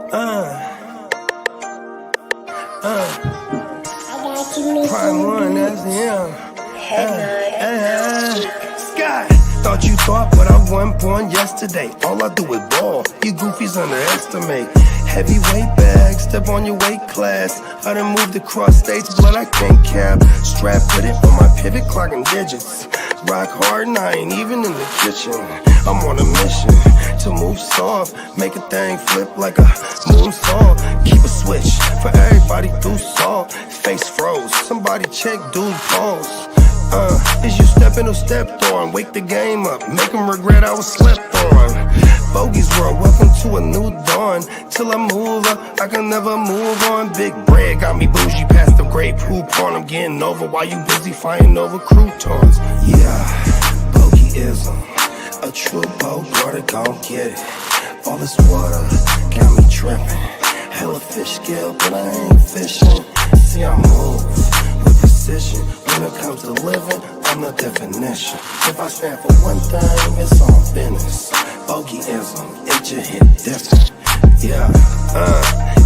Prime one, that's him. Sky. Thought you thought, but I wasn't born yesterday. All I do is ball. You goofies underestimate. Heavyweight bag, step on your weight class. I done moved across states, blood I can't cap. Strap with it on my pivot, clocking digits. Rock hard and I ain't even in the kitchen. I'm on a mission to move soft, make a thing flip like a moonsault. Keep a switch for everybody through salt. Face froze, somebody check dude pulse. Is you stepping or stepped on? Wake the game up, make them regret I was slept on. Bogey's world, welcome to a new dawn. Till I move up, I can never move on. Big bread got me bougie past the great poop on. I'm getting over while you busy fighting over croutons. Yeah, bogeyism, a true Bogart, gon' get it. All this water got me tripping. Hella fish scale, but I ain't fishing. See, I move with precision. When it comes to living, I'm the definition. If I stand for one thing, it's on business. Bogeyism, it just hit different. Yeah,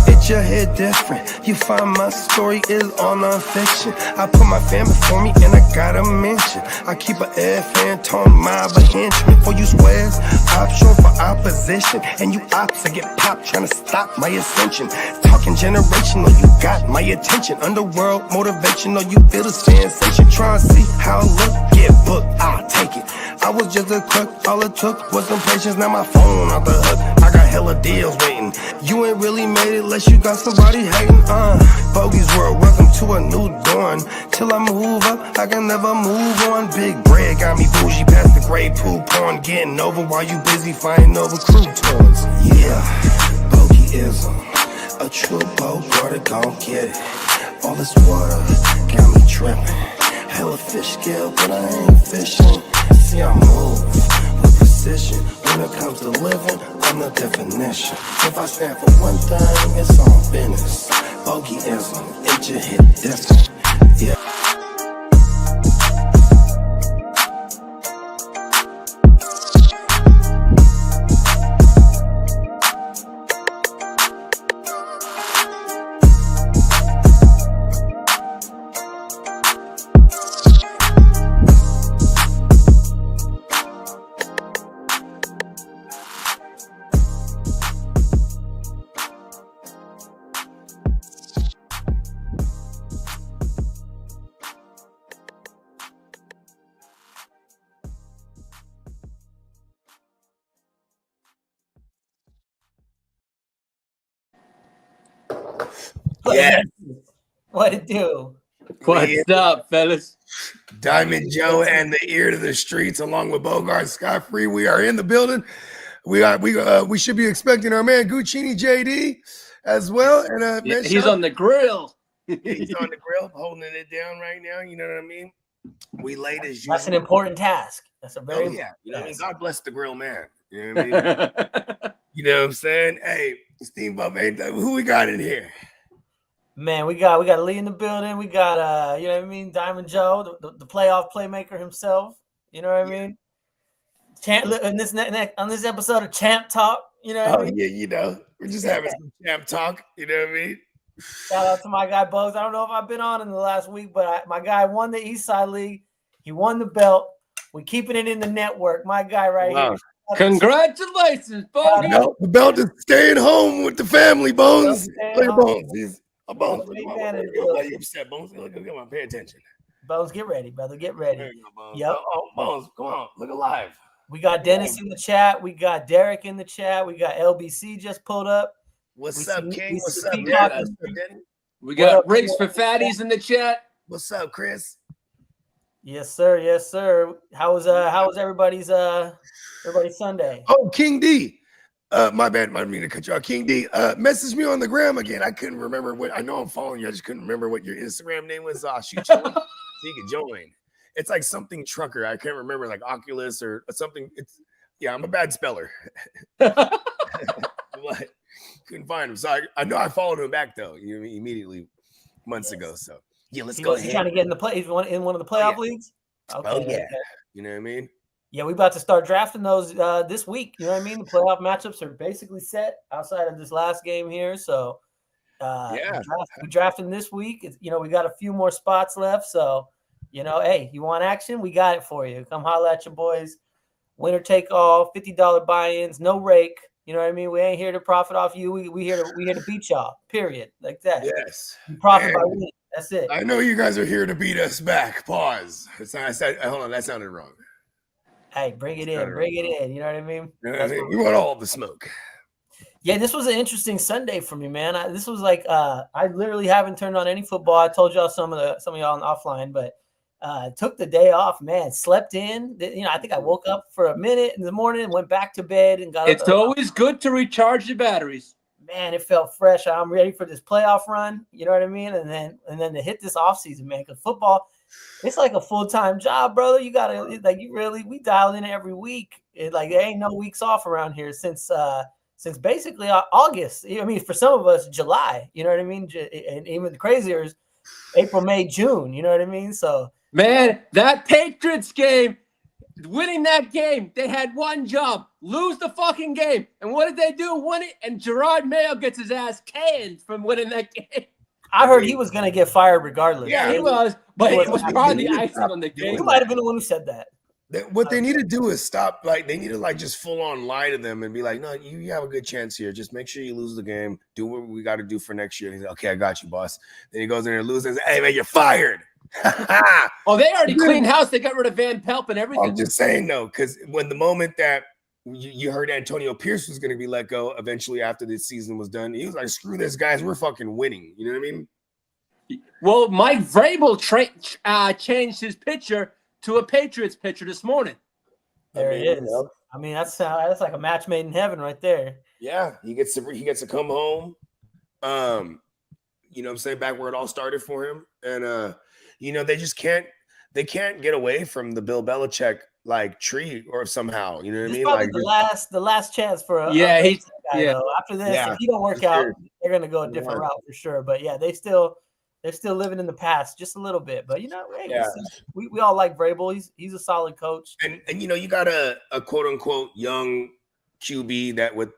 it just hit different. You find my story is all non-fiction. I put my fan before me and I gotta mention. I keep an air phantom mob a henchman for you squares. Option for opposition. And you ops that get popped trying to stop my ascension. Talking generational, you got my attention. Underworld motivational, you feel the sensation. Trying to see how I look, get booked, I'll take it. I was just a crook, all it took was some patience. Now my phone out the hook, I got hella deals waiting. You ain't really made it unless you got somebody hating. Bogey's world, welcome to a new dawn. Till I move up, I can never move on. Big bread got me bougie past the great poop on. Getting over while you busy fighting over croutons. Yeah, bogeyism, a true Bogart, gon' get it. All this water got me tripping. Hella fish scale, but I ain't fishing. See, I move with precision. When it comes to living, I'm the definition. If I stand for one thing, it's on business. Bogeyism, it just hit different. Yeah. Yeah. What it do? What's up, fellas? Diamond Joe and the ear to the streets, along with Bogart Scott Free. We are in the building. We should be expecting our man Guccini JD as well. And he's on the grill. He's on the grill, holding it down right now. You know what I mean? We late as usual. That's an important task. That's a very You know what I mean? God bless the grill man. You know what I mean? You know what I'm saying? Hey, Steamboat, man, who we got in here? Man, we got Lee in the building. We got you know what I mean, Diamond Joe, the playoff playmaker himself. You know what I mean? On this episode of Champ Talk, you know. I mean? Yeah, you know, we're just having some Champ Talk. You know what I mean? Shout out to my guy Bugs. I don't know if I've been on in the last week, but my guy won the Eastside League. He won the belt. We're keeping it in the network. My guy here. Congratulations, Bones. No, the belt is staying home with the family, Bones. Look at Bones. He's a Bones. Why you upset, Bones? Look, come on, pay attention. Bones, get ready, brother. Get ready. Bones. Yep. Oh, Bones, come on. Look alive. We got Dennis in the chat. We got Derek in the chat. We got LBC just pulled up. What's up, King? What's up, Denny? We got Rigs for Fatties in the chat. What's up, Chris? Yes, sir. Yes, sir. How was everybody's Sunday? Oh, King D. My bad. I didn't mean to cut you off. King D. Messaged me on the gram again. I couldn't remember what. I know I'm following you. I just couldn't remember what your Instagram name was. I'll shoot you so you can join. It's like something trucker. I can't remember, like Oculus or something. I'm a bad speller. What? Couldn't find him. So I know I followed him back though. You know, immediately months ago. So yeah, let's go ahead. Trying to get in the play in one of the playoff leagues. Okay, okay. You know what I mean? Yeah, we about to start drafting those this week. You know what I mean? The playoff matchups are basically set outside of this last game here. So we drafting this week. You know, we got a few more spots left. So, you know, hey, you want action? We got it for you. Come holler at your boys. Winner take all, $50 buy-ins, no rake. You know what I mean? We ain't here to profit off you. We here to beat y'all. Period. Like that. Yes. You profit by winning. That's it. I know you guys are here to beat us back. Pause. Hold on, that sounded wrong. Hey, bring it in. Bring it in. You know what I mean? We want all the smoke. Yeah, this was an interesting Sunday for me, man. This was like I literally haven't turned on any football. I told y'all some of y'all on offline, but took the day off, man. Slept in. You know, I think I woke up for a minute in the morning, went back to bed, and got. It's always good to recharge the batteries. Man, it felt fresh. I'm ready for this playoff run. You know what I mean? And then to hit this offseason, man, because football, it's like a full-time job, brother. You gotta we dialed in every week. There ain't no weeks off around here since basically August. I mean, for some of us, July. You know what I mean? And even crazier is April, May, June. You know what I mean? So, man, that Patriots game, winning that game, they had one job: lose the fucking game. And what did they do? Win it, and Gerard Mayo gets his ass canned from winning that game. I heard he was going to get fired regardless. Yeah, he was, but it was probably the icing on the cake. You might have been the one who said that. What they need to do is stop. Like, they need to just full on lie to them and be like, "No, you have a good chance here. Just make sure you lose the game. Do what we got to do for next year." And he's like, "Okay, I got you, boss." Then he goes in there and loses. Hey, man, you're fired. Oh, they already cleaned house. They got rid of Van Pelt and everything. I'm just saying though, because when the moment that you heard Antonio Pierce was going to be let go eventually after this season was done, he was like, "Screw this, guys. We're fucking winning." You know what I mean? Well, Mike Vrabel changed his pitcher to a Patriots pitcher this morning. There it is. I mean, that's like a match made in heaven right there. Yeah, he gets to come home. You know what I'm saying, back where it all started for him. And you know, they can't get away from the Bill Belichick tree or somehow, you know what I mean? Probably the last chance for a guy, after this, if he don't work out, they're gonna go a different route for sure. But yeah, they're still living in the past just a little bit. But you know, hey, we all like Vrabel. He's a solid coach. And you know, you got a quote unquote young QB that with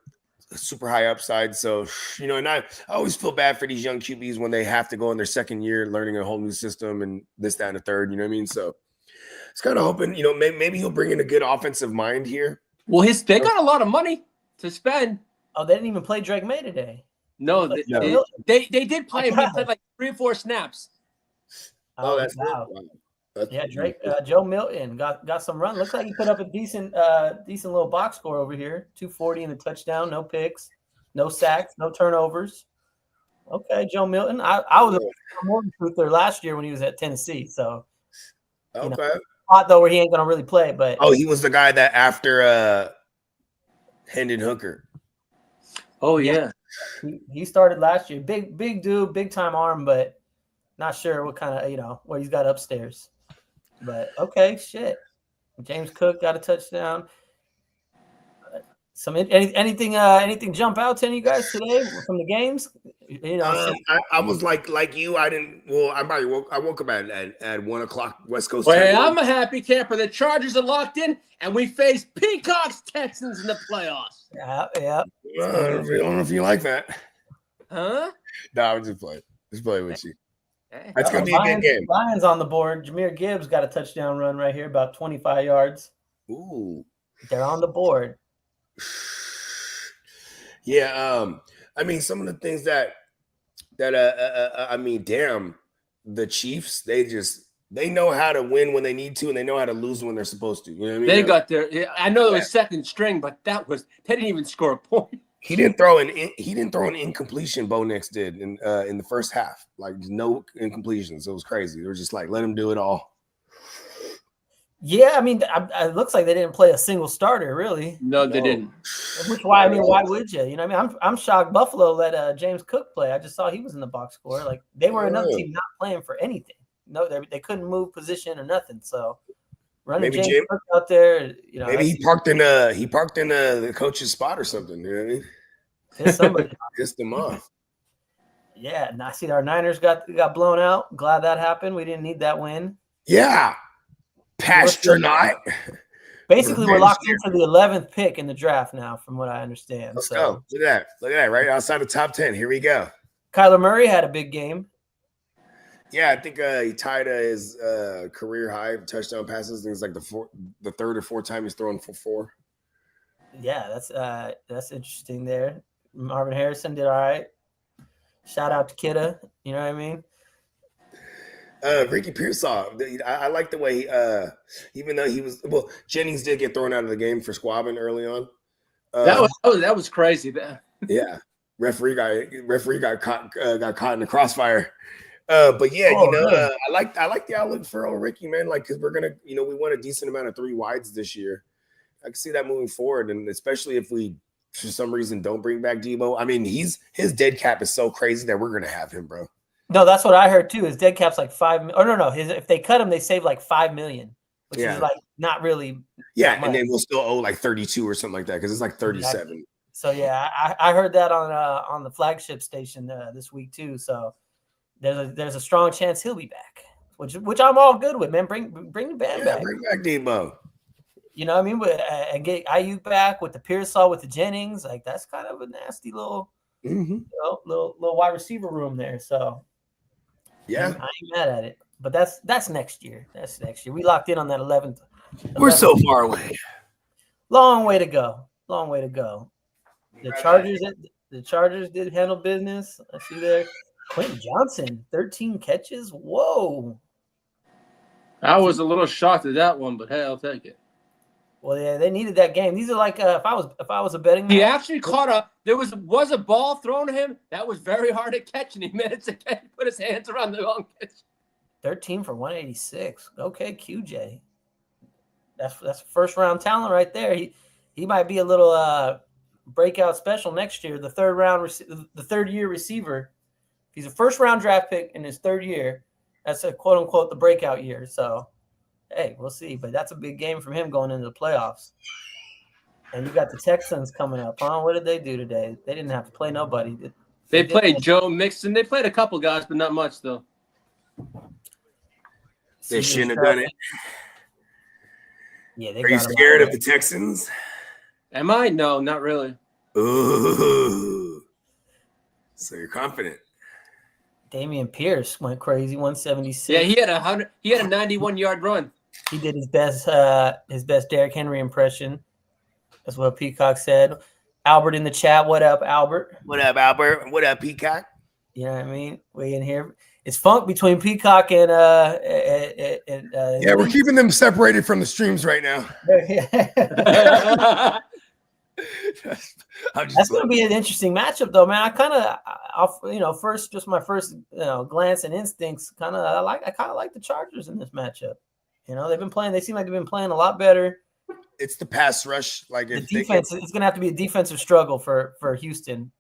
super high upside. So, you know, and I always feel bad for these young QBs when they have to go in their second year learning a whole new system and this, that, and the third, you know what I mean? So it's kind of hoping, you know, maybe he'll bring in a good offensive mind here. Well, they got a lot of money to spend. Oh, they didn't even play Drake May today. No, they did play him. He played like 3 or 4 snaps. Oh, that's wow. That's Drake, Joe Milton got some run. Looks like he put up a decent little box score over here. 240 in the touchdown, no picks, no sacks, no turnovers. Okay, Joe Milton. I was a Morton truther last year when he was at Tennessee. So, thought though where he ain't gonna really play. But he was the guy that after Hendon Hooker. Oh yeah, he started last year. Big dude, big time arm, but not sure what kind of what he's got upstairs. But okay, shit. James Cook got a touchdown. Anything jump out to any of you guys today from the games? You know, I was like you. I didn't. Well, I woke up at 1:00 West Coast. Well, I'm a happy camper. The Chargers are locked in, and we face Peacocks Texans in the playoffs. Yeah. I don't know if you like that. Huh? No, I'm just playing. Just playing with you. That's gonna be a good game. Lions on the board. Jameer Gibbs got a touchdown run right here, about 25 yards. Ooh, they're on the board. Yeah, I mean, some of the things that I mean, damn, the Chiefs, they know how to win when they need to, and they know how to lose when they're supposed to. You know what I mean? They got their. I know it was second string, but they didn't even score a point. He didn't throw an incompletion. Bo Nix did in the first half, like no incompletions. It was crazy. They were just like, let him do it all. Yeah, I mean, it looks like they didn't play a single starter, really. No, they didn't. Why would you? You know, I mean, I'm shocked Buffalo let James Cook play. I just saw he was in the box score. Like they were another team not playing for anything. No, they couldn't move position or nothing. So running James Cook out there, you know, maybe he parked in the coach's spot or something. You know what I mean? Somebody pissed him off. Yeah, and I see our Niners got blown out. Glad that happened. We didn't need that win. Yeah. Pastronaut. Basically, we're Revenge locked year. into the 11th pick in the draft now, from what I understand. Let's So go. Look at that. Look at that. Right outside the top 10. Here we go. Kyler Murray had a big game. Yeah, I think he tied his career high of touchdown passes. I think it's like the third or fourth time he's thrown for 4. Yeah, that's interesting there. Marvin Harrison did all right. Shout out to Kidda. You know what I mean? Ricky Pearsall, I like the way even though Jennings did get thrown out of the game for squabbing early on. That was crazy. Yeah, referee got caught in the crossfire. But yeah, I like the outlook for old Ricky, man. Like, because we're gonna, we want a decent amount of 3 wides this year. I can see that moving forward, and especially if we, for some reason, don't bring back Debo. I mean, his dead cap is so crazy that we're gonna have him, bro. No, that's what I heard too. His dead cap's like $5 million. Oh no, if they cut him, they save like $5 million, which is like not really. Yeah, and then we'll still owe like 32 or something like that because it's like 37. Exactly. So yeah, I heard that on the flagship station this week too. So there's a strong chance he'll be back, which I'm all good with, man. Bring the band back. Bring back Debo. You know what I mean? And get Ayuk back with the Pearsall, with the Jennings. Like, that's kind of a nasty little, little wide receiver room there. So yeah, I ain't mad at it. But that's next year. That's next year. We locked in on that 11th. We're so far away. Long way to go. Long way to go. The Chargers did handle business. I see there. Quentin Johnson, 13 catches. Whoa. I was a little shocked at that one, but hey, I'll take it. Well, yeah, they needed that game. These are like if I was a betting man. He actually caught there was a ball thrown to him that was very hard to catch, and he managed to put his hands around the long pitch. 13 for 186. Okay, QJ. That's first round talent right there. He might be a little breakout special next year. The third year receiver. He's a first round draft pick in his 3rd year. That's a quote unquote the breakout year. So hey, we'll see. But that's a big game from him going into the playoffs. And you got the Texans coming up, huh? What did they do today? They didn't have to play nobody. They played Joe Mixon. They played a couple guys, but not much though. They shouldn't have done it. Yeah, Are you scared of the Texans? Am I? No, not really. Ooh. So you're confident. Damian Pierce went crazy, 176. Yeah, he had a 91-yard run. He did his best Derrick Henry impression. That's what Peacock said. Albert in the chat. What up, Albert? What up, Albert? What up, Peacock? You know what I mean? We in here. It's funk between Peacock and yeah, we're keeping them separated from the streams right now. That's going to be an interesting matchup, though, man. I kind of, first glance and instincts, I kind of like the Chargers in this matchup. They've been playing. They seem like they've been playing a lot better. It's the pass rush, like the defense. It's going to have to be a defensive struggle for Houston,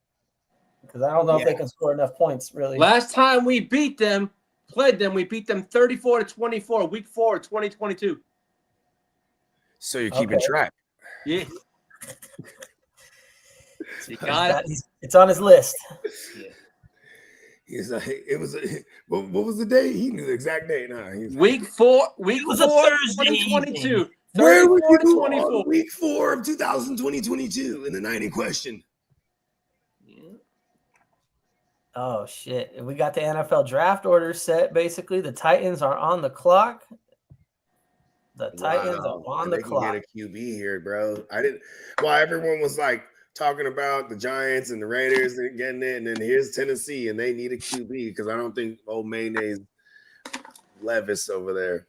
because I don't know if they can score enough points. Really, last time we played them, we beat them 34-24, week 4, 2022. So you're keeping track. Yeah. It's on his list. Yeah. He's like, what was the day? He knew the exact date. Week 4, 2022. Where were you on week 4 of 2022 in the night in question? Yeah. Oh shit! We got the NFL draft order set. Basically, the Titans are on the clock. The Titans are on the clock. Can get a QB here, bro. While everyone was like talking about the Giants and the Raiders and getting it, and then here's Tennessee, and they need a QB because I don't think old Mayonnaise Levis over there.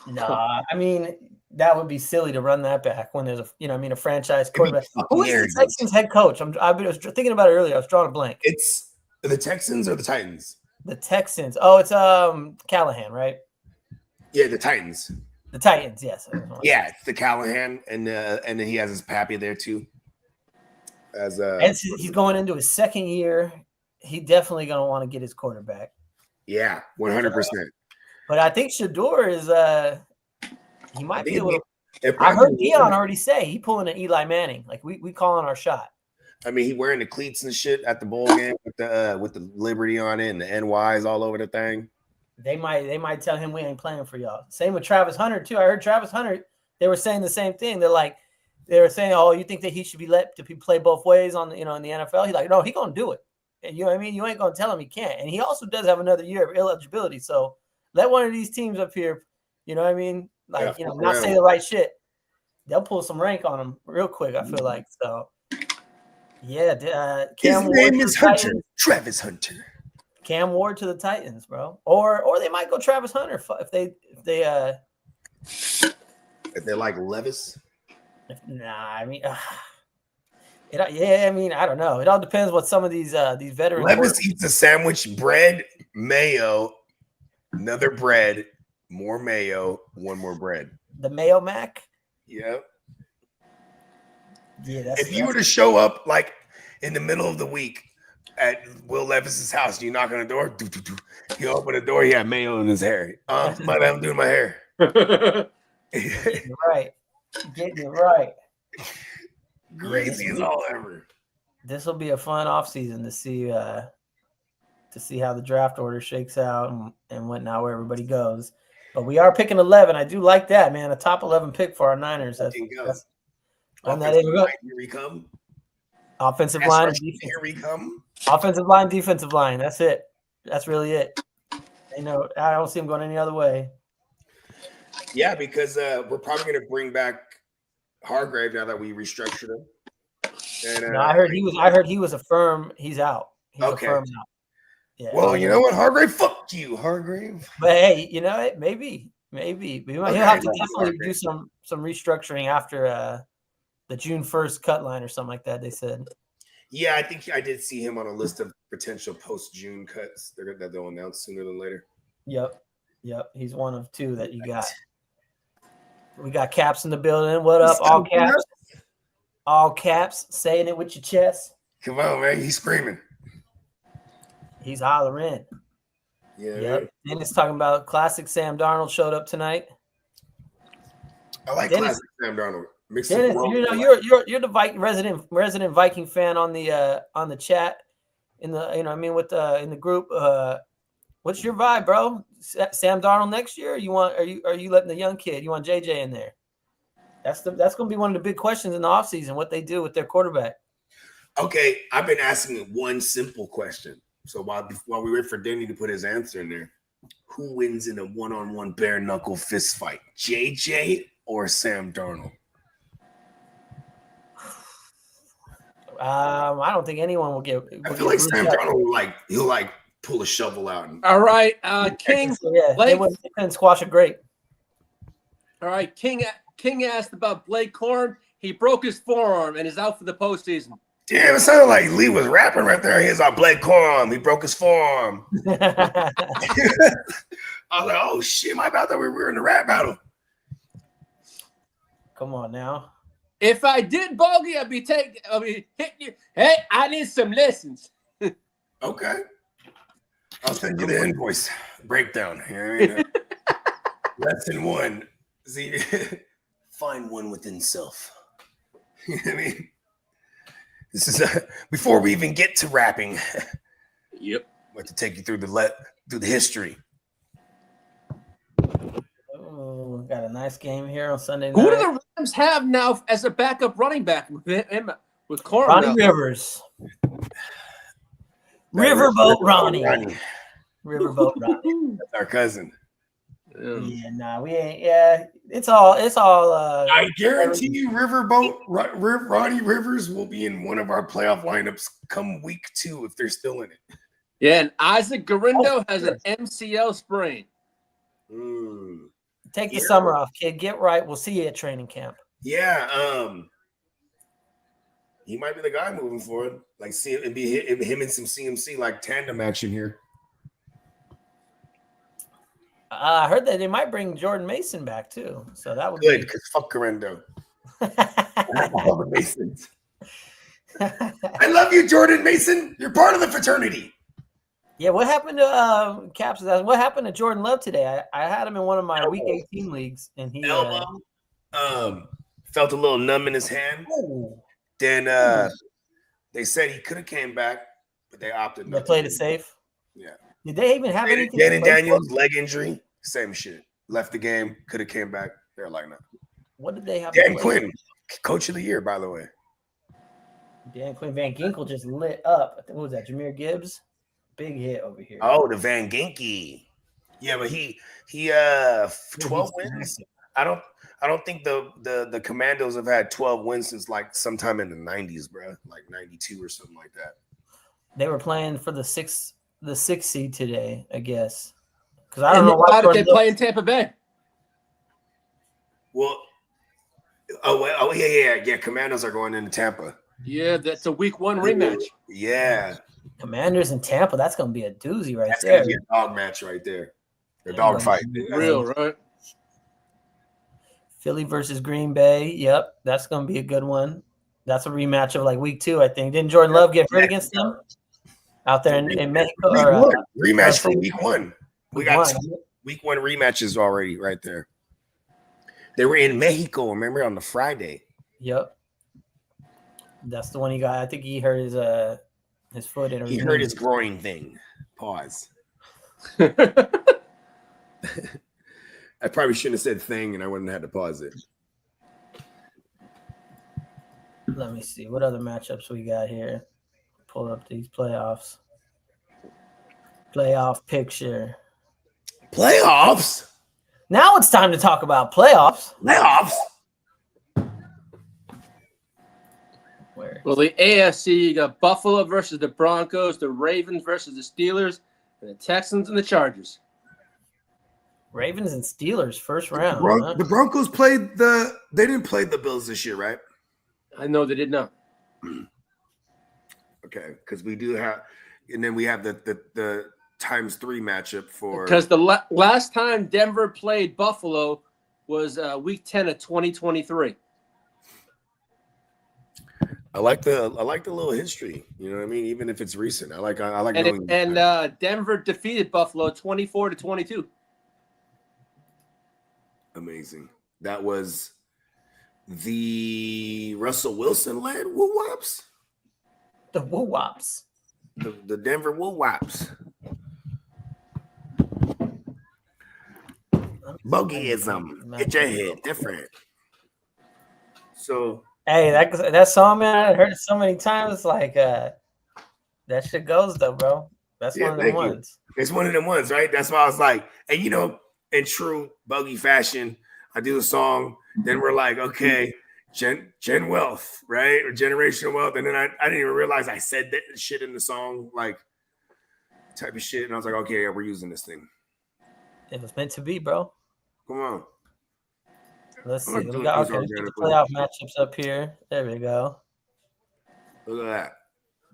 Nah, I mean that would be silly to run that back when there's a franchise quarterback. Who is the Texans head coach? I was thinking about it earlier. I was drawing a blank. It's the Texans or the Titans? The Texans. Oh, it's Callahan, right? Yeah, the Titans. The Titans, yes. Yeah, it's the Callahan, and then he has his pappy there too. And he's going into his 2nd year. He definitely going to want to get his quarterback. Yeah, 100%. But I think Shador is he might be a little. I heard Dion already say he pulling an Eli Manning. Like we calling our shot. I mean, he wearing the cleats and shit at the bowl game with the Liberty on it and the NYs all over the thing. They might tell him we ain't playing for y'all. Same with Travis Hunter too. I heard Travis Hunter. they were saying the same thing. They were saying, "Oh, you think that he should be let to play both ways on in the NFL?" He's like, "No, he gonna do it." And you know what I mean? You ain't gonna tell him he can't. And he also does have another year of eligibility. So let one of these teams up here, you know what I mean? Like, not say the right shit. They'll pull some rank on him real quick, I feel like. So yeah, His name is Hunter. Travis Hunter. Cam Ward to the Titans, bro. Or they might go Travis Hunter if they like Levis. I mean, I don't know. It all depends what some of these veterans. Levis eats a sandwich, bread, mayo, another bread, more mayo, one more bread. The Mayo Mac. Yep. Yeah. If you were to show up like in the middle of the week at Will Levis's house, you knock on the door, you open the door, he had mayo in his hair. Might have him doing my hair. Getting it right. Crazy as all ever. This will be a fun offseason to see how the draft order shakes out and whatnot, where everybody goes. But we are picking 11. I do like that, man. A top 11 pick for our Niners. That's Offensive line, here we come. Offensive line, here we come. Offensive line, defensive line. That's it. That's really it. I don't see him going any other way. Yeah, because we're probably going to bring back Hargrave now that we restructured him. And I heard he was a firm. He's out. He's a firm out. Yeah. Well, you know what, Hargrave? Fuck you, Hargrave. But hey, you know it. Maybe. He'll have to definitely do some restructuring after the June 1st cut line or something like that. They said. Yeah, I think I did see him on a list of potential post-June cuts that they'll announce sooner than later. Yep. He's one of two that you got. We got Caps in the building. What up, all caps? All caps, saying it with your chest. Come on, man. He's screaming. He's hollering. Yeah. Yep. Dennis talking about classic Sam Darnold showed up tonight. I like classic Sam Darnold. Dennis, you're the resident Viking fan on the chat in the in the group. What's your vibe, bro? Sam Darnold next year? Are you letting the young kid? You want JJ in there? That's going to be one of the big questions in the offseason, what they do with their quarterback. Okay, I've been asking one simple question. So while we wait for Denny to put his answer in there, who wins in a one-on-one bare knuckle fist fight, JJ or Sam Darnold? I don't think anyone will get. I feel like Sam Darnold he'll pull a shovel out. All right, King. They couldn't squash a grape. All right, King asked about Blake Corum. He broke his forearm and is out for the postseason. Damn, it sounded like Lee was rapping right there. Here's our Blake Corum. He broke his forearm. I was like, oh shit, my bad. I thought we were in the rap battle. Come on now. If I did bogey, I'd be hitting you. Hey, I need some lessons. Okay. I'll send you the invoice breakdown. You know, Lesson 1. See, find one within self. You know what I mean? This is before we even get to rapping. Yep. I'm going to take you through the history. Oh, got a nice game here on Sunday night. Who do the Rams have now as a backup running back with Corum? Ronnie Rivers. Riverboat Ronnie. Riverboat Ronnie. That's our cousin. Yeah, nah, we ain't. Yeah, it's all. I guarantee you, Ronnie Rivers will be in one of our playoff lineups come week 2 if they're still in it. Yeah, and Isaac Garindo has an MCL sprain. Take the summer off, kid. Get right. We'll see you at training camp. Yeah, he might be the guy moving forward. Like, see it be him and some CMC like tandem action here. I heard that they might bring Jordan Mason back too, so that would good be because fuck Correndo. All the Masons. I love you, Jordan Mason. You're part of the fraternity. Yeah, what happened to Caps? What happened to Jordan Love today? I had him in one of my Week 18 leagues, and he felt a little numb in his hand. Then they said he could have came back, but they opted. They played it safe. Yeah. Did they even have anything? Danny Daniels leg injury, same shit. Left the game, could have came back. They're like, no. What did they have? Dan Quinn, coach of the year, by the way. Dan Quinn. Van Ginkel just lit up. What was that? Jameer Gibbs? Big hit over here. Oh, the Van Ginkel. Yeah, but he 12 wins. I don't think the Commandos have had 12 wins since like sometime in the 90s, bro. Like 92 or something like that. They were playing for the sixth seed today, I guess. Because I don't know why did they play in Tampa Bay? Well, yeah. Commandos are going into Tampa. Yeah, that's a week 1 rematch. Yeah. Commanders in Tampa, that's going to be a doozy right that's there. That's going to be a dog match right there. A dog fight. Real, right? Philly versus Green Bay. Yep, that's going to be a good one. That's a rematch of like week 2, I think. Didn't Jordan Love get hurt against them out there in Mexico? Rematch from week 1. We got week 1 rematches already right there. They were in Mexico, remember, on the Friday. Yep. That's the one he got. I think he hurt his foot. He hurt his groin thing. Pause. I probably shouldn't have said thing, and I wouldn't have had to pause it. Let me see. What other matchups we got here? Pull up these playoffs. Playoff picture. Playoffs? Now it's time to talk about playoffs. Playoffs? Where? Well, the AFC, you got Buffalo versus the Broncos, the Ravens versus the Steelers, and the Texans and the Chargers. Ravens and Steelers, first round. The Broncos played they didn't play the Bills this year, right? I know they did not. Okay, because we do have, and then we have the times 3 matchup for. Because the last time Denver played Buffalo was week 10 of 2023. I like the little history. You know what I mean? Even if it's recent, I like. And Denver defeated Buffalo 24-22. Amazing. That was the Russell Wilson led Woo-Wops. The Woo-Wops. The Denver Woo-Wops. Bogeyism. Get your head different. So. Hey, that song, man, I heard it so many times. Like, that shit goes, though, bro. That's one of them ones. It's one of them ones, right? That's why I was like, and in true Bogey fashion, I do the song. Then we're like, okay, Gen Wealth, right? Or generational wealth. And then I didn't even realize I said that shit in the song, like type of shit. And I was like, okay, yeah, we're using this thing. It was meant to be, bro. Come on. Let's see. We got the playoff matchups up here. There we go. Look at that.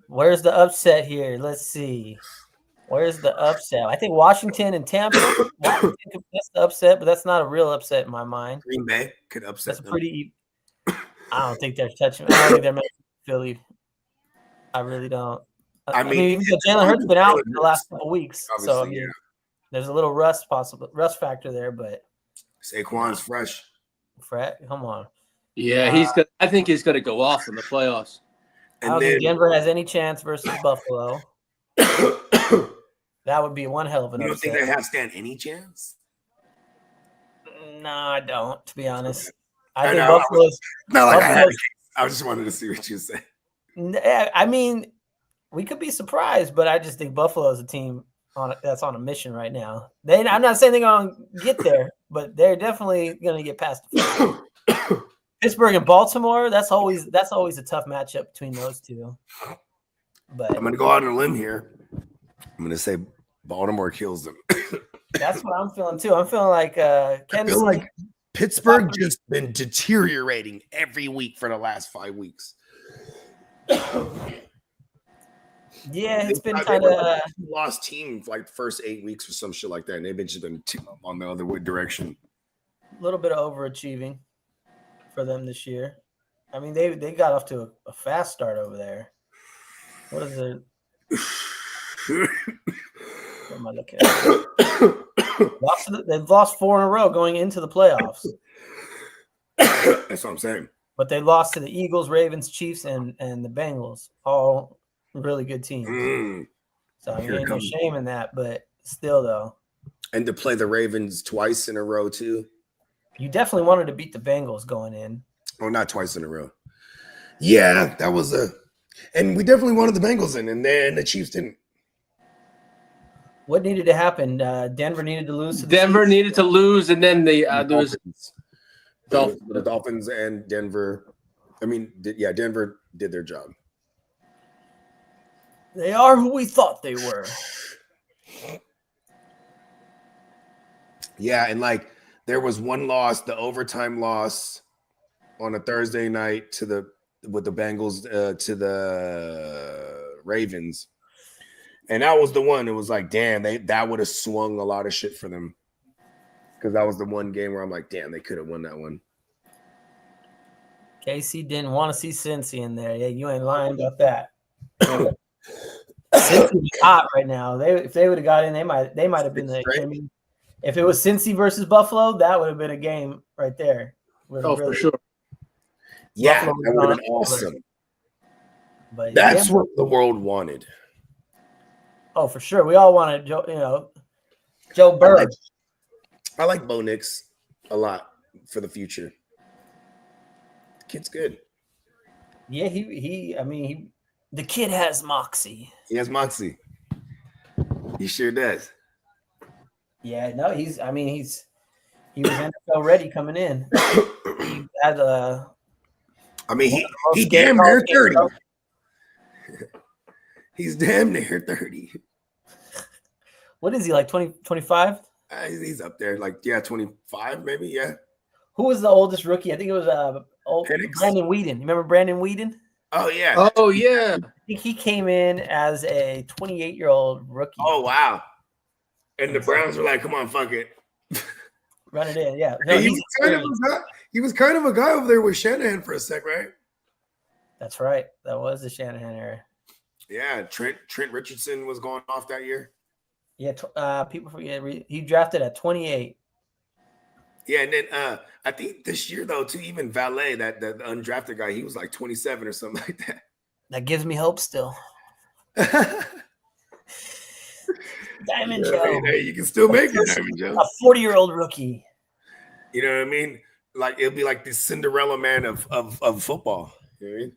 Where's the upset here? Let's see. Where's the upset? I think Washington and Tampa. Washington could miss the upset, but that's not a real upset in my mind. Green Bay could upset That's them. pretty. I don't think they're touching. I don't think they're making Philly. I really don't. I mean Jalen Hurts been out for the last couple weeks, so I mean, there's a little rust factor there, but Saquon's fresh. Come on. Yeah, I think he's gonna go off in the playoffs. I don't think Denver has any chance versus Buffalo. That would be one hell of an upset. You don't think they have stand any chance? No, I don't, to be honest. I think Buffalo's not like Buffalo's, I just wanted to see what you said. I mean, we could be surprised, but I just think Buffalo is a team that's on a mission right now. I'm not saying they're going to get there, but they're definitely going to get past the Pittsburgh and Baltimore. That's always a tough matchup between those two. But I'm going to go out on a limb here. I'm going to say Baltimore kills them. That's what I'm feeling too. I'm feeling like I feel like Pittsburgh just been deteriorating every week for the last 5 weeks. Yeah, it's been kind of lost team for like the first 8 weeks or some shit like that, and they've just been on the other direction. A little bit of overachieving for them this year. I mean, they got off to a fast start over there. What is it? What am I looking at? They've lost 4 in a row going into the playoffs. That's what I'm saying. But they lost to the Eagles, Ravens, Chiefs, and the Bengals. All really good teams. So I mean, ain't no shame in that, but still though. And to play the Ravens twice in a row too. You definitely wanted to beat the Bengals going in. Oh, not twice in a row. Yeah, that was and we definitely wanted the Bengals in, and then the Chiefs didn't. What needed to happen? Denver needed to lose. To the Denver Chiefs? needed to lose, and then there was Dolphins. The Dolphins and Denver. I mean, Denver did their job. They are who we thought they were. Yeah, and like there was one loss, the overtime loss on a Thursday night with the Bengals to the Ravens. And that was the one. It was like, damn, that would have swung a lot of shit for them. Because that was the one game where I'm like, damn, they could have won that one. KC didn't want to see Cincy in there. Yeah, you ain't lying about that. Cincy's hot right now. If they would have got in, they might have been the. I mean, if it was Cincy versus Buffalo, that would have been a game right there. For sure. Yeah, that would have been awesome. But that's what the world wanted. Oh, for sure. We all wanted Joe Burrow. I like Bo Nix a lot for the future. The kid's good. Yeah, the kid has moxie. He has moxie. He sure does. Yeah, no, he was NFL ready coming in. He had he damn near 30. He's damn near 30. What is he, like 20, 25? He's up there, like 25 maybe, yeah. Who was the oldest rookie? I think it was Brandon Weeden. You remember Brandon Weeden? Oh yeah. Oh yeah. I think he came in as a 28-year-old rookie. Oh wow. And the Browns were like, "Come on, fuck it, run it in." Yeah. No, he was kind of a guy over there with Shanahan for a sec, right? That's right. That was the Shanahan era. Yeah, Trent Richardson was going off that year. Yeah, people forget he drafted at 28. Yeah, and then I think this year though, too, even Valet, that the undrafted guy, he was like 27 or something like that. That gives me hope still. Diamond Joe. Hey, you can still make it, Diamond Joe. A 40-year-old rookie. You know what I mean? Like it'll be like the Cinderella man of football. You know what I mean?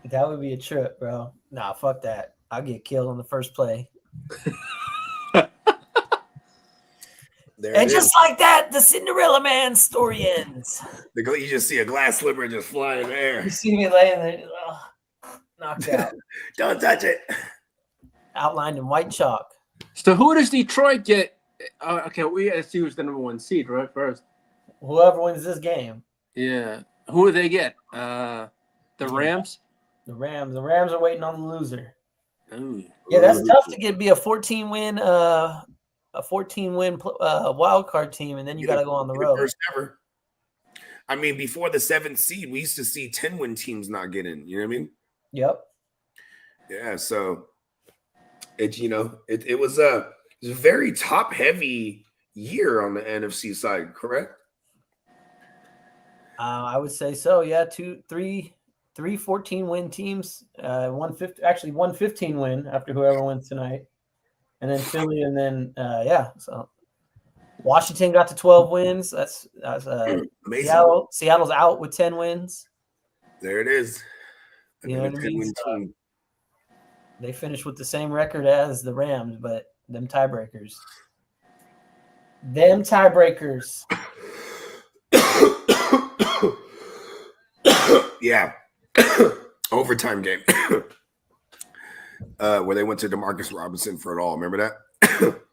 That would be a trip, bro. Nah, fuck that. I'll get killed on the first play. And just like that, the Cinderella Man story ends. You just see a glass slipper just fly in the air. You see me laying there, knocked out. Don't touch it. Outlined in white chalk. So who does Detroit get? Okay, we gotta see who's the number 1 seed, right? First. Whoever wins this game. Yeah. Who do they get? The Rams? The Rams. The Rams are waiting on the loser. Ooh. Yeah, that's tough to be a 14-win wild card team, and then you got to go on the road. First ever. I mean, before the 7th seed, we used to see 10-win teams not get in. You know what I mean? Yep. Yeah. So it was a very top heavy year on the NFC side, correct? I would say so. Yeah, three 14-win teams. One 15-win after whoever wins tonight. And then Philly, and then so Washington got to 12 wins. That's amazing. Seattle's out with 10 wins. There it is. You know what I mean? So they finished with the same record as the Rams, but them tiebreakers. Yeah. Overtime game. Where they went to DeMarcus Robinson for it all. Remember that?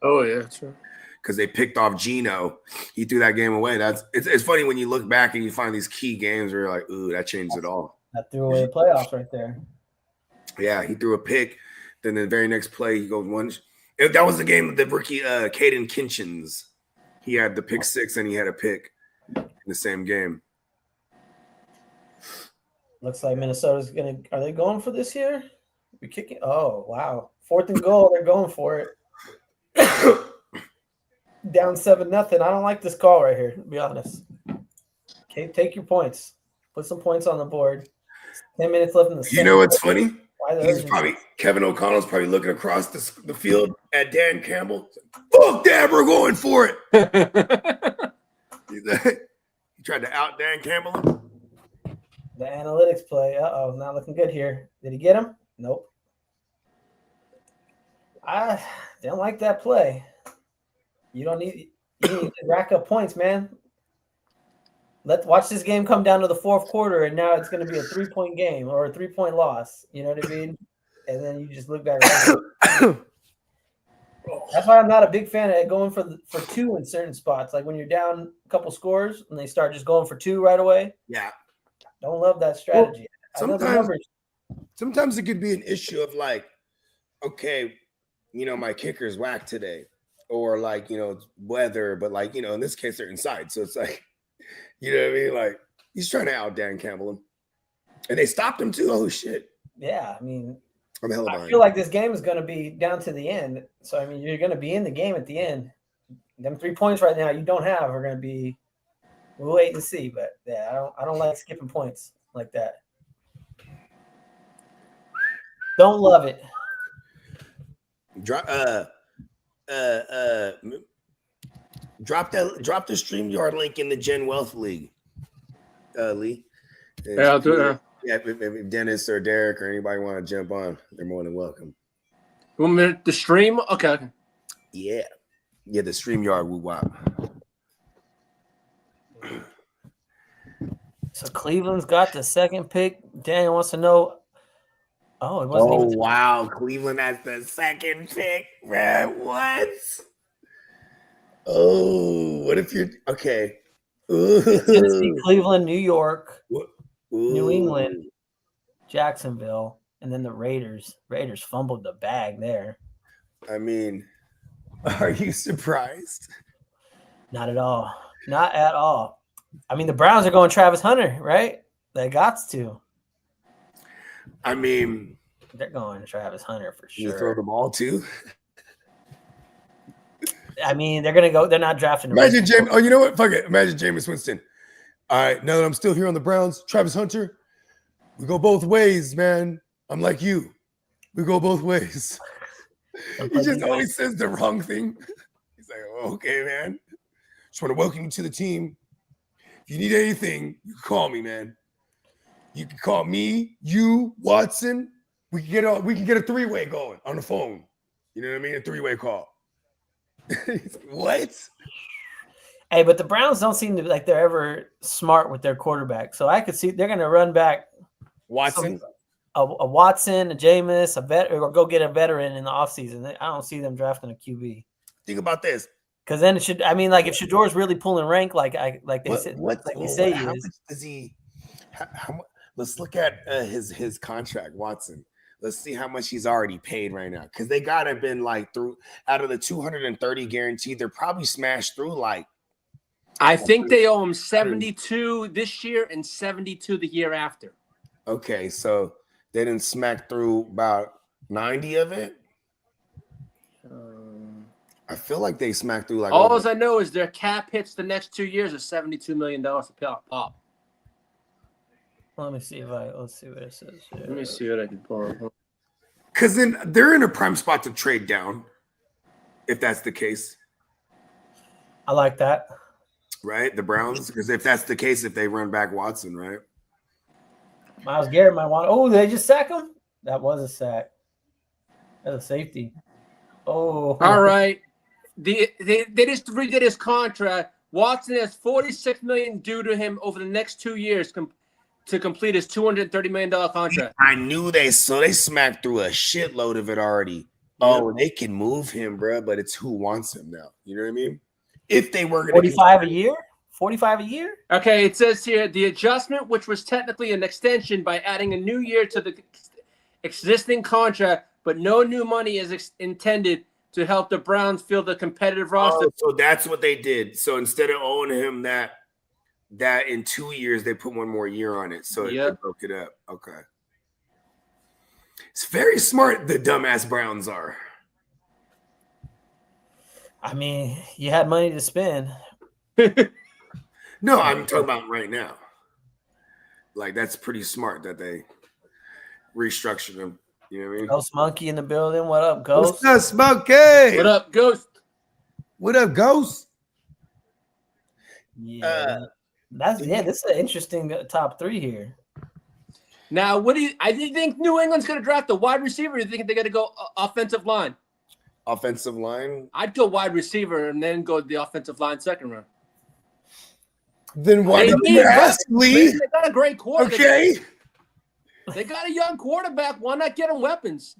Oh yeah, sure. Because they picked off Geno. He threw that game away. It's funny when you look back and you find these key games where you're like, ooh, that changed it all. That threw away the playoffs right there. Yeah, he threw a pick. Then the very next play, he goes one. That was the game of the rookie Caden Kinchins. He had the pick 6 and he had a pick in the same game. Looks like Minnesota's are they going for this here? We're kicking. Oh, wow. 4th and goal. They're going for it. Down 7-0. I don't like this call right here, to be honest. Okay, take your points. Put some points on the board. 10 minutes left in the You know what's funny? Kevin O'Connell's probably looking across the field at Dan Campbell. Fuck that, we're going for it. Tried to out Dan Campbell. The analytics play. Uh-oh, not looking good here. Did he get him? Nope. I don't like that play. You need to rack up points, man. Let's watch this game come down to the fourth quarter, and now it's going to be a 3-point game or a 3-point loss. You know what I mean? And then you just look back. That's why I'm not a big fan of going for two in certain spots. Like when you're down a couple scores and they start just going for two right away. Yeah. Don't love that strategy. Well, sometimes it could be an issue of like, okay, my kicker's whack today, or like, it's weather, but like, in this case they're inside. So it's like, you know what I mean? Like he's trying to out Dan Campbell him. And they stopped him too. Oh shit. Yeah, I mean, I feel like this game is going to be down to the end. So I mean, you're going to be in the game at the end. Them 3 points right now you don't have are going to be. We'll wait and see. But yeah, I don't like skipping points like that. Don't love it. Drop the StreamYard link in the Gen Wealth League, Lee. Yeah, I'll do it. Yeah, if Dennis or Derek or anybody want to jump on, they're more than welcome. 1 minute the stream. Okay. Yeah, the StreamYard woo wop. So Cleveland's got the second pick. Daniel wants to know. Oh, it wasn't. Oh wow, Cleveland has the second pick, man. What? Oh, what if you're okay? Tennessee, Cleveland, New York, Ooh. New England, Jacksonville, and then the Raiders. Raiders fumbled the bag there. I mean, are you surprised? Not at all. Not at all. I mean, the Browns are going Travis Hunter, right? They got to. I mean, they're going Travis Hunter for sure. You throw the ball too. I mean, they're gonna go. They're not drafting. Imagine James. Oh, you know what? Fuck it. Imagine Jameis Winston. All right, now that I'm still here on the Browns, Travis Hunter, we go both ways, man. I'm like you. We go both ways. He just always says the wrong thing. He's like, oh, okay, man. Just want to welcome you to the team. If you need anything, you can call me, man. You can call me, you, Watson. We can get a three-way going on the phone. You know what I mean? A three-way call. He's like, what? Hey, but the Browns don't seem to be like they're ever smart with their quarterback. So I could see they're going to run back Watson, a Watson, a Jameis, a vet, or go get a veteran in the offseason. I don't see them drafting a QB. Think about this. Because then it should. I mean, like if Shador's really pulling rank, like they say, how much does he? How let's look at his contract, Watson. Let's see how much he's already paid right now, because they gotta have been like through out of the 230 guaranteed, they're probably smashed through like. I think they owe him 72 this year and 72 the year after. Okay, so they didn't smack through about 90 of it. I feel like they smacked through like. All I know is their cap hits the next 2 years of $72 million to pop. Let me see let's see what it says here. Let me see what I can pull up. Because then they're in a prime spot to trade down, if that's the case. I like that. Right, the Browns, because if that's the case, if they run back Watson, right? Myles Garrett might want. Oh, they just sack him. That was a sack. That's a safety. Oh, all right. They just redid his contract. Watson has $46 million due to him over the next 2 years to complete his $230 million contract. I knew they smacked through a shitload of it already. Oh, they can move him, bro, but it's who wants him now. You know what I mean? If they were going to 45 a year, 45 a year. Okay, it says here the adjustment, which was technically an extension by adding a new year to the existing contract, but no new money is intended to help the Browns fill the competitive roster. Oh, so that's what they did. So instead of owing him that in 2 years, they put one more year on it. So they broke it up. Okay. It's very smart, the dumbass Browns are. I mean, you had money to spend. No, I'm talking about right now. Like, that's pretty smart that they restructured them. You know what I mean? Ghost Monkey in the building. What up, Ghost? What's up, Smokey? What up, Ghost? What up, Ghost? Yeah. This is an interesting top three here. Now, do you think New England's going to draft a wide receiver? Or do you think they're going to go offensive line? Offensive line? I'd go wide receiver and then go to the offensive line second round. Then why did you ask me? They got a great quarterback. Okay. They got a young quarterback. Why not get him weapons?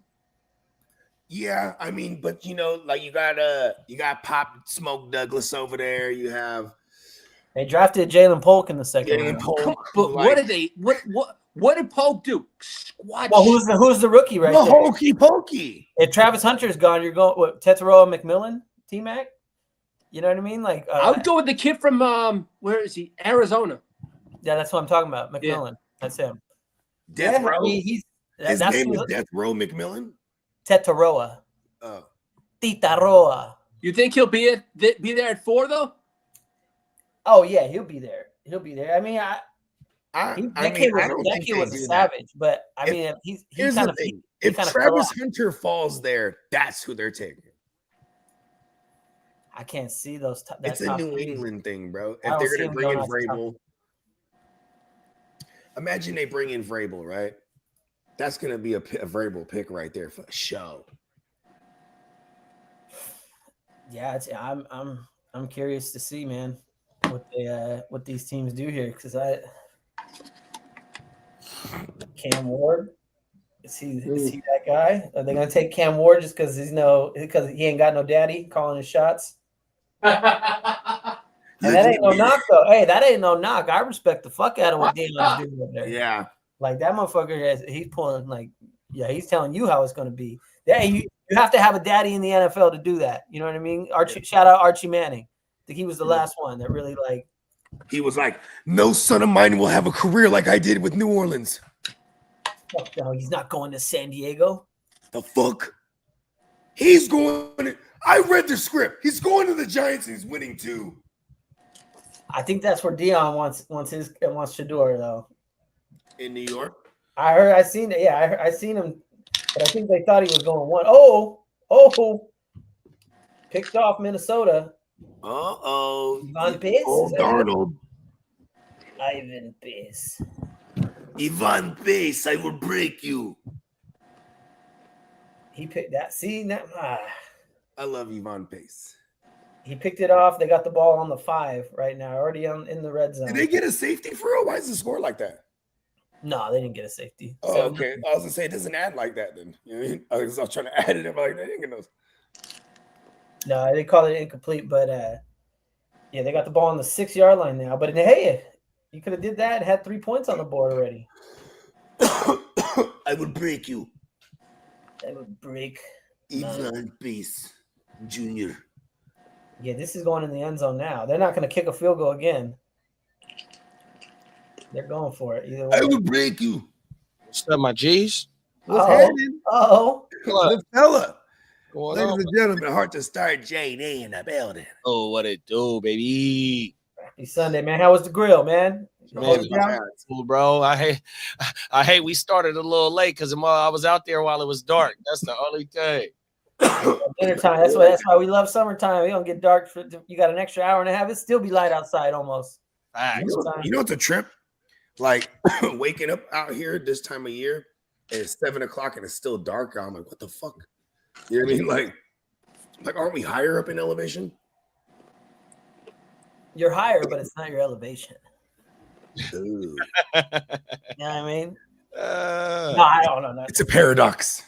Yeah, I mean, but you know, like you got Pop Smoke Douglas over there. You have They drafted Jalen Polk in the second round. But what did they? What did Polk do? Squat. Well, who's the rookie right there? Hokey Pokey. If Travis Hunter's gone, you're going what? Tetaroa McMillan, T-Mac. You know what I mean? Like I would go with the kid from where is he? Arizona. Yeah, that's what I'm talking about. McMillan. That's him. Death Row. His name is Death Row McMillan. Tetaroa. Oh. Titaroa. You think he'll be there at 4 though? Oh yeah, he'll be there. He'll be there. I mean, that kid was a savage, but I mean, here's the thing. If Travis Hunter falls there, that's who they're taking. I can't see those. It's a New England thing, bro. If they're going to bring in Vrabel, imagine they bring in Vrabel, right? That's going to be a Vrabel pick right there for a show. Yeah, I'm curious to see, man, what these teams do here, because Cam Ward, is he that guy? Are they gonna take Cam Ward just because he ain't got no daddy calling his shots? And that ain't no knock though. Hey, that ain't no knock. I respect the fuck out of what Dion's doing over there. Yeah, like that motherfucker he's pulling he's telling you how it's gonna be. Yeah, you have to have a daddy in the NFL to do that. You know what I mean? Shout out Archie Manning. I think he was the last one that really He was like, no son of mine will have a career like I did with New Orleans. Fuck no, he's not going to San Diego. The fuck? He's going. I read the script. He's going to the Giants and he's winning too. I think that's where Dion wants Shador though. In New York? I seen it. Yeah, I seen him, but I think they thought he was going one. Oh, picked off Minnesota. Ivan Pace? Darnold. Ivan Pace. Ivan Pace, I will break you. He picked that. See, I love Ivan Pace. He picked it off. They got the ball on the 5 right now, already in the red zone. Did they get a safety for real? Why is the score like that? No, they didn't get a safety. Oh, okay. I was gonna say it doesn't add like that then. You know what I mean? I was trying to add it. I'm like, they didn't get those. No, they called it incomplete, but yeah, they got the ball on the 6-yard line now. But hey, you could have did that and had 3 points on the board already. I would break you. I would break Ivan Pace Jr. Yeah, this is going in the end zone now. They're not going to kick a field goal again. They're going for it either way. I will break you. What's up, my G's? What's happening? The fella. Going Ladies on? and gentlemen, heart to start JD in the building. Oh, what it do, baby? Happy Sunday, man. How was the grill, man? Man, cool, bro. I hate we started a little late because I was out there while it was dark. That's the only thing. Dinner time. That's why we love summertime. We don't get dark. You got an extra hour and a half. It still be light outside almost. You know what's a trip? Like waking up out here this time of year, and it's 7 o'clock and it's still dark. I'm like, what the fuck? You know what I mean? Like, aren't we higher up in elevation? You're higher, but it's not your elevation. Ooh. You know what I mean? No, I don't know. It's a paradox.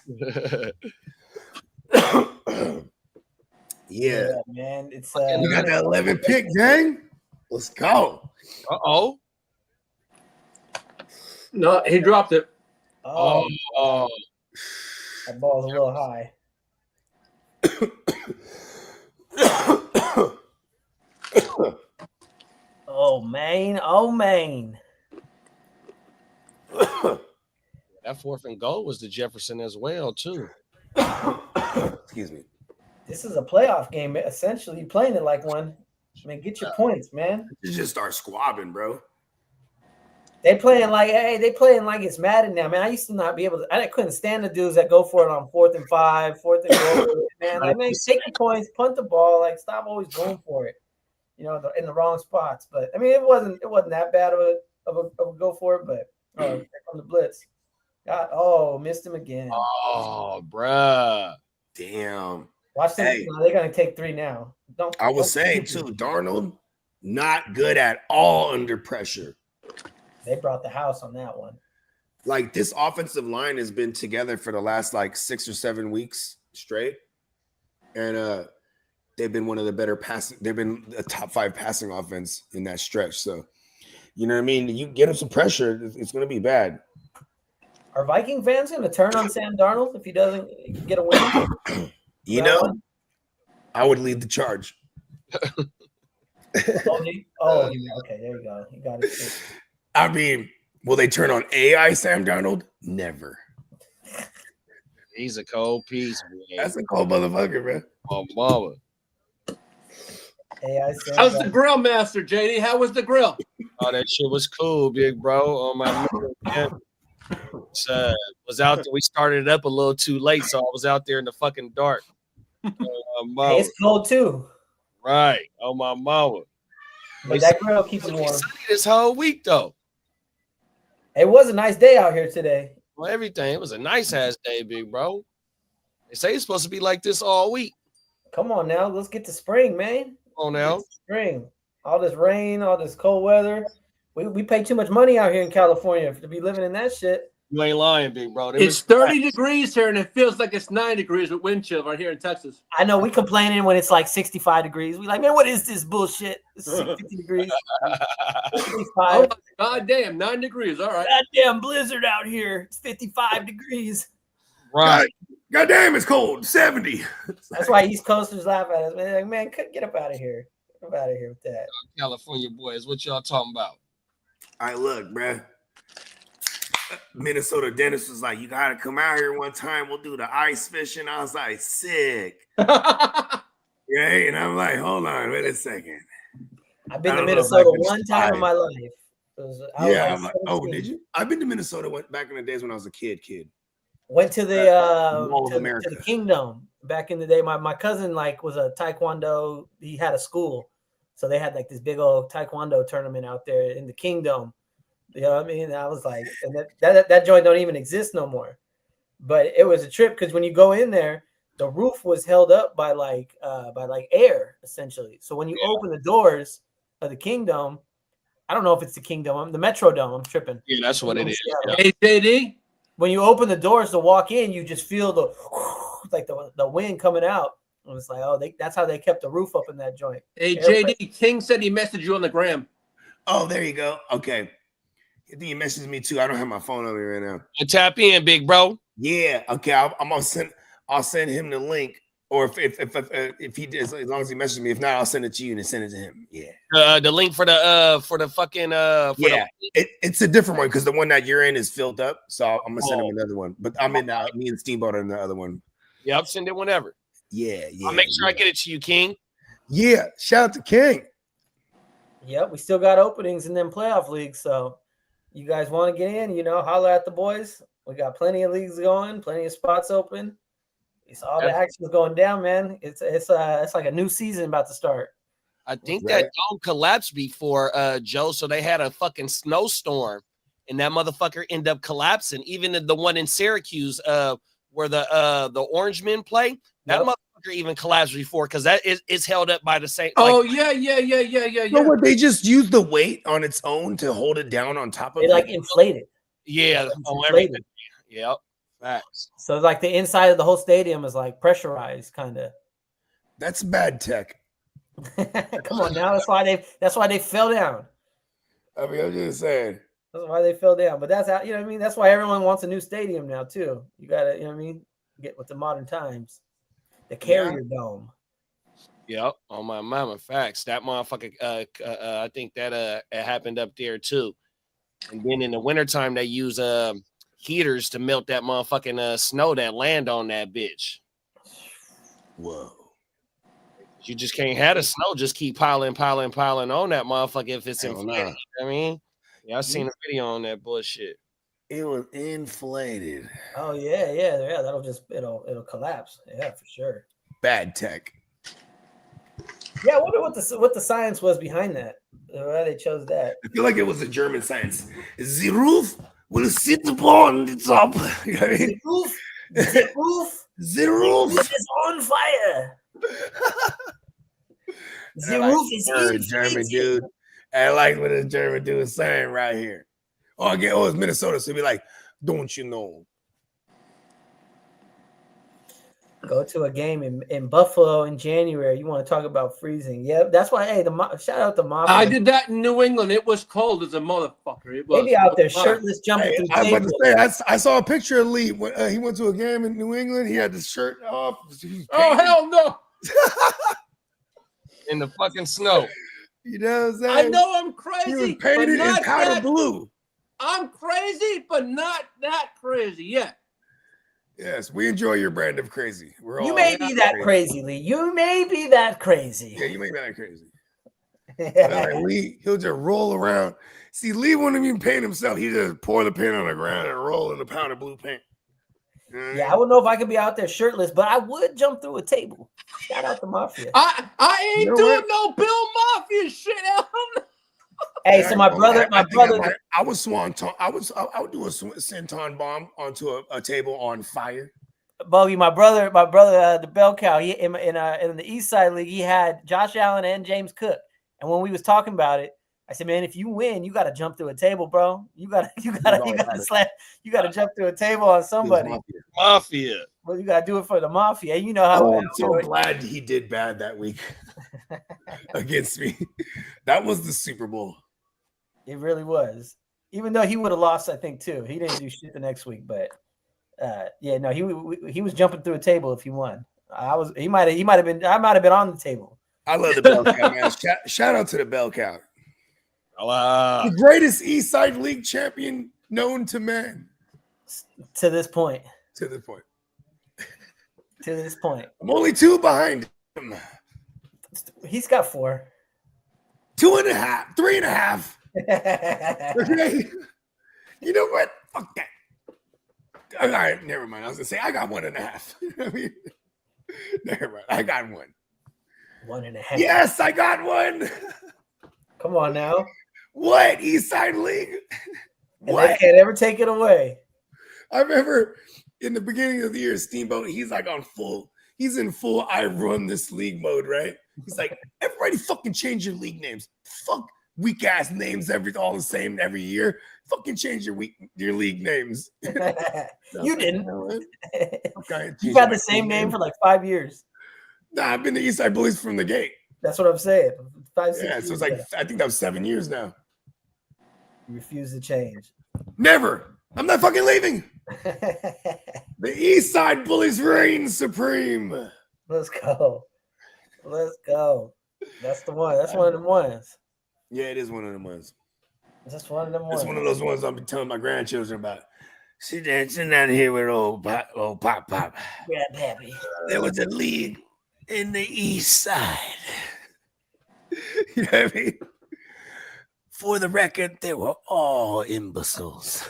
Yeah, man. It's we got that 11 pick, gang. Let's go. Uh-oh. No, he dropped it. Oh. That ball's a little high. Oh, man. That 4th and goal was the Jefferson as well, too. Excuse me. This is a playoff game. Essentially, you're playing it like one. I mean, get your points, man. You just start squabbing, bro. They playing like it's Madden now, man. I used to not be able to. I couldn't stand the dudes that go for it on 4th and 5, 4th and goal. Man, like, man, take your points, punt the ball. Like, stop always going for it. in the wrong spots. But I mean, it wasn't that bad of a go for it. But here come the blitz. Missed him again. Oh, bruh. Damn. Watch them. Hey. They're gonna take 3 now. I was saying too, Darnold, not good at all under pressure. They brought the house on that one. Like this offensive line has been together for the last like 6 or 7 weeks straight, and they've been one of the better passing. They've been a top 5 passing offense in that stretch. So, you know what I mean. You get them some pressure, it's going to be bad. Are Viking fans going to turn on Sam Darnold if he doesn't get a win? I would lead the charge. Okay, there you go. You got it. I mean, will they turn on AI Sam Darnold? Never. He's a cold piece, man. That's a cold motherfucker, man. Oh, mama. AI Sam How's Darnold. the grill, Master JD? How was the grill? Oh, that shit was cool, big bro. Oh my man. Was out there. We started it up a little too late, so I was out there in the fucking dark. Hey, it's cold too. Right. Oh my mama. But that grill keeps me warm. Sunny this whole week though. It was a nice day out here today. Well, everything. It was a nice ass day, big bro. They say it's supposed to be like this all week. Come on now, let's get to spring, man. Come on now. Spring. All this rain, all this cold weather. We pay too much money out here in California to be living in that shit. You ain't lying, big bro. It's 30 degrees here, and it feels like it's 9 degrees with wind chill right here in Texas. I know we complaining when it's like 65 degrees. We like, man, what is this bullshit? It's 50 degrees. Oh, God damn, 9 degrees. All right. Goddamn blizzard out here. It's 55 degrees. Right. God damn, it's cold. 70. That's why East Coasters laugh at us. Man, like, man, get up out of here. Get up out of here with that. California boys, what y'all talking about? All right, look, bruh. Minnesota Dennis was like, you got to come out here one time. We'll do the ice fishing. I was like, sick. Yeah, and I'm like, hold on, wait a second. I've been to Minnesota one time in my life. I'm like, oh, did you? I've been to Minnesota back in the days when I was a kid. Went to the Mall of America. to the Kingdom back in the day. My cousin was a Taekwondo. He had a school, so they had like this big old Taekwondo tournament out there in the Kingdom. You know what I mean? And I was like, and that joint don't even exist no more. But it was a trip because when you go in there, the roof was held up by like air essentially. So when you open the doors of the Kingdom, I don't know if it's the Kingdom, the Metrodome. I'm tripping. Yeah, that's what it is. Hey, JD. When you open the doors to walk in, you just feel the wind coming out. And it's like, that's how they kept the roof up in that joint. Hey, JD, King said he messaged you on the gram. Oh, there you go. Okay. I think he messaged me too. I don't have my phone on me right now. You tap in, big bro. Yeah. Okay. I'll send him the link. Or if he does, as long as he messages me. If not, I'll send it to you and send it to him. Yeah. The link for the fucking it's a different one because the one that you're in is filled up. So I'm gonna send him another one. But I'm in me and Steamboat are in the other one. Yeah, I'll send it whenever. Yeah. I'll make sure I get it to you, King. Yeah. Shout out to King. Yep, we still got openings in them playoff leagues. So you guys want to get in, holler at the boys. We got plenty of leagues going, plenty of spots open. It's all the action's going down, man. It's like a new season about to start. I think that dome collapsed before, Joe. So they had a fucking snowstorm, and that motherfucker ended up collapsing. Even the one in Syracuse, where the Orange Men play, that motherfucker even collapsed before because that is held up by the same. Oh yeah. You know what? They just use the weight on its own to hold it down on top of it. They like inflate it. Yeah, everything. Yep. Facts. So like the inside of the whole stadium is like pressurized, kind of. That's bad tech. Come on now, that's why they fell down. I mean, I'm just saying. That's why they fell down. But that's how, you know what I mean? That's why everyone wants a new stadium now too. You gotta, you know what I mean, get with the modern times. The Carrier Dome. Yep, on my mama. Facts. That motherfucker, I think that it happened up there too. And then in the wintertime, they use heaters to melt that motherfucking snow that land on that bitch. Whoa. You just can't have the snow just keep piling on that motherfucker if it's inflated. I mean, yeah, I seen a video on that bullshit. It was inflated. Oh yeah. That'll collapse. Yeah, for sure. Bad tech. Yeah, I wonder what the science was behind that. Why they chose that. I feel like it was a German science. The roof will sit upon the top. You know what I The mean? roof, the roof, The roof. is on fire. The like, roof is German inflated. dude. I like what the German dude is saying right here. Oh, again, it's Minnesota. So be like, don't you know? Go to a game in Buffalo in January. You want to talk about freezing? Yeah, that's why. Hey, shout out to Mafia. I did that in New England. It was cold as a motherfucker. It was. They be out there shirtless, jumping through I was tables. about to say, I saw a picture of Lee when he went to a game in New England. He had the shirt off. Oh hell no! In the fucking snow. You know what I'm saying? I know I'm He was crazy, but painted in not powder that. blue. I'm crazy, but not that crazy yet. Yes, we enjoy your brand of crazy. We're all You may be that crazy, Lee. You may be that crazy. Yeah, you may be that crazy. Like Lee, he'll just roll around. See, Lee wouldn't even paint himself. He just pour the paint on the ground and roll in the powder blue paint. You know what I Yeah, mean? I wouldn't know if I could be out there shirtless, but I would jump through a table. Shout out to Mafia. I ain't You know doing what? no Bill Mafia shit, Alan. Hey, so my brother, I was swanton. I would do a senton bomb onto a table on fire. Bogey, my brother, the bell cow. He in the East Side League, he had Josh Allen and James Cook. And when we was talking about it, I said, "Man, if you win, you got to jump through a table, bro. You got to slap. You got to jump through a table on somebody. Mafia. Well, you got to do it for the Mafia. You know how." Oh, I'm so glad he did bad that week against me. That was the Super Bowl. It really was. Even though he would have lost, I think too. He didn't do shit the next week, but yeah, no, he was jumping through a table if he won. He might have been. I might have been on the table. I love the bell cow, man. Shout out to the bell cow. Wow. The greatest East Side League champion known to man. To this point. To this point. To this point. I'm only 2 behind him. He's got 4. 2.5, 3.5. Okay. You know what? Fuck that. All right, never mind. I was gonna say I got 1.5. I mean, never mind. I got 1. 1.5. Yes, I got 1. Come on now. What? East Side League? What? They can't ever take it away. I remember in the beginning of the year, Steamboat, he's in full I run this league mode, right? He's like, everybody fucking change your league names. Fuck weak ass names all the same every year. Fucking change your league names. You didn't. Okay, You've had the same name for like 5 years. Nah, I've been the East Side Bullies from the gate. That's what I'm saying. 5, 6 Yeah, years so it's like ago. I think that was 7 years now. You refuse to change. Never. I'm not fucking leaving. The East Side Bullies reign supreme. Let's go. Let's go. That's the one. That's one of them ones. Yeah, it is one of them ones. That's one of them ones. It's one of those ones I'll be telling my grandchildren about. Sit down here with old Pop. Yeah, Pappy. There was a league in the East Side. You know what I mean? For the record, they were all imbeciles.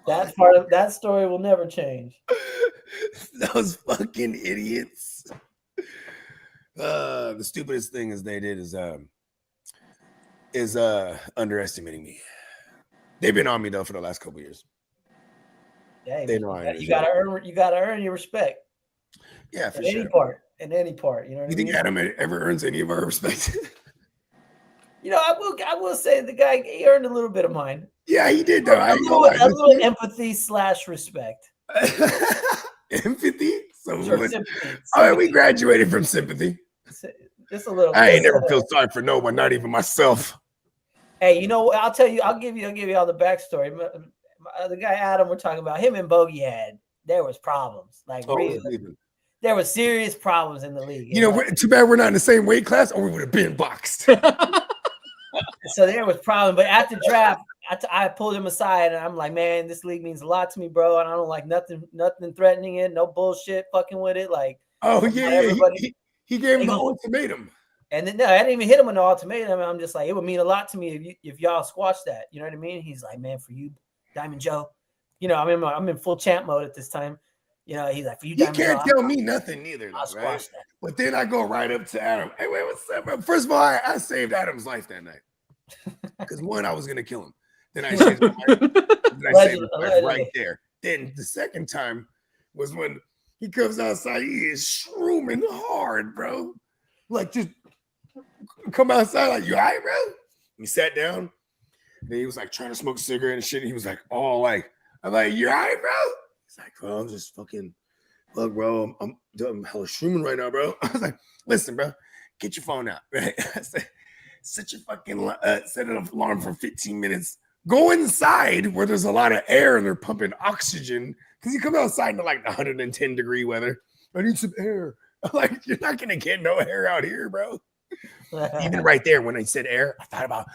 That part of that story will never change. Those fucking idiots. The stupidest thing they did is underestimating me. They've been on me though for the last couple of years. Yeah, They know you gotta earn your respect. Yeah, for in sure. In any part, you know what You I think mean? Adam ever earns any of our respect? You know, I will say the guy, he earned a little bit of mine. Yeah, he did though. A little empathy / respect. Empathy? Sympathy. All right, we graduated from sympathy. Just a little. I ain't never feel sorry for no one, not even myself. Hey, you know what? I'll tell you. I'll give you all the backstory. The guy Adam we're talking about, him and Bogey there was problems. Like real. There were serious problems in the league. You know, too bad we're not in the same weight class, or we would have been boxed. So there was problem. But after draft, I pulled him aside and I'm like, man, this league means a lot to me, bro. And I don't like nothing threatening it, no bullshit fucking with it. Like, oh yeah, he gave him the ultimatum. And then no, I didn't even hit him with an ultimatum. I'm just like, it would mean a lot to me if y'all squash that. You know what I mean? He's like, man, for you, Diamond Joe. You know, I'm in full champ mode at this time. You know, he's like, for you, He Diamond can't Joe, tell me nothing neither, I'll though, squash right? that. But then I go right up to Adam. Hey, wait, what's up, bro? First of all, I saved Adam's life that night. Because one, I was gonna kill him. Then I saved his life. Then I saved his life right there. Then the second time was when he comes outside. He is shrooming hard, bro. Like just come outside, like, you all right, bro? He sat down. Then he was like trying to smoke a cigarette and shit. And he was like, all like, I'm like, you all right, bro? He's like, bro, I'm just fucking, look, bro, I'm hella shrooming right now, bro. I was like, listen, bro, get your phone out, right? I said, set your fucking, set an alarm for 15 minutes. Go inside where there's a lot of air and they're pumping oxygen. Because you come outside into like 110 degree weather. I need some air. I'm like, you're not going to get no air out here, bro. Even right there, when I said air, I thought about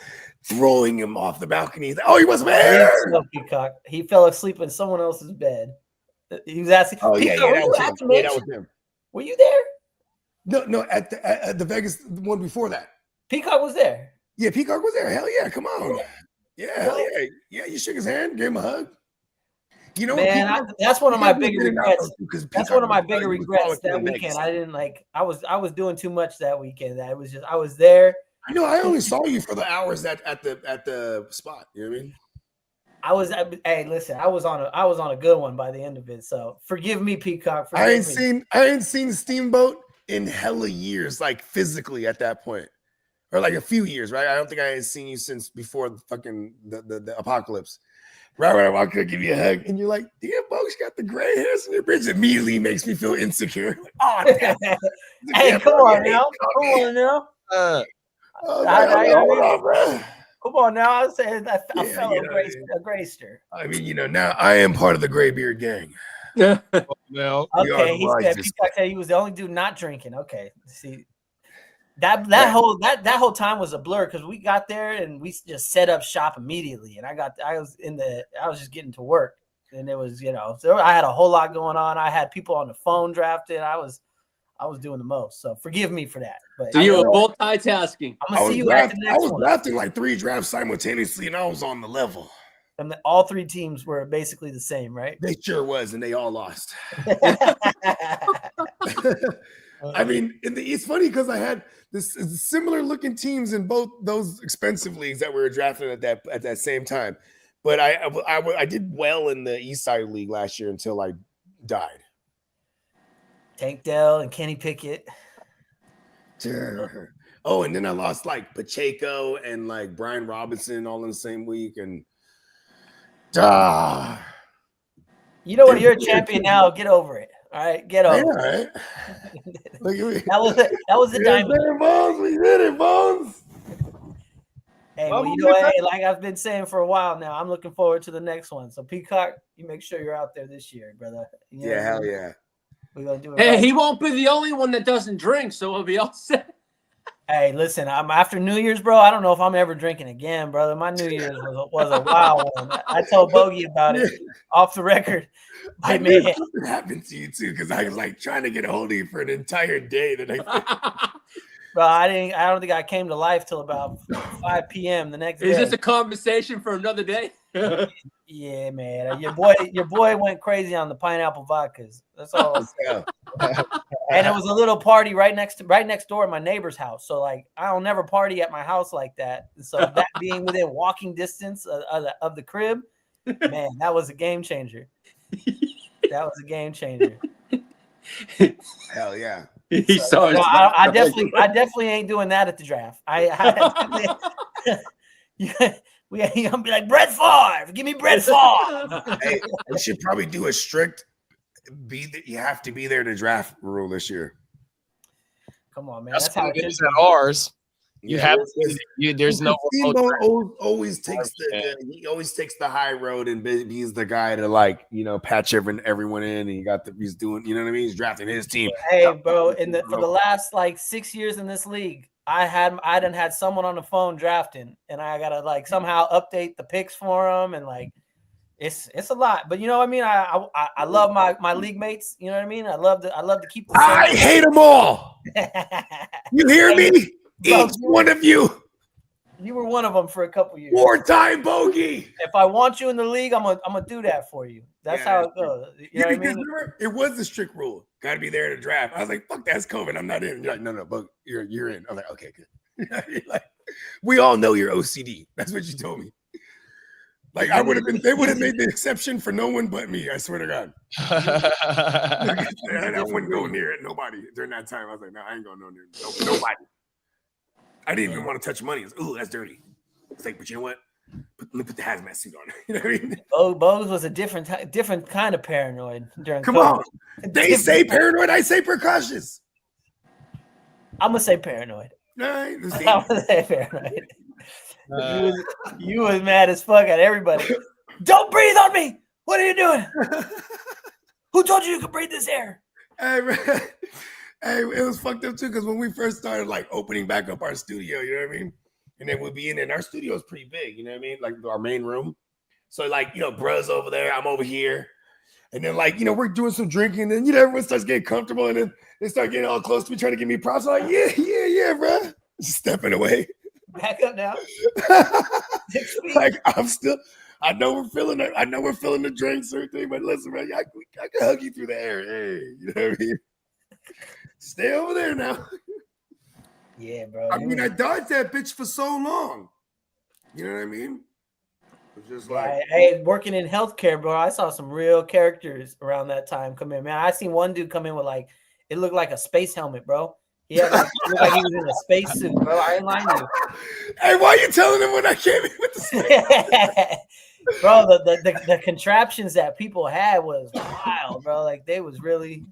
throwing him off the balcony. He's like, oh, you want some air? Peacock. He fell asleep in someone else's bed. He was asking. Oh, Peacock, yeah, that was him. Yeah, Mitch? that was him. Were you there? No, at the Vegas one before that. Peacock was there. Yeah, Peacock was there. Hell yeah, come on. Yeah, hell yeah. Yeah, you shook his hand, gave him a hug. You know, man, that's one of my bigger regrets. That's one of my bigger regrets that weekend. I didn't like. I was doing too much that weekend. I was there. I know. I only saw you for the hours at the spot. You know what I mean? Hey, listen, I was on a good one by the end of it. So forgive me, Peacock. I ain't seen Steamboat in hella years, like physically at that point, or like a few years, right? I don't think I had seen you since before the fucking the apocalypse. Right when I walk in, give you a hug, and you're like, damn, folks got the gray hairs in your bridge. Immediately makes me feel insecure. Like, oh, damn. Hey, come on now. Come on now. Come on now. I said I felt a grayster. I mean, you know, now I am part of the Graybeard gang. Well, okay, he said he was the only dude not drinking. Okay, see. That whole time was a blur because we got there and we just set up shop immediately, and I was just getting to work, and it was, you know, so I had a whole lot going on. I had people on the phone drafted. I was doing the most, so forgive me for that. But so you were multitasking. I'm gonna see you at the next one. I was drafting like 3 drafts simultaneously, and I was on the level. And all 3 teams were basically the same, right? They sure was, and they all lost. I mean, it's funny because I had this similar looking teams in both those expensive leagues that we were drafting at that same time. But I did well in the East Side League last year until I died. Tank Dell and Kenny Pickett. Oh, and then I lost like Pacheco and like Brian Robinson all in the same week. And you know what? You're a champion now. Get over it. All right, get over. All right. Look at me. That was the diamond. Bones. We did it, Bones. Hey, well, you know, hey, like I've been saying for a while now, I'm looking forward to the next one. So Peacock, you make sure you're out there this year, brother. You know, hell yeah. We're gonna do it. Hey, right. he won't be the only one that doesn't drink, so we'll be all set. Hey, listen, I'm after New Year's, bro. I don't know if I'm ever drinking again, brother. My New Year's was a wild one. I told Bogey about it off the record. I knew something happened to you too, because I was like trying to get a hold of you for an entire day. Bro, I don't think I came to life till about 5 p.m. the next day. Is this a conversation for another day? Yeah, man. Your boy went crazy on the pineapple vodkas. That's all. And it was a little party right next door at my neighbor's house. So like, I don't never party at my house like that. So that being within walking distance of the crib, man, that was a game changer. That was a game changer. Hell yeah. He saw it. I definitely ain't doing that at the draft. You're gonna be like, Brett Favre, give me Brett Favre. Hey, we should probably do a strict you have to be there to draft rule this year. Come on, man. That's how it is at ours. You have there's no always takes he always takes the high road, and he's the guy to, like, you know, patch everyone in, and he's doing, you know what I mean? He's drafting his team. Hey, bro, for the last like 6 years in this league, I done had someone on the phone drafting, and I gotta like somehow update the picks for them, and like it's a lot. But you know what I mean? I love my league mates. You know what I mean? I love to keep the I hate them all. You hear me? Each one of you. You were one of them for a couple years. Wartime bogey. If I want you in the league, I'm gonna do that for you. That's Yeah, how that's it goes. You Yeah, know what I because mean? remember, it was the strict rule. Got to be there to draft. I was like, "Fuck, that's COVID. I'm not in." You're like, "No, but you're in." I'm like, "Okay, good." Like, we all know you're OCD. That's what you told me. Like, I would have been. They would have made the exception for no one but me. I swear to God. I wouldn't go near it. Nobody during that time. I was like, "No, I ain't going near it. Nobody." I didn't even want to touch money. Ooh, that's dirty. It's like, but you know what? Let me put the hazmat suit on. You know what I mean? Bogues was a different kind of paranoid during Come COVID. on. They say paranoid. I say precautious. I'm gonna say paranoid. No, I'm gonna say paranoid. You was mad as fuck at everybody. Don't breathe on me. What are you doing? Who told you could breathe this air? Hey, man. Hey, it was fucked up too because when we first started like opening back up our studio, you know what I mean? And then we'd be in it. And our studio is pretty big, you know what I mean? Like our main room. So like, bruh's over there, I'm over here. And then like, we're doing some drinking, and then everyone starts getting comfortable, and then they start getting all close to me, trying to give me props. I'm like, yeah, bro. Just stepping away. Back up now. Like I know we're feeling it. I know we're feeling the drinks or everything, but listen, man, I can hug you through the air. Hey, you know what I mean? Stay over there now. Yeah, bro. I mean, I dodged that bitch for so long. You know what I mean? It's just like, hey, working in healthcare, bro. I saw some real characters around that time come in. Man, I seen one dude come in with like it looked like a space helmet, bro. He had it looked like he was in a space suit, bro. I ain't lying to you. Hey, why are you telling him when I came in with the space? Bro, the contraptions that people had was wild, bro. Like it was really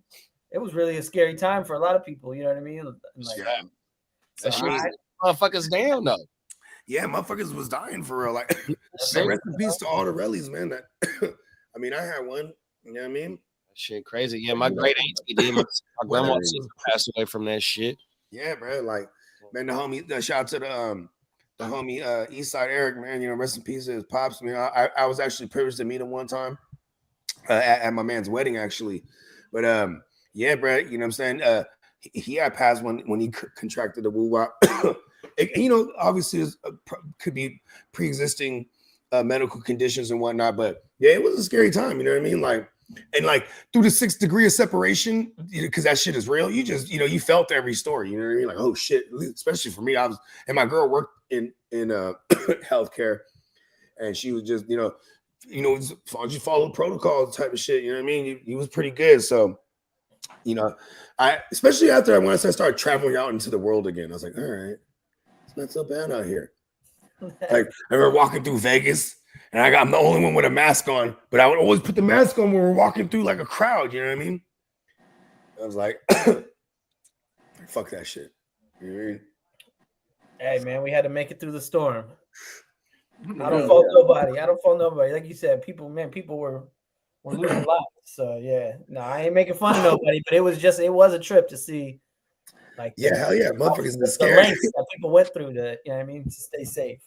a scary time for a lot of people. You know what I mean? Like, Yeah. so That shit motherfuckers down though. Yeah, motherfuckers was dying for real. Like, rest in peace to all the rallies, man. That I mean, I had one. You know what I mean? That shit crazy. Yeah, my great auntie did. My grandma passed away from that shit. Yeah, bro. Like, man, the homie. Shout out to the homie Eastside Eric, man. Rest in peace to his pops. Man, I was actually privileged to meet him one time at my man's wedding, actually. But yeah, bro. You know what I'm saying? He had passed when he contracted the woo-wop. Obviously, could be pre-existing medical conditions and whatnot. But yeah, it was a scary time. You know what I mean? Like, and like through the 6th degree of separation, because that shit is real. You just, you felt every story. You know what I mean? Like, oh shit. Especially for me, and my girl worked in healthcare, and she was just, just follow protocol type of shit. You know what I mean? He was pretty good. So, I especially after when I started traveling out into the world again, I was like, all right, it's not so bad out here. Like I remember walking through Vegas, and I'm the only one with a mask on, but I would always put the mask on when we're walking through like a crowd. You know what I mean? I was like, fuck that shit. You know what I mean? Hey man, we had to make it through the storm. I don't fault nobody. Like you said, people were losing lives. So yeah, no, I ain't making fun of nobody, but it was a trip to see. Like, hell yeah, motherfuckers the scary. lengths that people went through to, to stay safe.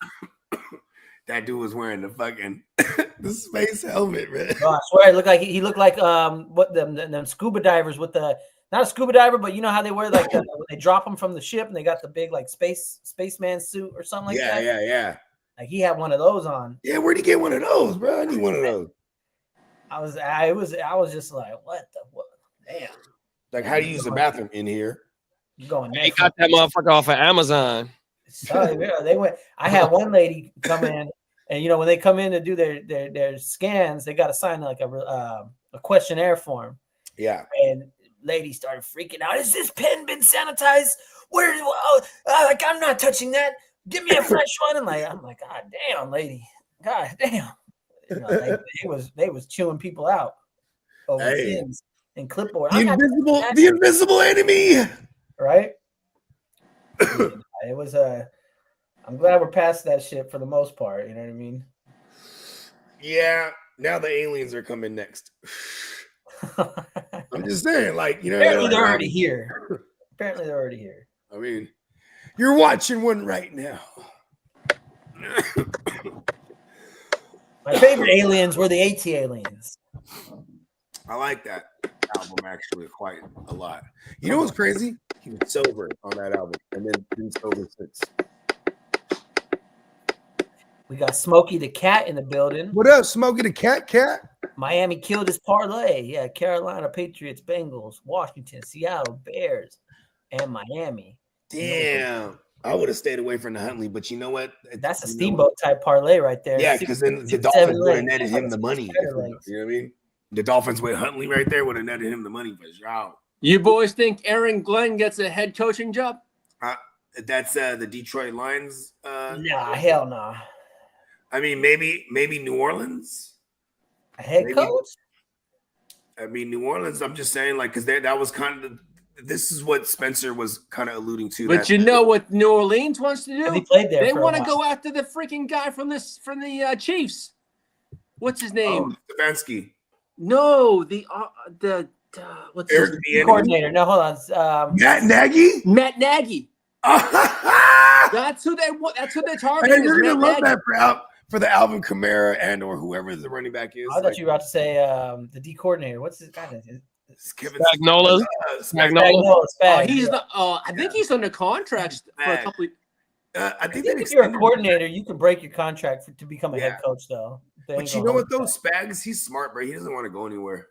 That dude was wearing the fucking the space helmet, man. Bro, I swear, it looked like he looked like what them scuba divers with the not a scuba diver, but you know how they wear like when they drop them from the ship and they got the big like spaceman suit or something like that. Yeah. Like he had one of those on. Yeah, where'd he get one of those, bro? I need one of those. I was just like, what? Damn. Like, how do you use the bathroom in here? You going? They got that motherfucker off of Amazon. Sorry, they went. I had one lady come in, and when they come in to do their scans, they got to sign like a questionnaire form. Yeah. And lady started freaking out. Is this pen been sanitized? Like I'm not touching that. Give me a fresh one. And I'm like, God damn, lady. God damn. They was chewing people out over pins and clipboard. The invisible enemy. Right? Yeah, it was I'm glad we're past that shit for the most part. You know what I mean? Yeah. Now the aliens are coming next. I'm just saying, like, Apparently they're already here. Apparently they're already here. I mean, you're watching one right now. My favorite aliens were the AT aliens. I like that album actually quite a lot. You know what's crazy? He was sober on that album and then been sober since. We got Smokey the Cat in the building. What up, Smokey the Cat? Miami killed his parlay. Yeah, Carolina, Patriots, Bengals, Washington, Seattle, Bears, and Miami. Damn. I would have stayed away from the Huntley, but you know what? That's a Steamboat type parlay right there. Yeah, because then the Dolphins would have netted him the money. You know what I mean? The Dolphins with Huntley right there would have netted him the money for sure. You boys think Aaron Glenn gets a head coaching job? That's the Detroit Lions. Nah, hell nah. I mean, maybe New Orleans. A head coach? I mean, New Orleans. I'm just saying, like, because that was kind of this is what Spencer was kind of alluding to. But you know what New Orleans wants to do? And he played there. They want to go after the freaking guy from the Chiefs. What's his name? Stefanski. No, what's Eric his coordinator? No, hold on. Matt Nagy. Matt Nagy. That's who they want. That's who they're targeting. Hey, we're gonna love that for the Alvin Kamara and or whoever the running back is. I thought you were about to say the D coordinator. What's his guy? Spagnuolo. Spagnuolo. I think he's under contract for a couple. I think if you're a coordinator, you can break your contract to become a head coach, though. But you know what, though? Spags, he's smart, bro. He doesn't want to go anywhere.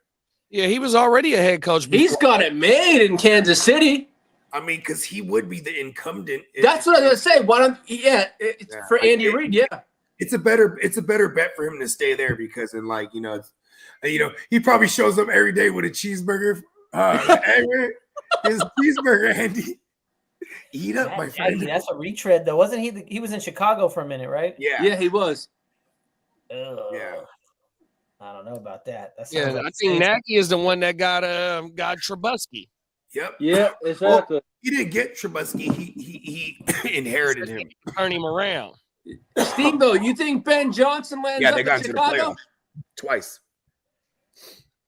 Yeah, he was already a head coach. He's got it made in Kansas City. I mean, because he would be the incumbent. That's what I was gonna say. Why don't? It's for Andy Reid. Yeah, it's a better bet for him to stay there because, he probably shows up every day with a cheeseburger. His cheeseburger, Andy. Eat up, my friend. That's a retread, though, wasn't he? He was in Chicago for a minute, right? Yeah, he was. Yeah. I don't know about that. I think Nagy is the one that got Trubisky. Yep. Yeah, exactly. Well, he didn't get Trubisky. He inherited him. Turn him around. Steamboat, you think Ben Johnson lands up in Chicago? Twice.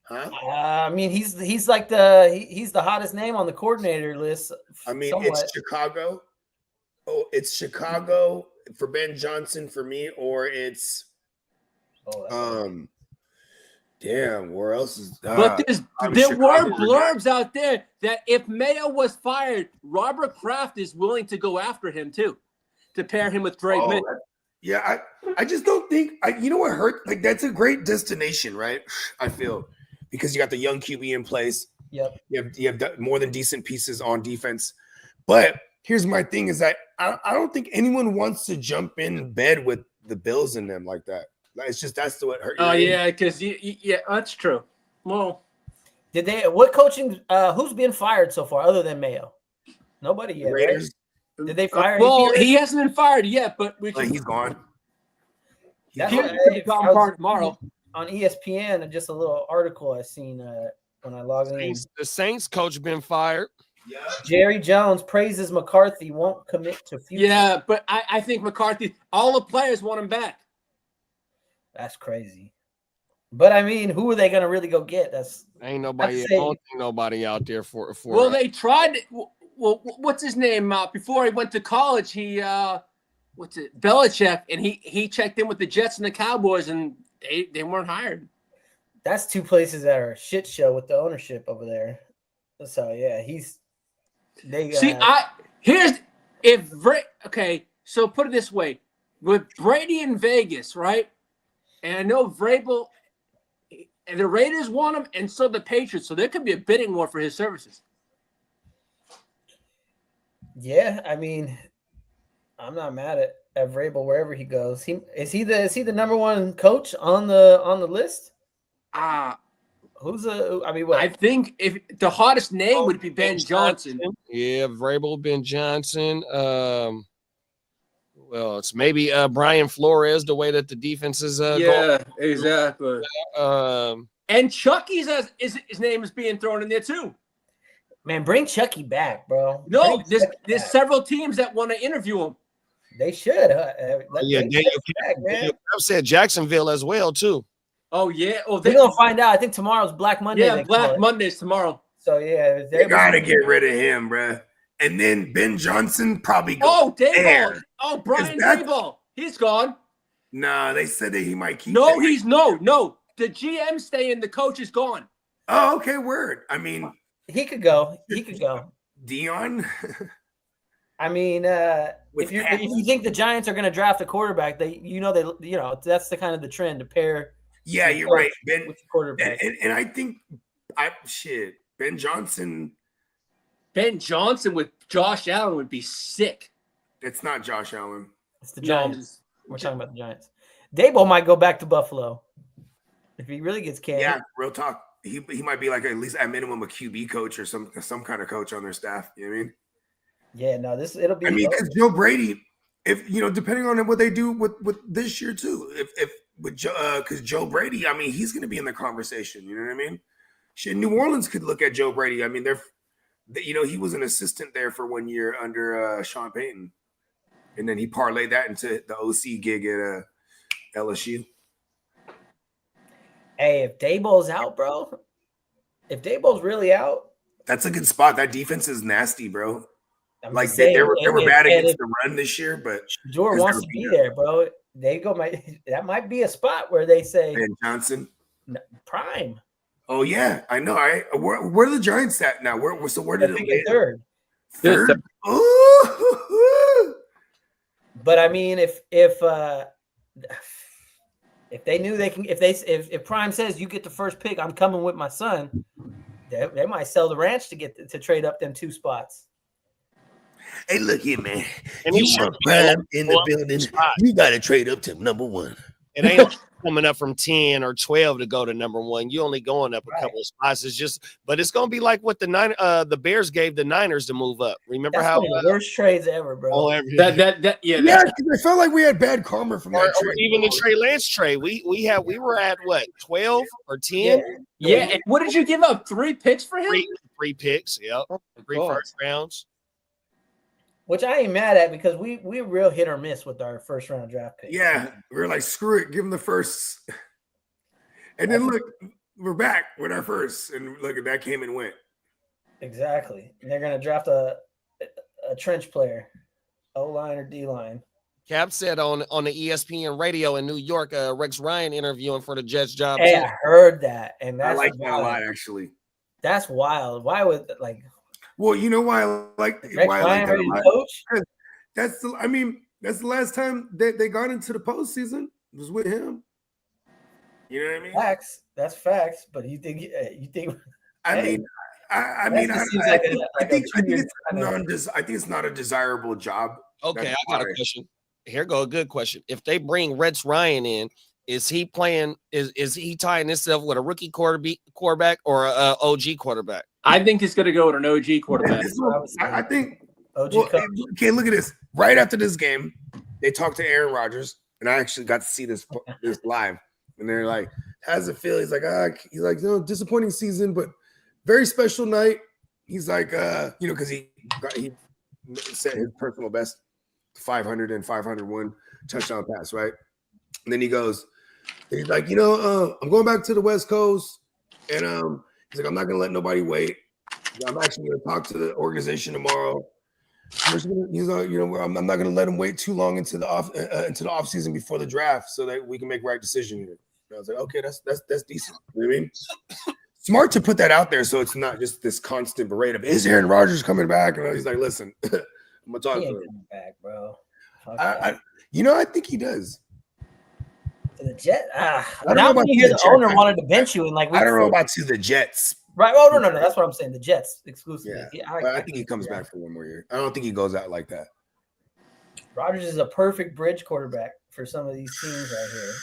Huh? I mean, he's like the hottest name on the coordinator list. I mean, somewhat. It's Chicago. Oh, it's Chicago for Ben Johnson for me, or it's damn, where else is but there were blurbs out there that if Mayo was fired, Robert Kraft is willing to go after him too, to pair him with Drake May. Yeah, I just don't think you know what hurt? Like that's a great destination, right? I feel because you got the young QB in place. Yep. You have more than decent pieces on defense. But here's my thing: is that I don't think anyone wants to jump in bed with the Bills in them like that. It's just that's the what hurt. Oh yeah, because that's true. Well, what coaching? Who's been fired so far other than Mayo? Nobody yet. Raiders. Right? Did they fire? Well, he hasn't been fired yet, but he's gone. That's tomorrow on ESPN. Just a little article I seen when I logged in. The Saints coach been fired. Yeah. Jerry Jones praises McCarthy won't commit to future. Yeah, but I think McCarthy. All the players want him back. That's crazy. But I mean, who are they going to really go get? Ain't nobody out there for. Well, they tried. Well, what's his name? Before he went to college, Belichick, and he checked in with the Jets and the Cowboys, and they weren't hired. That's two places that are a shit show with the ownership over there. So yeah, So put it this way, with Brady in Vegas, right? And I know Vrabel and the Raiders want him, and so the Patriots. So there could be a bidding war for his services. Yeah, I mean, I'm not mad at Vrabel wherever he goes. Is he the number one coach on the list? I think if the hottest name would be Ben Johnson. Yeah, Vrabel, Ben Johnson. Well, it's maybe Brian Flores, the way that the defense is going. Exactly. And Chucky's his name is being thrown in there too. Man, bring Chucky back, bro. No, there's several teams that want to interview him. They should. Daniel said Jacksonville as well too. Oh yeah. Oh, they're gonna find out. I think tomorrow's Black Monday. Yeah, Black Monday's tomorrow. So yeah, they gotta get rid of him, bro. And then Ben Johnson probably goes. Oh, Dayball. Oh, Brian Dayball. He's gone. Nah, they said that he might keep. No, no. The GM staying. The coach is gone. Oh, okay. Word. I mean, he could go. Dion. I mean, With if you think the Giants are going to draft a quarterback, that's the kind of the trend to pair. Yeah, your you're coach right, Ben. with the quarterback. And I think Ben Johnson. Ben Johnson with Josh Allen would be sick. It's not Josh Allen. It's the No, Giants. We're talking about the Giants. Dable might go back to Buffalo if he really gets canned. Yeah, real talk. He might be like at least at minimum a QB coach or some kind of coach on their staff. You know what I mean? Yeah, no, it'll be. I mean, because Joe Brady, if depending on what they do with this year too, because Joe Brady, I mean, he's going to be in the conversation. You know what I mean? Shit, New Orleans could look at Joe Brady. I mean, he was an assistant there for 1 year under Sean Payton, and then he parlayed that into the OC gig at LSU. Hey, if Dable's out, bro, if Dable's really out, that's a good spot. That defense is nasty, bro. Like saying, they were bad against the run this year, but Shador wants to be there, bro. That might be a spot where they say Ben Johnson prime. Oh yeah, I know. Where are the Giants at now? Where did it land? Third. Ooh. But I mean, if they knew they can, if Prime says you get the first pick, I'm coming with my son. They might sell the ranch to trade up them 2 spots. Hey, look here, man. And you want Prime in the building, you got to trade up to number 1. It ain't coming up from 10 or 12 to go to number 1. You only going up a couple of spots. But it's going to be like what the Bears gave the Niners to move up. Remember That's how one of the worst trades ever, bro. Yeah, I felt like we had bad karma from that trade. Or even the Trey Lance trade. We were at what, 12 or 10? Yeah. And what did you give up? 3 picks for him? 3 picks. Yep. Oh, 3 first rounds. Which I ain't mad at because we real hit or miss with our first round draft pick. Yeah, we were like, screw it, give them the first. And then look, we're back with our first, and look, that came and went. Exactly. And they're gonna draft a trench player, O-line or D-line. Cap said on the ESPN radio in New York, Rex Ryan interviewing for the Jets job. Hey, I heard that, and that's I like that a lot, actually. That's wild. Why would Well, you know why I like Rex Ryan ready to coach? That's the last time they got into the postseason. It was with him. You know what I mean? Facts. That's facts. But you think? I think it's not a desirable job. Okay, I got a question. Here go a good question. If they bring Rex Ryan in, is he playing? Is he tying himself with a rookie quarterback or a OG quarterback? I think he's going to go with an OG quarterback. I think. OG okay, look at this. Right after this game, they talked to Aaron Rodgers, and I actually got to see this live. And they're like, "How's it feel?" He's like, disappointing season, but very special night. He's like, because he set his personal best, 500 and 501 touchdown pass, right? And then he's like, I'm going back to the West Coast, and he's like, I'm not gonna let nobody wait. I'm actually gonna talk to the organization tomorrow. He's like, I'm not gonna let him wait too long into the off season before the draft, so that we can make right decision here. And I was like, okay, that's decent. You know what I mean? Smart to put that out there, so it's not just this constant berate of is Aaron Rodgers coming back? And he's like, listen, I'm gonna talk to him. Coming back, bro. I think he does. To the Jets. Now when you hear the owner wanted to bench you, and I don't know about to the Jets. Right? Oh no, that's what I'm saying. The Jets exclusively. Yeah, I think he comes back for 1 more year. I don't think he goes out like that. Rodgers is a perfect bridge quarterback for some of these teams right here.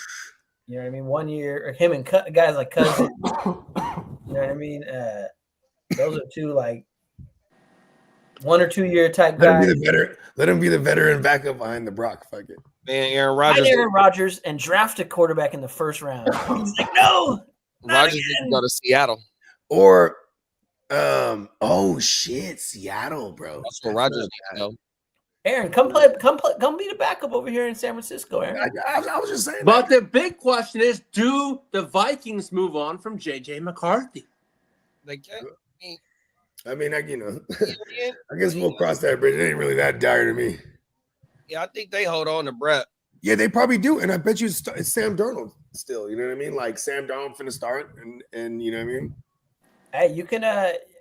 You know what I mean? 1 year, or him and guys like Cousins. You know what I mean? Those are 2 like 1 or 2 year type guys. Let him be the veteran backup behind the Brock. Fuck it. Man, Aaron Rodgers and draft a quarterback in the first round. He's like, no. Rodgers needs to go to Seattle. Or, Seattle, bro. That's where Rodgers needs to go. Aaron, come be the backup over here in San Francisco, Aaron. I was just saying. But the big question is, do the Vikings move on from J.J. McCarthy? They can't. I mean, I guess we'll cross that bridge. It ain't really that dire to me. Yeah, I think they hold on to Brett. Yeah, they probably do. And I bet you it's Sam Darnold still. You know what I mean? Like Sam Darnold finna start, and you know what I mean? Hey, you can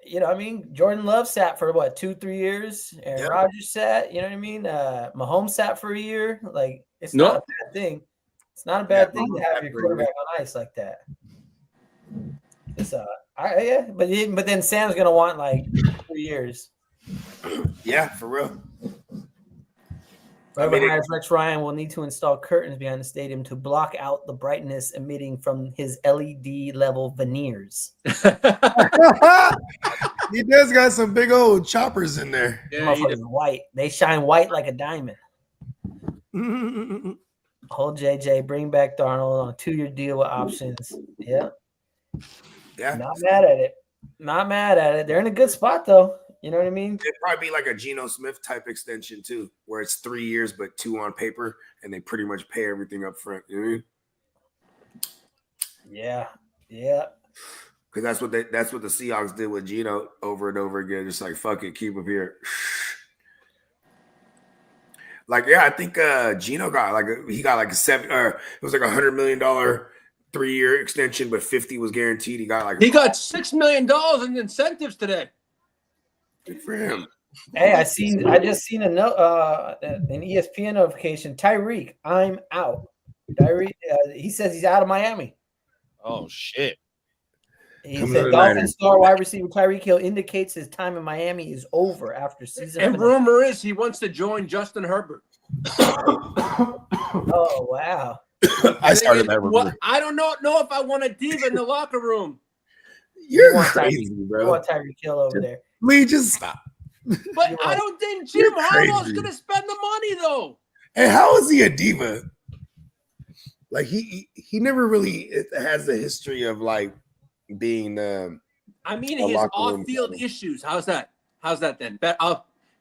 you know, I mean, Jordan Love sat for what 2-3 years, and Rodgers sat. You know what I mean? Mahomes sat for a year. Like, it's not a bad thing. It's not a bad thing to have your quarterback on ice like that. It's but then Sam's gonna want like 3 years. Yeah, for real. Whoever hires Rex Ryan will need to install curtains behind the stadium to block out the brightness emitting from his LED level veneers. He does got some big old choppers in there. Yeah, white. They shine white like a diamond. Hold JJ, bring back Darnold on a 2-year deal with options. Yeah. Not mad at it. Not mad at it. They're in a good spot though. You know what I mean? It'd probably be like a Geno Smith type extension too, where it's 3 years but 2 on paper, and they pretty much pay everything up front. You know what I mean? Yeah, yeah. Because that's what the Seahawks did with Geno over and over again. Just like fuck it, keep him here. Like I think Geno got like a 7 or it was like $100 million 3-year extension, but 50 was guaranteed. He got got $6 million in incentives today. Good for him. Hey, I just seen a note, an ESPN notification. Tyreek, I'm out. Tyreek, he says he's out of Miami. Oh shit. He said Dolphins star wide receiver Tyreek Hill indicates his time in Miami is over after season. And rumor is he wants to join Justin Herbert. Oh wow. I started that rumor. I don't know if I want a diva in the locker room. You're crazy, bro. You want Tyreek Hill over there. Lee, just stop. But I don't think Jim Harbaugh's going to spend the money, though. And how is he a diva? Like, he never really has the history of, like, being I mean, his off-field issues. How's that? How's that then?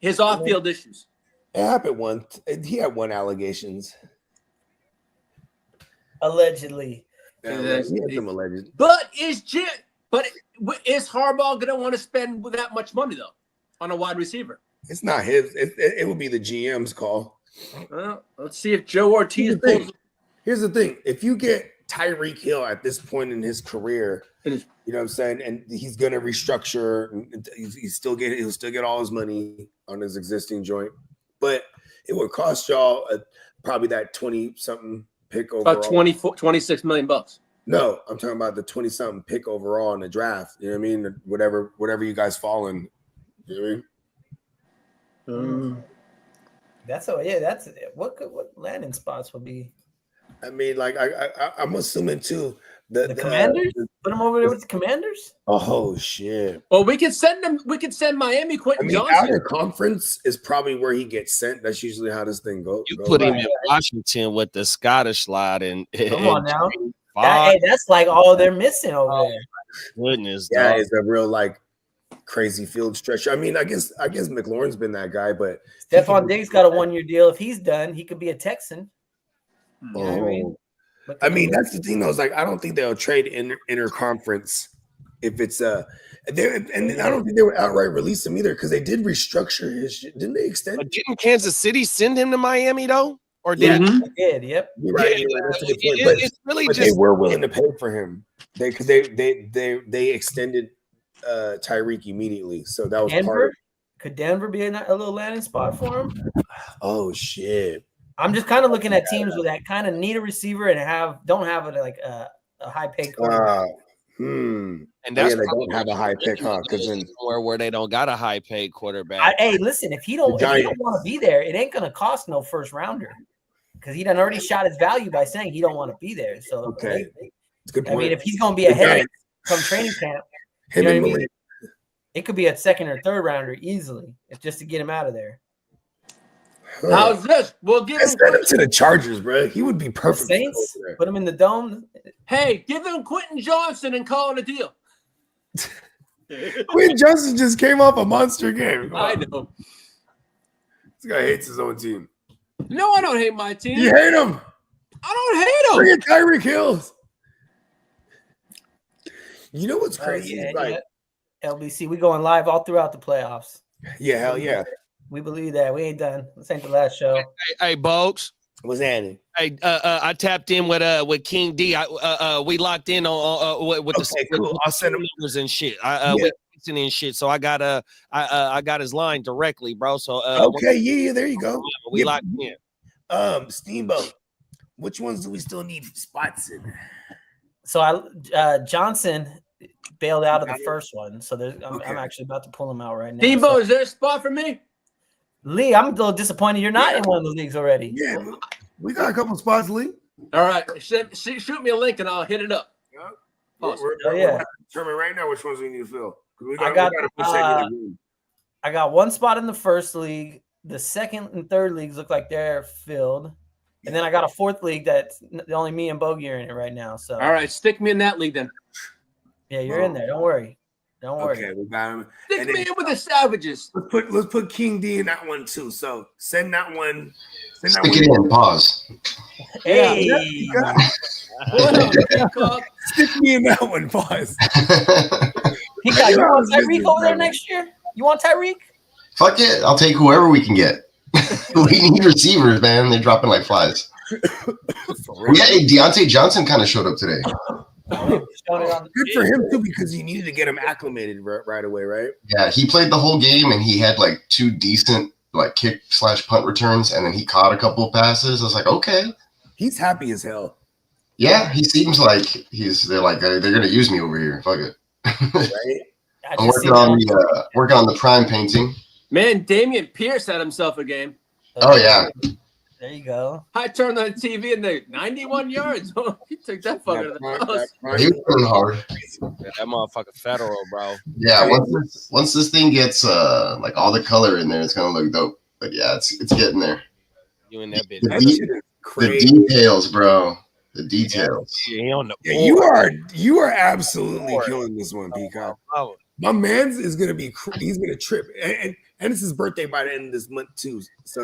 His off-field issues. It happened once. He had 1 allegations. Allegedly. He had some alleged. But is Harbaugh going to want to spend that much money, though, on a wide receiver? It's not his. It would be the GM's call. Well, let's see if Joe Ortiz pulls. Here's the thing. If you get Tyreek Hill at this point in his career, you know what I'm saying, and he's going to restructure, and he'll still get all his money on his existing joint, but it would cost y'all probably that 20-something pick overall. About $26 million. No, I'm talking about the 20-something pick overall in the draft. You know what I mean? Whatever you guys fall in. You know what I mean? That's what landing spots would be. I mean, like I'm assuming too. The Commanders? Put them over there with the Commanders? Oh shit. Well, we could send them. We could send Miami Quentin Johnson. Out of conference is probably where he gets sent. That's usually how this thing goes. You put him in Washington with the Scottish slide and come on now. That's like all they're missing over there. Goodness, yeah, it's a real like crazy field stretch. I mean, I guess McLaurin's been that guy, but Stephon Diggs got a 1-year deal. If he's done, he could be a Texan. You know what I mean? I mean, that's the thing though. Is like I don't think they'll trade interconference if it's and I don't think they would outright release him either because they did restructure his shit. Didn't they extend? But didn't Kansas City send him to Miami though? Or did they did? Yep. You're right. It's really just they were willing to pay for him. They extended Tyreek immediately, so that was Denver? part of it. Could Denver be a little landing spot for him? Oh shit. I'm just kind of looking at teams that kind of need a receiver and don't have a high paid quarterback. And that's they don't have a high pick, huh? Because then where they don't got a high paid quarterback. Hey, listen, if he don't want to be there, it ain't gonna cost no first rounder because he done already shot his value by saying he don't want to be there. So okay, it's good point. I mean, if he's gonna be ahead from training camp, you know what I mean? It could be a 2nd or 3rd rounder easily, just to get him out of there. How's this? We'll give him to the Chargers, bro. He would be perfect. Saints, put him in the dome. Hey, give him Quentin Johnson and call it a deal. Quentin Johnson just came off a monster game. I know. This guy hates his own team. No, I don't hate my team. You hate him. I don't hate him. Bring it, Tyreek Hill. You know what's crazy? LBC, we going live all throughout the playoffs. Yeah, hell yeah. We believe that. We ain't done. This ain't the last show. Hey, Bogues. What's happening? Hey, I tapped in with King D. We locked in on with the cool. I'll send him numbers and shit. We Jason and shit. So I got I got his line directly, bro. So Okay, yeah, there you go. we Yeah, locked in. Steamboat. Which ones do we still need spots in? So Johnson bailed out of the first one. So I'm actually about to him out right now. Steamboat, So, is there a spot for me? Lee, I'm a little disappointed you're not in one of the leagues already. Yeah, we got a couple spots, Lee. All right, shoot me a link and I'll hit it up. Yeah. Awesome. We're determining right now which ones we need to fill. I got one spot in the first league. The second and third leagues look like they're filled. And then I got a fourth league that's only me and Bogey are in it right now. So all right, stick me in that league then. Yeah, you're in there. Don't worry. Okay, we got him. Stick me in with the Savages. Let's put King D in that one too. So send that one. Stick it in. Pause. Hey. Stick me in that one. Pause. You want Tyreek over there next year? You want Tyreek? Fuck it. I'll take whoever we can get. We need receivers, man. They're dropping like flies. Hey, Deontay Johnson kind of showed up today. Good for him too, because he needed to get him acclimated right away, right? Yeah, he played the whole game and he had like 2 decent like kick/punt returns, and then he caught a couple of passes. I was like, okay. He's happy as hell. Yeah, he seems like they're gonna use me over here. Fuck it. Right? I'm working on the prime painting. Man, Damian Pierce had himself a game. Oh yeah. There you go. I turned on the TV and they 91 yards. He took that fucker to the house. He was playing hard. Yeah, that motherfucker federal, bro. Yeah, once this thing gets like all the color in there, it's gonna look dope. But yeah, it's getting there. You in that bitch. The details, bro. The details. You are absolutely killing this one, Peacock. Oh. My man's is gonna be. He's gonna trip, and it's his birthday by the end of this month too. So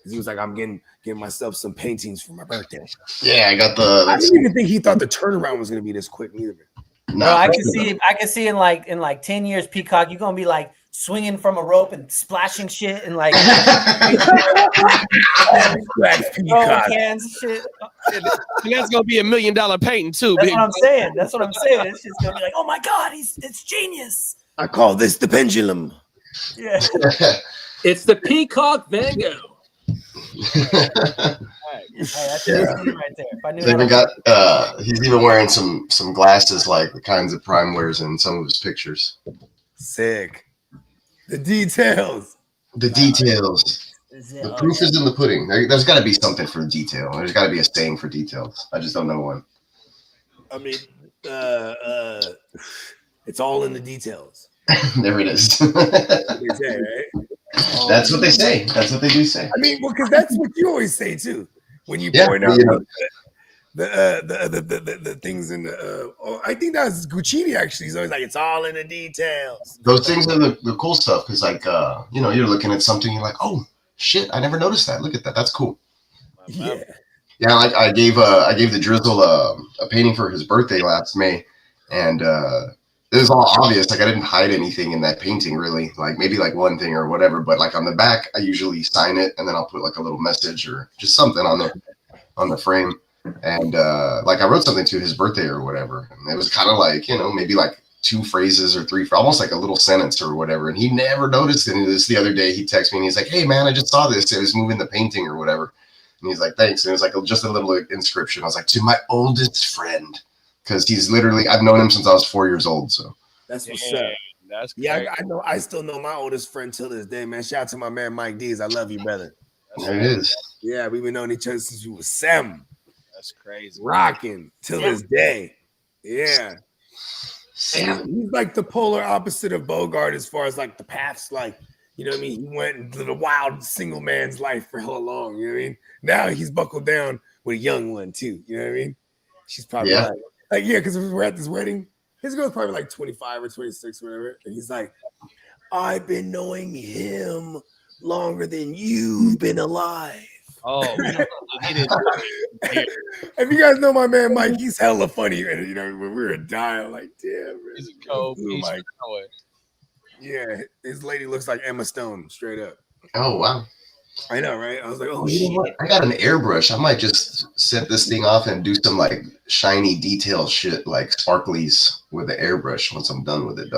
he was like, I'm getting myself some paintings for my birthday. Yeah, I got I didn't even think he thought the turnaround was gonna be this quick either. No, I can see in like 10 years, Peacock, you're gonna be like swinging from a rope and splashing shit and like cans and shit. And that's gonna be $1 million painting too. That's what I'm saying. It's just gonna be like, oh my god, it's genius. I call this the pendulum. Yeah. It's the Peacock Van Gogh. That's right there. They even got he's even wearing some glasses like the kinds of Prime wears in some of his pictures. Sick. The details. The details. The proof is in the pudding. There's got to be something for detail. There's got to be a saying for details. I just don't know one. I mean, it's all in the details. There it is. They say, right? That's what they say. That's what they do say. I mean, well, because that's what you always say too when you point out the things in the. I think that's Guccini actually. He's always like, it's all in the details. Those things are the cool stuff because, like, you're looking at something, you're like, oh shit, I never noticed that. Look at that. That's cool. Yeah. Yeah, like I gave the Drizzle a painting for his birthday last May, and it was all obvious. Like I didn't hide anything in that painting really. Like maybe like one thing or whatever, but like on the back, I usually sign it and then I'll put like a little message or just something on the frame. And like I wrote something to his birthday or whatever, and it was kind of like maybe like 2 phrases or 3, almost like a little sentence or whatever. And he never noticed it. And this the other day he texted me and he's like, "Hey man, I just saw this. It was moving the painting or whatever." And he's like, "Thanks." And it was like just a little inscription. I was like, "To my oldest friend," because he's literally I've known him since I was 4 years old. So that's what's up. That's I know. I still know my oldest friend till this day, man. Shout out to my man Mike Dees. I love you, brother. There it is. Yeah, we've been knowing each other since we was 7. That's crazy. Rocking till this day. Yeah. And he's like the polar opposite of Bogart as far as like the paths, like, you know what I mean? He went into the wild single man's life for hell long, you know what I mean? Now he's buckled down with a young one too, you know what I mean? She's probably because we're at this wedding. His girl's probably like 25 or 26 or whatever. And he's like, I've been knowing him longer than you've been alive. Oh, if you guys know my man Mike, he's hella funny. And when we were dying, like, damn, he's a cold piece. Yeah, his lady looks like Emma Stone, straight up. Oh wow. I know, right? I was like, oh You know shit. what? I got an airbrush. I might just set this thing off and do some like shiny detail shit, like sparklies with the airbrush once I'm done with it.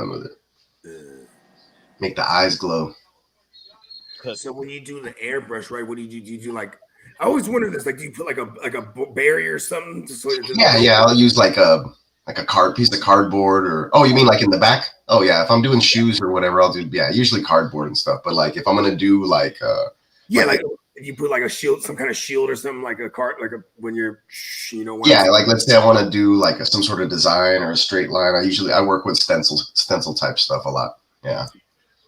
Make the eyes glow. So when you do the airbrush, right? What do you do? Do you do like? I always wonder this. Like, do you put like a barrier or something? So it doesn't go- Yeah. I'll use like a piece of cardboard or you mean like in the back? Oh yeah. If I'm doing shoes or whatever, I'll do usually cardboard and stuff. But like if I'm gonna do like like if you put like a shield, some kind of shield or something like a cart, like a when you're like let's say I want to do like some sort of design or a straight line. I work with stencil type stuff a lot. Yeah.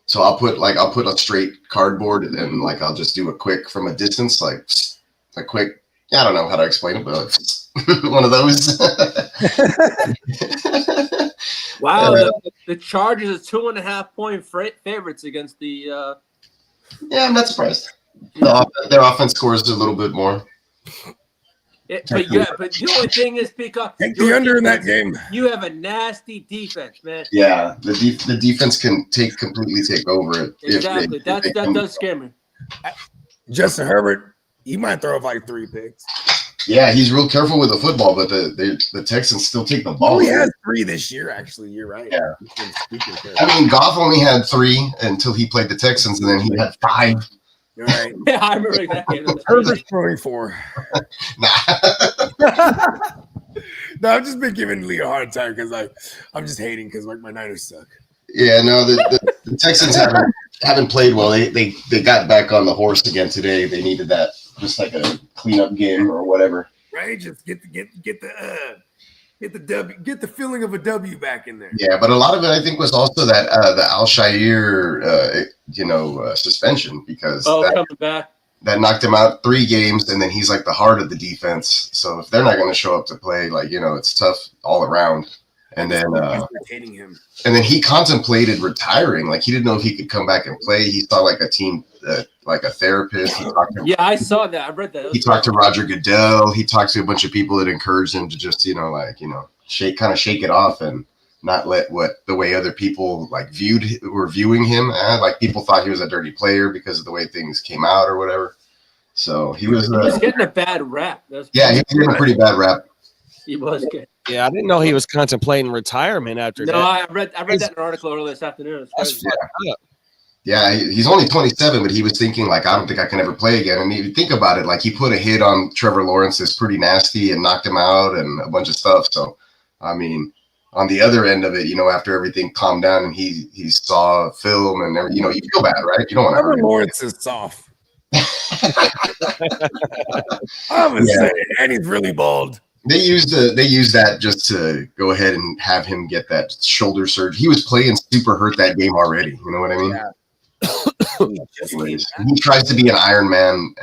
So I'll put a straight cardboard and then like I'll just do a quick from a distance, like a quick. I don't know how to explain it, but one of those. Wow, the Chargers are 2.5-point favorites against the. Yeah, I'm not surprised. Their offense scores a little bit more. But the only thing is, Peacock, take the under in that game. You have a nasty defense, man. Yeah, the defense can completely take over it. Exactly. That does scare me. Justin Herbert, he might throw up like 3 picks. Yeah, he's real careful with the football, but the Texans still take the ball. He has 3 this year, actually. You're right. Yeah. I mean, Goff only had 3 until he played the Texans, and then he had 5. You're right. Yeah, I remember that game. Herbert's throwing 4. No, I've just been giving Lee a hard time because I'm just hating because like my Niners suck. Yeah, no, the Texans haven't played well. They got back on the horse again today. They needed that, just like a cleanup game or whatever. Right, just get the W, get the feeling of a W back in there. Yeah, but a lot of it I think was also that the Al-Shaair, suspension because coming back. That knocked him out 3 games, and then he's like the heart of the defense. So if they're not going to show up to play, it's tough all around. And then hating him. And then he contemplated retiring. Like he didn't know if he could come back and play. He saw like a team, like a therapist. I saw that. I read that. He talked to Roger Goodell. He talked to a bunch of people that encouraged him to just, shake it off and not let the way other people were viewing him. Like people thought he was a dirty player because of the way things came out or whatever. So he was getting a bad rap. He was getting a pretty bad rap. He was good. Yeah, I didn't know he was contemplating retirement after that. No, I read that in an article earlier this afternoon. Yeah, he's only 27, but he was thinking I don't think I can ever play again. And you think about it, he put a hit on Trevor Lawrence that's pretty nasty and knocked him out and a bunch of stuff. So, I mean, on the other end of it, after everything calmed down and he saw film and everything, you feel bad, right? You don't want to hurt him. Lawrence is soft. I'm saying, and he's really bald. They used that just to go ahead and have him get that shoulder surgery. He was playing super hurt that game already. You know what I mean? Yeah. He tries to be an Iron Man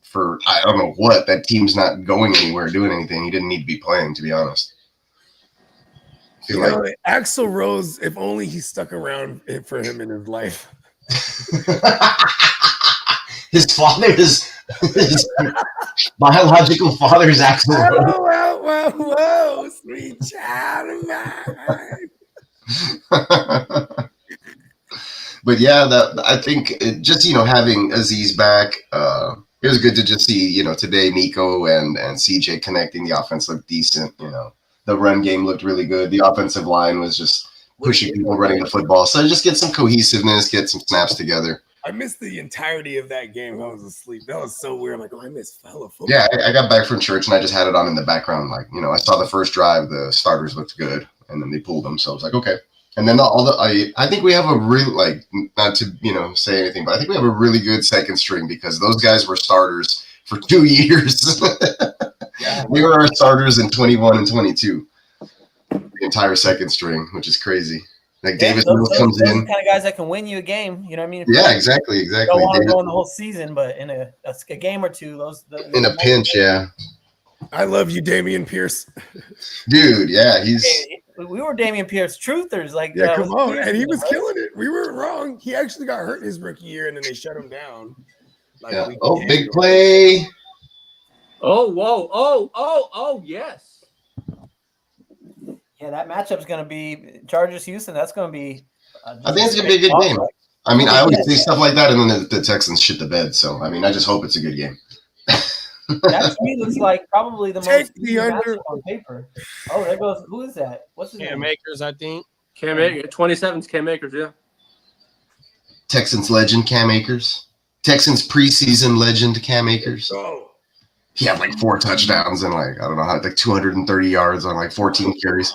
for I don't know what. That team's not going anywhere, doing anything. He didn't need to be playing, to be honest. Axl Rose, if only he stuck around for him in his life. His father is his biological father is Axl Rose. Whoa, sweet child of mine. But yeah, I think just having Aziz back, it was good to just see today Nico and CJ connecting. The offense looked decent. The run game looked really good. The offensive line was just pushing people, running the football. So just get some cohesiveness, get some snaps together. I missed the entirety of that game. I was asleep. That was so weird. I missed fellow football. Yeah, I got back from church and I just had it on in the background. I saw the first drive. The starters looked good, and then they pulled them. So I was like, okay. And then I think we have a real not to say anything, but I think we have a really good second string because those guys were starters for 2 years. Yeah, they were our starters in 21 and 22. The entire second string, which is crazy. Davis Mills comes in. Kind of guys that can win you a game. You know what I mean? Yeah, exactly. Don't want to go in the whole season, but in a game or two, in a pinch, yeah. I love you, Damian Pierce. Dude, yeah, we were Damian Pierce truthers. Come on, and he was killing it. We weren't wrong. He actually got hurt his rookie year, and then they shut him down. Big play. Oh, whoa. Oh, yes. Yeah, that matchup's going to be Chargers Houston. That's going to be. I think it's going to be a good game. I mean, I always say stuff like that, and then the Texans shit the bed. So, I mean, I just hope it's a good game. That to me looks like probably the Take most the easy under. matchup on paper. Oh, there goes. Who is that? What's his Cam name? Akers, I think. Cam Akers, 27's Cam Akers, yeah. Texans legend Cam Akers. Texans preseason legend Cam Akers. Oh, He had like 4 touchdowns and like, I don't know how, like 230 yards on like 14 carries.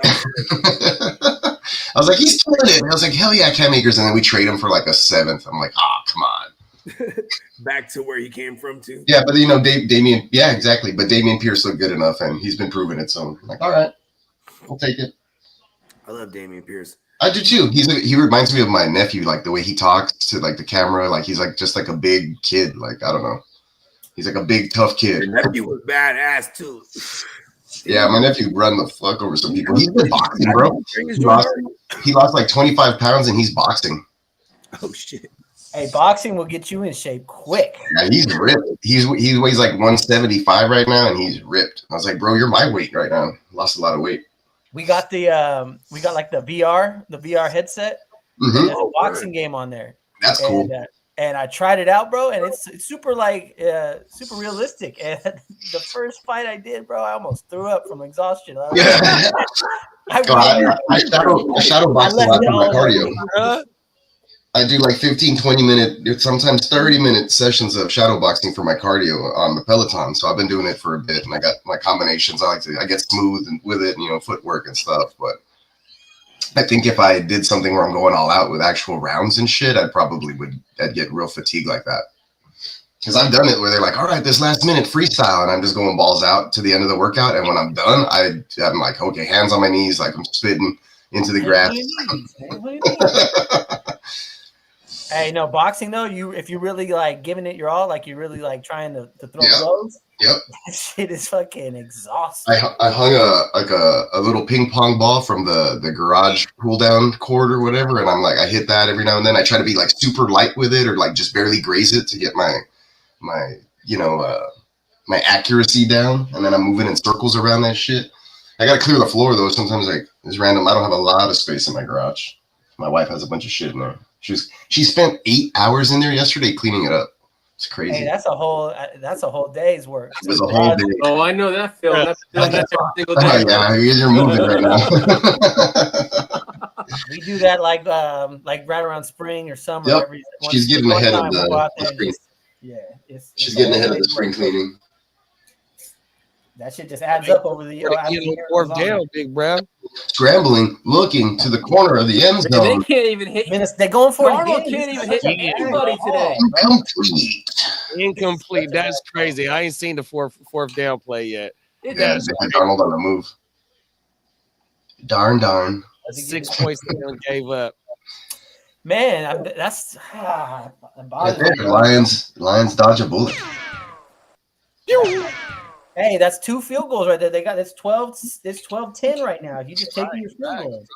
I was like, he's killing it. And I was like, hell yeah, Cam Akers. And then we trade him for like a 7th. I'm like, come on. back to where he came from too. Yeah, but Damian, yeah, exactly. But Damian Pierce looked good enough, and he's been proving it. So I'm like, all right, we'll take it. I love Damian Pierce. I do too. He reminds me of my nephew, like the way he talks to like the camera, like he's like just like a big kid. Like I don't know, he's like a big tough kid. Your nephew was badass too. Yeah, my nephew run the fuck over some people. He's been boxing, bro. He lost like 25 pounds, and he's boxing. Oh shit. Hey, boxing will get you in shape quick. Yeah, he's ripped. He weighs like 175 right now, and he's ripped. I was like, bro, you're my weight right now. Lost a lot of weight. We got the like the VR headset. Mm-hmm. There's a boxing game on there. That's cool. And I tried it out, bro, and it's super like super realistic. And the first fight I did, bro, I almost threw up from exhaustion. I shadow box a lot for my cardio. I do like 15, 20 minute, sometimes 30-minute sessions of shadow boxing for my cardio on the Peloton. So I've been doing it for a bit, and I got my combinations. I get smooth with it, footwork and stuff. But I think if I did something where I'm going all out with actual rounds and shit, I'd get real fatigued like that. Because I've done it where they're like, all right, this last minute freestyle, and I'm just going balls out to the end of the workout. And when I'm done, I'm like, okay, hands on my knees, like I'm spitting into the grass. Hey, no, boxing though, if you really like giving it your all, like you're really like trying to throw blows, yep, that shit is fucking exhausting. I hung a little ping pong ball from the garage pull down cord or whatever, and I'm like, I hit that every now and then. I try to be like super light with it, or like just barely graze it to get my accuracy down, and then I'm moving in circles around that shit. I gotta clear the floor though. Sometimes like it's random. I don't have a lot of space in my garage. My wife has a bunch of shit in there. She spent 8 hours in there yesterday cleaning it up. It's crazy. Hey, that's a whole day's work. It was a whole day. Oh, I know that feeling. That's every single day. Oh, yeah, you guys are moving right now. We do that like right around spring or summer. Yep. She's getting ahead of the spring. She's getting ahead of the spring cleaning. That shit just adds up over the year. Fourth down, big bro. Scrambling, looking to the corner of the end zone. They can't even hit. They're going for Darnold it. Can't even hit anybody today. Incomplete. That's crazy. I ain't seen the fourth down play yet. Yeah, they had Darnold on the move. Darn. 6 points they gave up. Man, that's Lions dodge a bullet. Hey, that's 2 field goals right there. They got it's 12-10 right now. If you just take your field goals.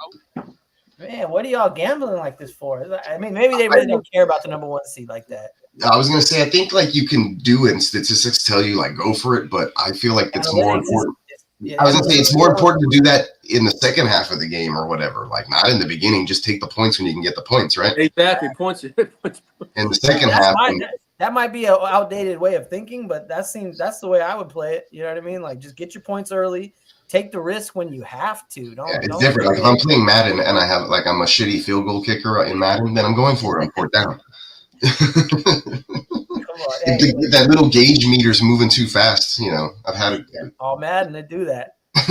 Man, what are y'all gambling like this for? I mean, maybe they really don't care about the number 1 seed like that. I was gonna say, I think like you can do it and statistics tell you like go for it, but I feel like it's more important. I was gonna say it's more important to do that in the second half of the game or whatever, like not in the beginning. Just take the points when you can get the points, right? Exactly, points. In the second half. That might be an outdated way of thinking, but that's the way I would play it. You know what I mean? Like just get your points early, take the risk when you have to. It's different. Like if I'm playing Madden and I have like I'm a shitty field goal kicker in Madden, then I'm going for it on 4th down. Hey, that little gauge meter's moving too fast. I've had it. All Madden, they do that. They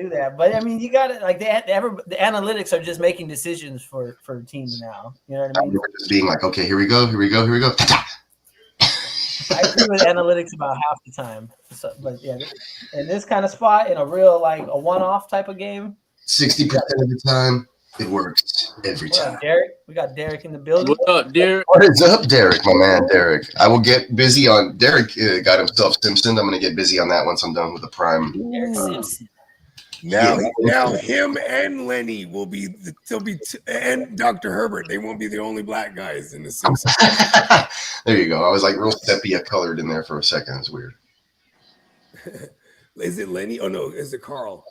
do that, but I mean, you got it. Like the analytics are just making decisions for teams now. You know what I mean? Just being like, okay, here we go. I agree with analytics about half the time. So, but yeah, in this kind of spot, in a real like a one-off type of game, 60% of the time, it works every time. Derek, we got Derek in the building. What's up, Derek? What is up, Derek, my man, Derek? I will get busy on Derek. Got himself Simpson. I'm going to get busy on that once I'm done with the Prime. Derek Simpson. Now him and Lenny will be and Dr. Herbert. They won't be the only black guys in the Simpsons. There you go. I was like real sepia colored in there for a second. It's weird. Is it Lenny? Oh no, is it Carl?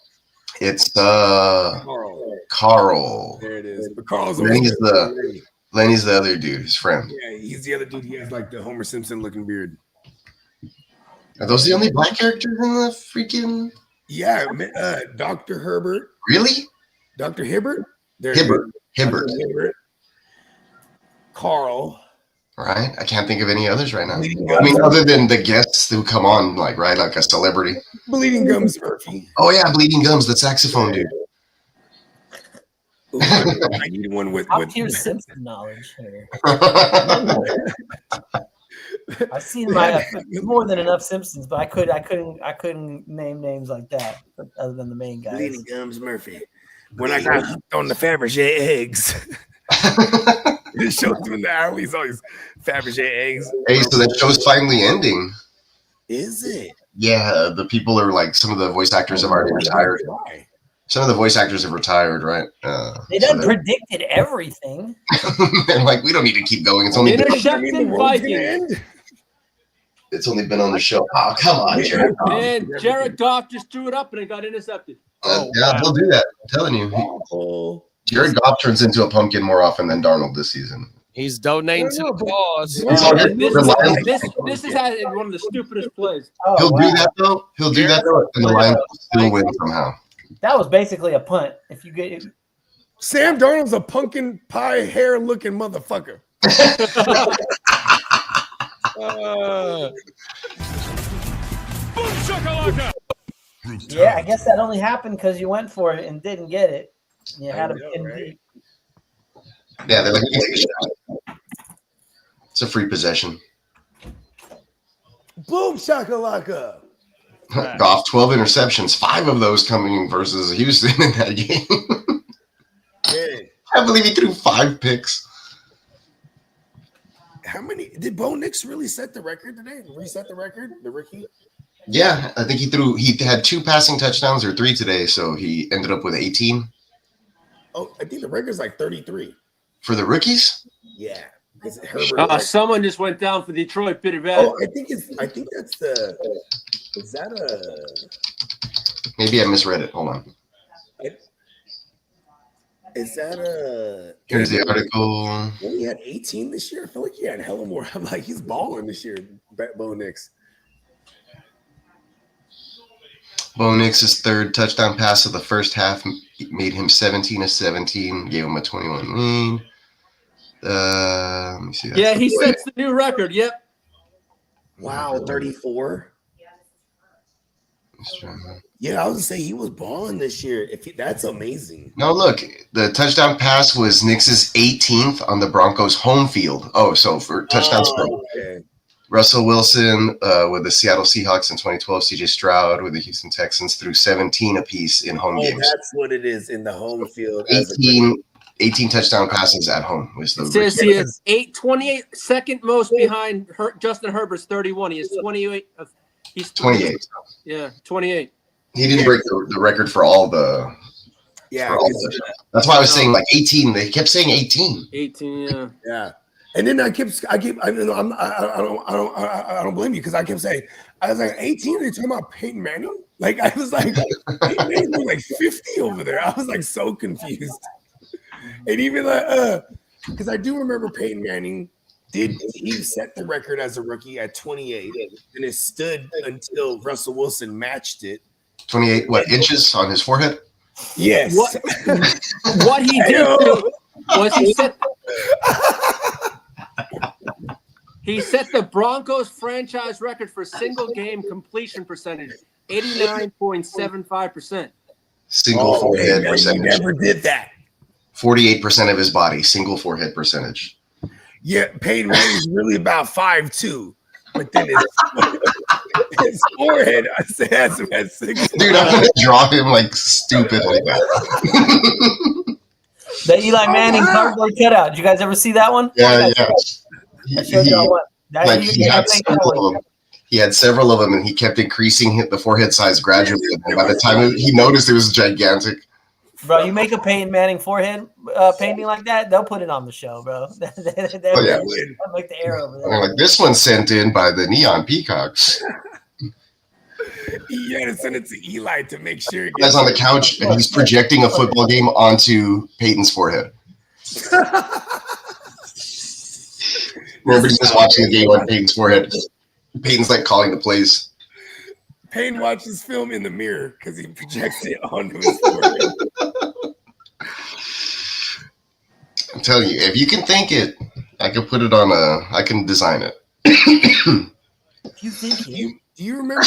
It's Carl. Carl. There it is. But Carl's Lenny's always Lenny's the other dude, his friend. Yeah, he's the other dude. He has like the Homer Simpson looking beard. Are those the only black characters in the freaking? Yeah, Dr. Herbert. Really? Dr. Hibbert? Hibbert. Dr. Hibbert. Carl. Right? I can't think of any others right now. Bleeding I mean, Gums. other than the guests who come on, like, right? Like a celebrity. Bleeding Gums Murphy. Oh, yeah, Bleeding Gums, the saxophone dude. Ooh, I need one with Top tier Simpson knowledge here. I've seen more than enough Simpsons, but I couldn't name names like that other than the main guys. Bleeding Gums Murphy. When I got hooked on the Fabergé eggs. It shows him in the alleys, all these Fabergé eggs. Hey, so that show's finally ending. Is it? Yeah, the people are like, some of the voice actors have already retired. Some of the voice actors have retired, right? They done predicted everything. They're like, we don't need to keep going. It's only Intercepting Vikings. it's only been on the show. Oh, come on, Jared. Man, Jared Goff just threw it up and it got intercepted. Yeah, he'll do that. I'm telling you. Jared Goff turns into a pumpkin more often than Darnold this season. He's donating to the cause. This is one of the stupidest plays. He'll do that though. He'll do that though, and the Lions will still win somehow. That was basically a punt. If you get Sam Darnold's a pumpkin pie hair looking motherfucker. yeah, I guess that only happened because you went for it and didn't get it. You had him in deep. Yeah, they're like, take a shot. It's a free possession. Boom shakalaka. Goff, 12 interceptions, 5 of those coming versus Houston in that game. I believe he threw 5 picks. How many did Bo Nix really set the record today? Reset the record, the rookie? Yeah, I think he had 2 passing touchdowns or 3 today, so he ended up with 18. Oh, I think the record's like 33. For the rookies? Yeah. Herbert, someone just went down for Detroit pretty bad. Oh, I think that's the. Is that a? Maybe I misread it. Hold on. Is that a? Here's the article. Well, he had 18 this year. I feel like he had hella more. I'm like, he's balling this year. Bo Nix. Bo Nix's 3rd touchdown pass of the first half made him 17 of 17. Gave him a 21 lead. Let me see. Yeah, he sets the new record. Yep. Wow, 34. Yeah, I was gonna say he was balling this year. That's amazing. No, look, the touchdown pass was Nix's 18th on the Broncos' home field. Oh, so for touchdowns from Russell Wilson with the Seattle Seahawks in 2012, CJ Stroud with the Houston Texans threw 17 apiece in home games. That's what it is in the home field. 18 touchdown passes at home was the. It says he is 28, second most behind Justin Herbert's 31. He is 28. He's 28. Yeah, 28. He didn't break the record for all the. Yeah, that's why I was saying like 18. They kept saying 18. 18, yeah. Yeah. And then I don't blame you because I kept saying, I was like, 18, are you talking about Peyton Manning? Like, I was like, Peyton Manning was like 50 over there. I was like so confused. And even because I do remember Peyton Manning he set the record as a rookie at 28, and it stood until Russell Wilson matched it. 28 inches on his forehead? Yes. What he did do was he set the Broncos franchise record for single game completion percentage, 89.75%. Single forehead percentage. He never did that. 48% of his body, single forehead percentage. Yeah, Peyton Manning's really about 5'2", but then his forehead, I say, has him at 6. Dude, I'm gonna draw him like stupid like that. The Eli Manning cardboard cutout. Did you guys ever see that one? Yeah, yeah. He had several of them, and he kept increasing the forehead size gradually. And by the time he noticed, it was gigantic. Bro, you make a Peyton Manning forehead painting like that, they'll put it on the show, bro. They'll make the air over there. Like, this one's sent in by the Neon Peacocks. You had to send it to Eli to make sure. It Guy's on the couch and he's projecting a football game onto Peyton's forehead. Remember, he's just watching the game on Peyton's forehead. Peyton's like calling the plays. Payne watches film in the mirror because he projects it onto his forehead. I'm telling you, if you can think it, I can put it on I can design it. If you think it. Do you remember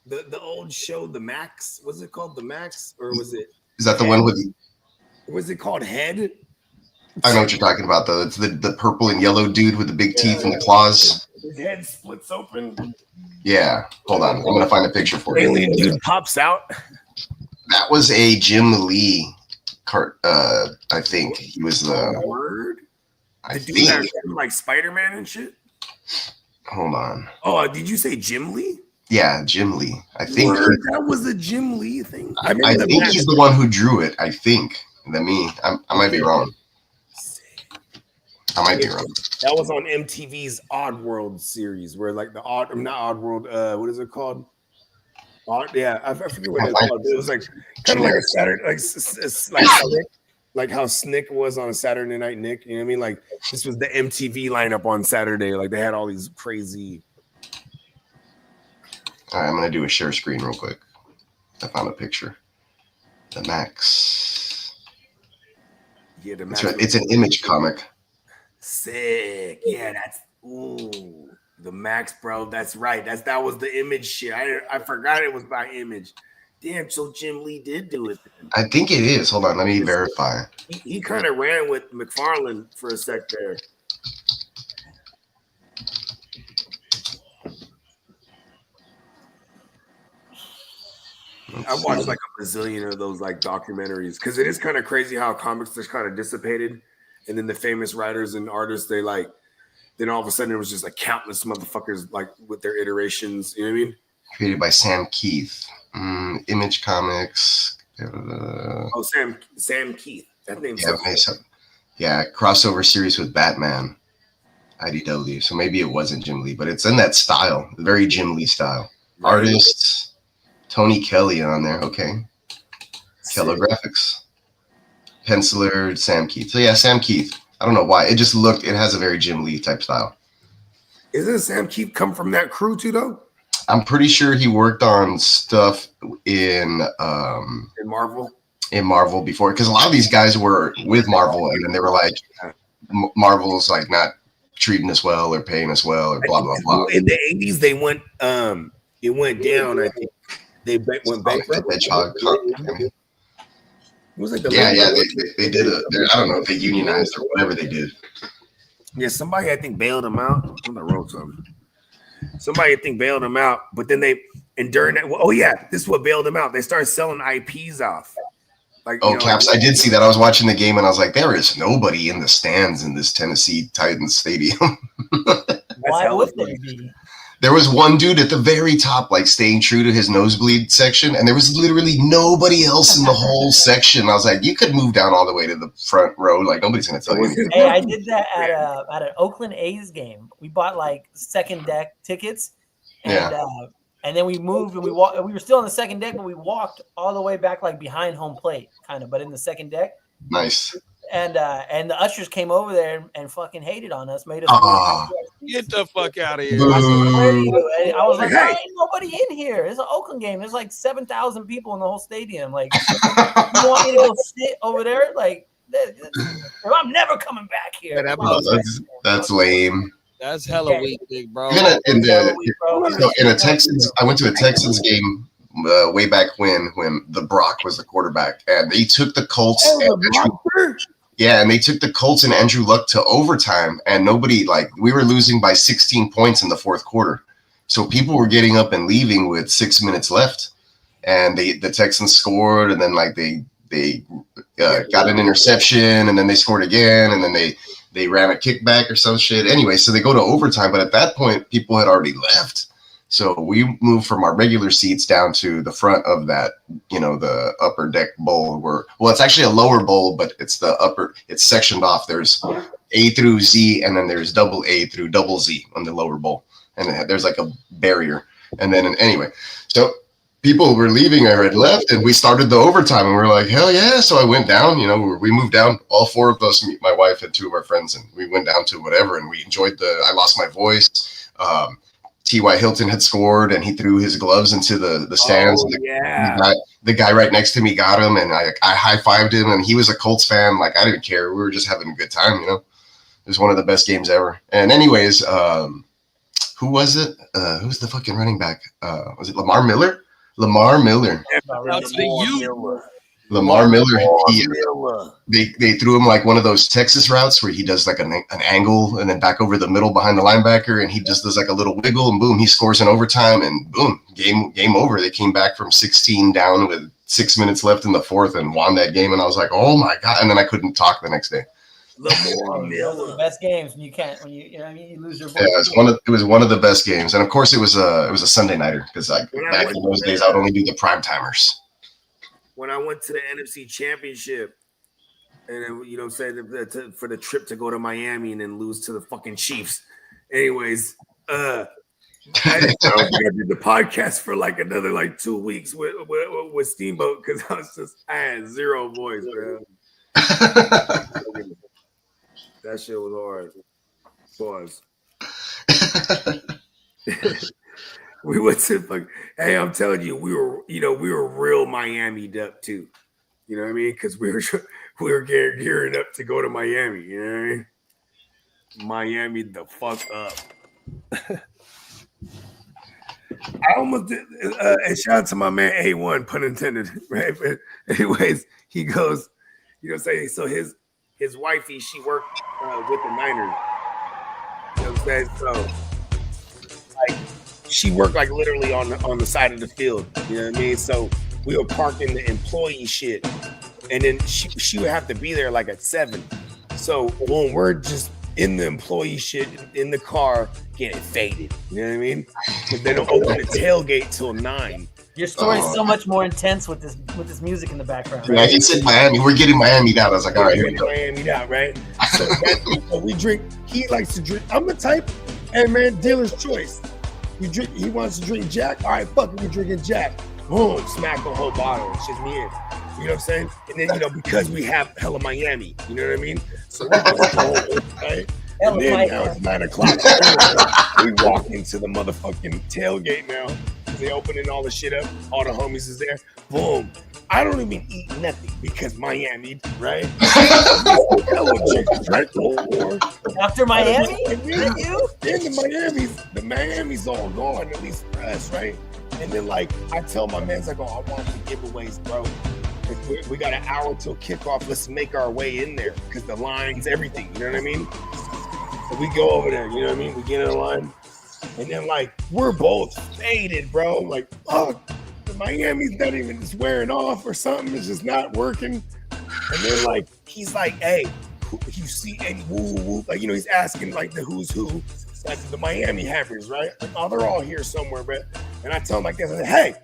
the old show, The Max? Was it called The Max, or was it? Is that the one with? Was it called Head? I know what you're talking about, though. It's the purple and yellow dude with the big teeth and the claws. His head splits open. Yeah. Hold on. I'm gonna find a picture for you. Alien dude pops out. That was a Jim Lee I think he was the word. I The dude think. that like Spider-Man and shit. Hold on. Oh, did you say Jim Lee? Yeah, Jim Lee. I think Word, that was a Jim Lee thing. I think he's the one who drew it. I think. I might be wrong. I might be wrong. That was on MTV's Odd World series, where like not Odd World. What is it called? I forget what it's called. It was like kind of like a Saturday, like how Snick was on a Saturday Night Nick. You know what I mean? Like this was the MTV lineup on Saturday. Like they had all these crazy. All right, I'm gonna do a share screen real quick. I found a picture. The Max. Yeah, the That's Max. right. It's an Image comic. Sick. Yeah, that's the Max, bro. That's right. That was the Image shit. I forgot it was by Image. Damn, so Jim Lee did do it then. I think it is. Hold on, let me verify. He kind of ran with McFarlane for a sec there. I watched like a bazillion of those like documentaries because it is kind of crazy how comics just kind of dissipated, and then the famous writers and artists then all of a sudden it was just like countless motherfuckers like with their iterations. You know what I mean? Created by Sam Keith. Image Comics. Oh, Sam Keith. That name's yeah, crossover series with Batman. IDW. So maybe it wasn't Jim Lee, but it's in that style, very Jim Lee style. Right. Artists, Tony Kelly on there. Okay. Keller Graphics. Penciler, Sam Keith. So yeah, Sam Keith. I don't know why. It has a very Jim Lee type style. Isn't Sam Keith come from that crew too, though? I'm pretty sure he worked on stuff in Marvel. In Marvel before, because a lot of these guys were with Marvel, and then they were like, Marvel's like not treating us well or paying us well or blah blah blah. In the 80s, they went. It went down. I think they went bankrupt. It was like they did I don't know if they unionized or whatever they did. Yeah, somebody I think bailed them out. I'm gonna roll something. Somebody I think bailed them out, but then during that, this is what bailed them out. They started selling IPs off. Like, Caps! I did see that. I was watching the game and I was like, there is nobody in the stands in this Tennessee Titans stadium. Why would there be? There was one dude at the very top, like staying true to his nosebleed section, and there was literally nobody else in the whole section. I was like, you could move down all the way to the front row. Like nobody's gonna tell you. Hey, I did that at an Oakland A's game. We bought like second deck tickets, and then we moved and we walked. We were still on the second deck, but we walked all the way back, like behind home plate, kind of, but in the second deck. Nice. And the ushers came over there and fucking hated on us, made us get the fuck out of here. I was like, there ain't nobody in here. It's an Oakland game. There's like 7,000 people in the whole stadium. Like, you want me to go sit over there? Like, I'm never coming back here. That's lame. That's hella weak, big bro. In a Texans, I went to a Texans game way back when the Brock was the quarterback, and they took the Colts. And they took the Colts and Andrew Luck to overtime, and we were losing by 16 points in the fourth quarter. So people were getting up and leaving with 6 minutes left, and the Texans scored, and then they got an interception, and then they scored again, and then they ran a kickback or some shit. Anyway, so they go to overtime, but at that point, people had already left. So we moved from our regular seats down to the front of that, the upper deck bowl it's actually a lower bowl, but it's sectioned off. There's A through Z, and then there's double A through double Z on the lower bowl. And there's like a barrier. And then anyway, so people were leaving or had left, and we started the overtime, and we were like, hell yeah. So I went down, we moved down, all four of us, my wife and two of our friends, and we went down to whatever, and we enjoyed I lost my voice. T.Y. Hilton had scored, and he threw his gloves into the stands. And the guy right next to me got him, and I high-fived him, and he was a Colts fan. Like, I didn't care. We were just having a good time, It was one of the best games ever. And anyways, who was it? Who's the fucking running back? Was it Lamar Miller? Lamar Miller. Lamar Miller. They threw him like one of those Texas routes where he does like an angle and then back over the middle behind the linebacker, and he just does like a little wiggle, and boom, he scores in overtime, and boom, game over. They came back from 16 down with 6 minutes left in the fourth and won that game, and I was like, oh my god! And then I couldn't talk the next day. Lamar Miller. The best games when you you lose your voice. Yeah, it was one of the best games, and of course it was a Sunday nighter because like back in those days I would only do the prime timers. When I went to the NFC Championship, and then, for the trip to go to Miami and then lose to the fucking Chiefs. Anyways, I didn't know I did the podcast for like another like 2 weeks with Steamboat because I had zero voice, bro. That shit was hard. Pause. We went to hey, I'm telling you, we were real Miami'd up too. You know what I mean? Because we were gearing up to go to Miami. You know what I mean? Miami the fuck up. I almost did. And shout out to my man A1, pun intended. Right? But anyways, he goes, so his wifey, she worked with the Niners. You know what I'm saying? So, like, she worked like literally on the side of the field. You know what I mean? So we were parking the employee shit, and then she would have to be there like at 7. So when we're just in the employee shit in the car getting faded, you know what I mean? But they don't open the tailgate till 9. Your story is so much more intense with this music in the background. Right? Yeah, he said Miami. We're getting Miami down. I was like, all right, here we go. Miami down, right? So we drink. He likes to drink. I'm the type, and man, dealer's choice. You drink. He wants to drink Jack. All right, fuck it, we drinking Jack. Boom, smack the whole bottle. It's just me in. You know what I'm saying? And then because we have hella Miami. You know what I mean? So right. And then now it's 9 o'clock. We walk into the motherfucking tailgate now. They opening all the shit up. All the homies is there. Boom. I don't even eat nothing because Miami, right? After Miami? The Miami's all gone, at least for us, right? And then like I tell my man, like, I want the giveaways, bro. We got an hour till kickoff. Let's make our way in there because the lines, everything. You know what I mean? So we go over there. You know what I mean? We get in the line. And then, like, we're both faded, bro. Like, fuck, the Miami's not even just wearing off or something. It's just not working. And then, like, he's like, hey, you see any woo. Like, he's asking, like, the who's who. Like, the Miami Hammers, right? Like, oh, they're all here somewhere, bro. And I tell him like this, I say, hey,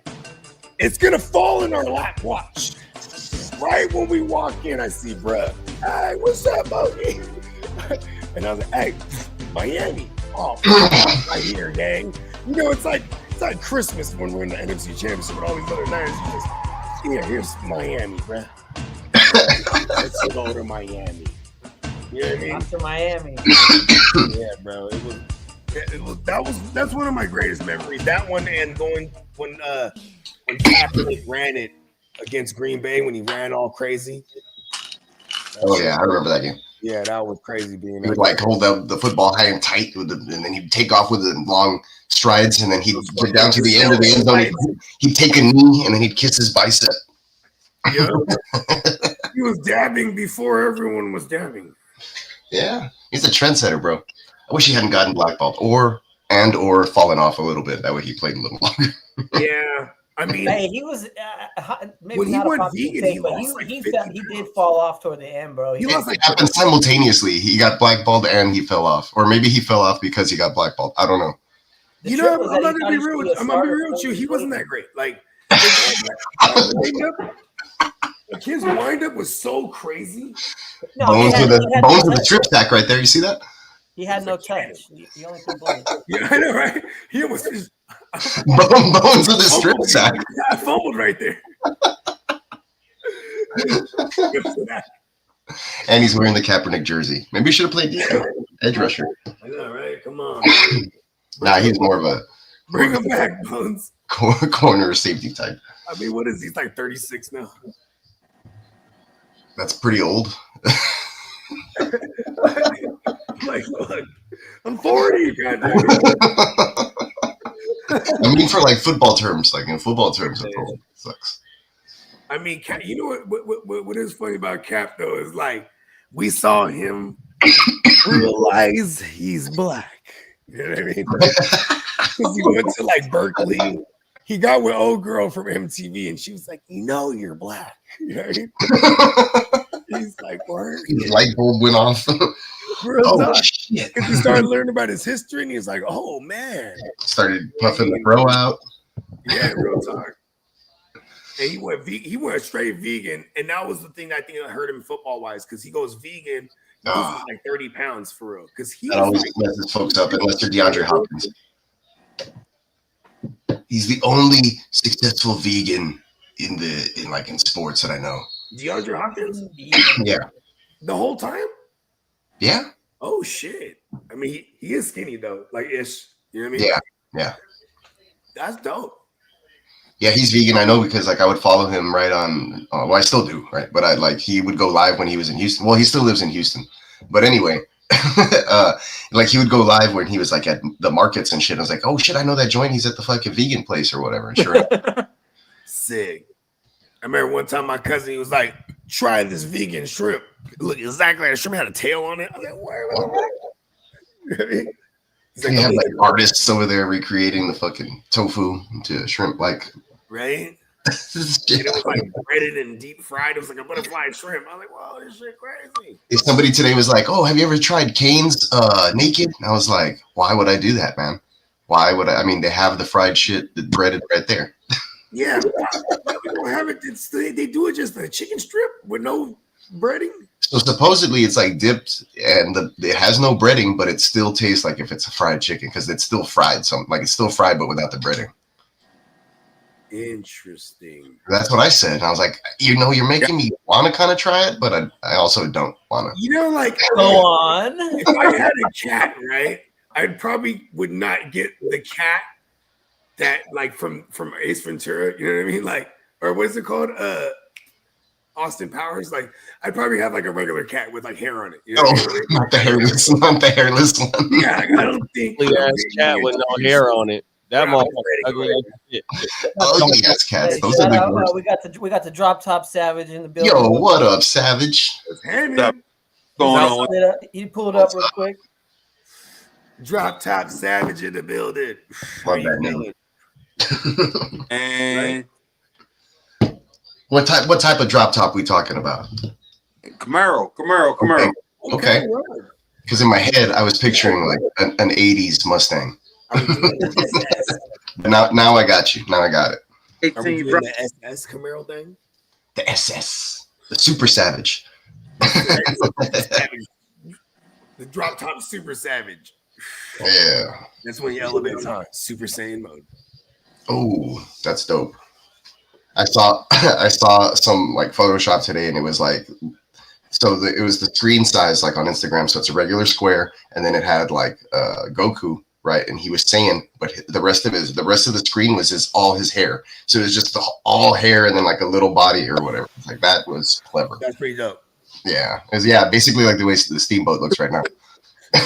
it's going to fall in our lap. Watch. Right when we walk in, I see, bro. Hey, what's up, Bogey? And I was like, hey, Miami. Oh, right here, gang. It's like Christmas when we're in the NFC Championship with all these other Niners. You just, here's Miami, bro. Let's go to Miami. You know what I mean? After Miami. Yeah, bro. That's one of my greatest memories. That one and going when Kaepernick ran it against Green Bay when he ran all crazy. Oh yeah, I remember that game. Yeah, that was crazy. He would like hold the football high and tight and then he'd take off with the long strides, and then he'd get down to the end of the end zone. He'd take a knee and then he'd kiss his bicep. Yeah, he was dabbing before everyone was dabbing. Yeah, he's a trendsetter, bro. I wish he hadn't gotten blackballed or fallen off a little bit. That way he played a little longer. Yeah. I mean, hey, he was maybe when he not went a vegan, take, but he did fall off toward the end, bro. It happened simultaneously. He got blackballed and he fell off, or maybe he fell off because he got blackballed. I don't know. I'm not gonna be real with you. He wasn't that great. Like his windup was so crazy. Bones with a trip stack right there. You see that? He had was no a cannon. touch. He only threw bullets. Yeah, I know, right? He almost just Bones with the strip fumbled. sack. I fumbled right there. And he's wearing the Kaepernick jersey. Maybe he should have played edge rusher. I know, right? Come on. Nah, he's more of a Bring him back, Bones. corner safety type. I mean, what is he? He's like 36 now. That's pretty old. Like, look, I'm 40. Goddamn. I mean, for like football terms, like in football terms, it sucks. I mean, Cap, you know what is funny about Cap though is like we saw him realize he's black. You know what I mean? Because he went to like Berkeley. He got with old girl from MTV, and she was like, "You know, you're black." You know what I mean? He's like, "Word." His light bulb went off. Oh shit! Because he started learning about his history, and he was like, "Oh man!" Started puffing the bro out. Yeah, real talk. And he went straight vegan, and that was the thing I think that hurt him football wise because he goes vegan, he loses like 30 pounds for real. Because he always messes folks up unless they're DeAndre Hopkins. He's the only successful vegan in sports that I know. DeAndre Hopkins? Yeah. The whole time? Yeah. Oh shit. I mean, he is skinny though, like ish. You know what I mean? Yeah. That's dope. Yeah, he's vegan. I know because like I would follow him right on. Well, I still do, right? But he would go live when he was in Houston. Well, he still lives in Houston, but anyway, like he would go live when he was like at the markets and shit. I was like, oh shit, I know that joint. He's at the fucking vegan place or whatever. And sure, Sick. I remember one time my cousin he was like, try this vegan shrimp. It looked exactly like a shrimp had a tail on it. I was like, what? You know what I mean? They have like artists over there recreating the fucking tofu into shrimp, like right. And it was like breaded and deep fried. It was like a butterfly shrimp. I was like, "Whoa, this shit crazy." If somebody today was like, "Oh, have you ever tried Cane's naked?" And I was like, "Why would I do that, man? Why would I? I mean, they have the fried shit, the breaded right there." Yeah, we don't have it. They do it just a chicken strip with no breading. So supposedly it's like dipped and it has no breading, but it still tastes like if it's a fried chicken because it's still fried. It's still fried, but without the breading. Interesting. That's what I said. And I was like, you're making me want to kind of try it, but I also don't want to. You know, like Go on. If I had a cat, right, I probably would not get the cat that like from Ace Ventura. You know what I mean? Like, or what is it called? Austin Powers. Like, I'd probably have like a regular cat with like hair on it. You know what I mean? Not the hairless one. Yeah, I don't think ass cat with no hair on it. That motherfucker ugly as shit. Ugly ass cats. Those are the worst. We got the Drop Top Savage in the building. Yo, what up, Savage? What's up? Going on? He pulled up real quick. Drop Top Savage in the building. Love that name. And What type of drop top we talking about? Camaro. Okay. Because in my head I was picturing like an 80s Mustang. Now I got you. Now I got it. Are we doing the SS Camaro thing? The SS. The Super Savage. The Drop Top Super Savage. Yeah. That's when you elevate on Super Saiyan mode. Oh, that's dope. I saw some like Photoshop today, and it was like, it was the screen size like on Instagram, so it's a regular square, and then it had like Goku, right? And he was saying, but the rest of the screen was all his hair, so it was just all hair and then like a little body or whatever. Like that was clever. That's pretty dope. Yeah, it was basically like the way the Steamboat looks right now. I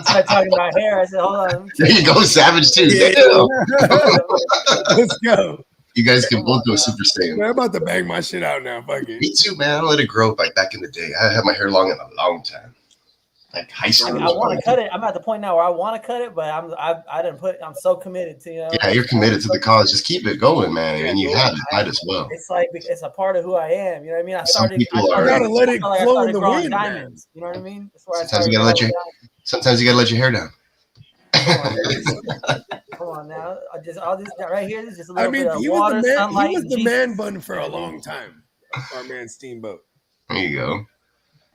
started talking about hair. I said, hold on. There you go, Savage too. Yeah. Let's go. You guys can both go Super Saiyan. Man, I'm about to bang my shit out now. Fuck it. Me too, man. I let it grow like back in the day. I had my hair long in a long time. Like high school. I want to cut it. I'm at the point now where I want to cut it, but I'm so committed to, Yeah, you're committed to the cause. Just keep it going, man. And you have it. Might as well. It's like it's a part of who I am. You know what I mean? I gotta let it flow in the wind, diamonds. You know what I mean? That's where sometimes you gotta let your hair down. Come on now. All this right here is just a little bit of he water, was sunlight. He was the man bun for a long time. Our man Steamboat. There you go.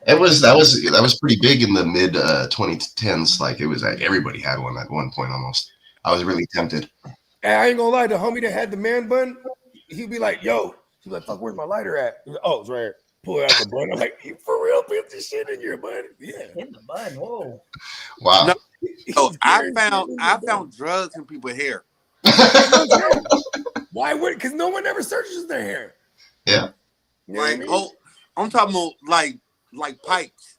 That was pretty big in the mid 2010s. Like it was like everybody had one at one point almost. I was really tempted. And I ain't gonna lie, the homie that had the man bun, he'd be like, "Yo," he'd be like, "Fuck, where's my lighter at?" He's like, "Oh, it's right here." Pull out the bun. I'm like, "You for real? Put this shit in your bun?" Yeah. In the bun. Whoa. Wow. No. So He's I carrying shit in found the bun. drugs in people's hair. Why would? Because no one ever searches their hair. Yeah. You know what I Like, mean? oh, I'm talking about like pipes.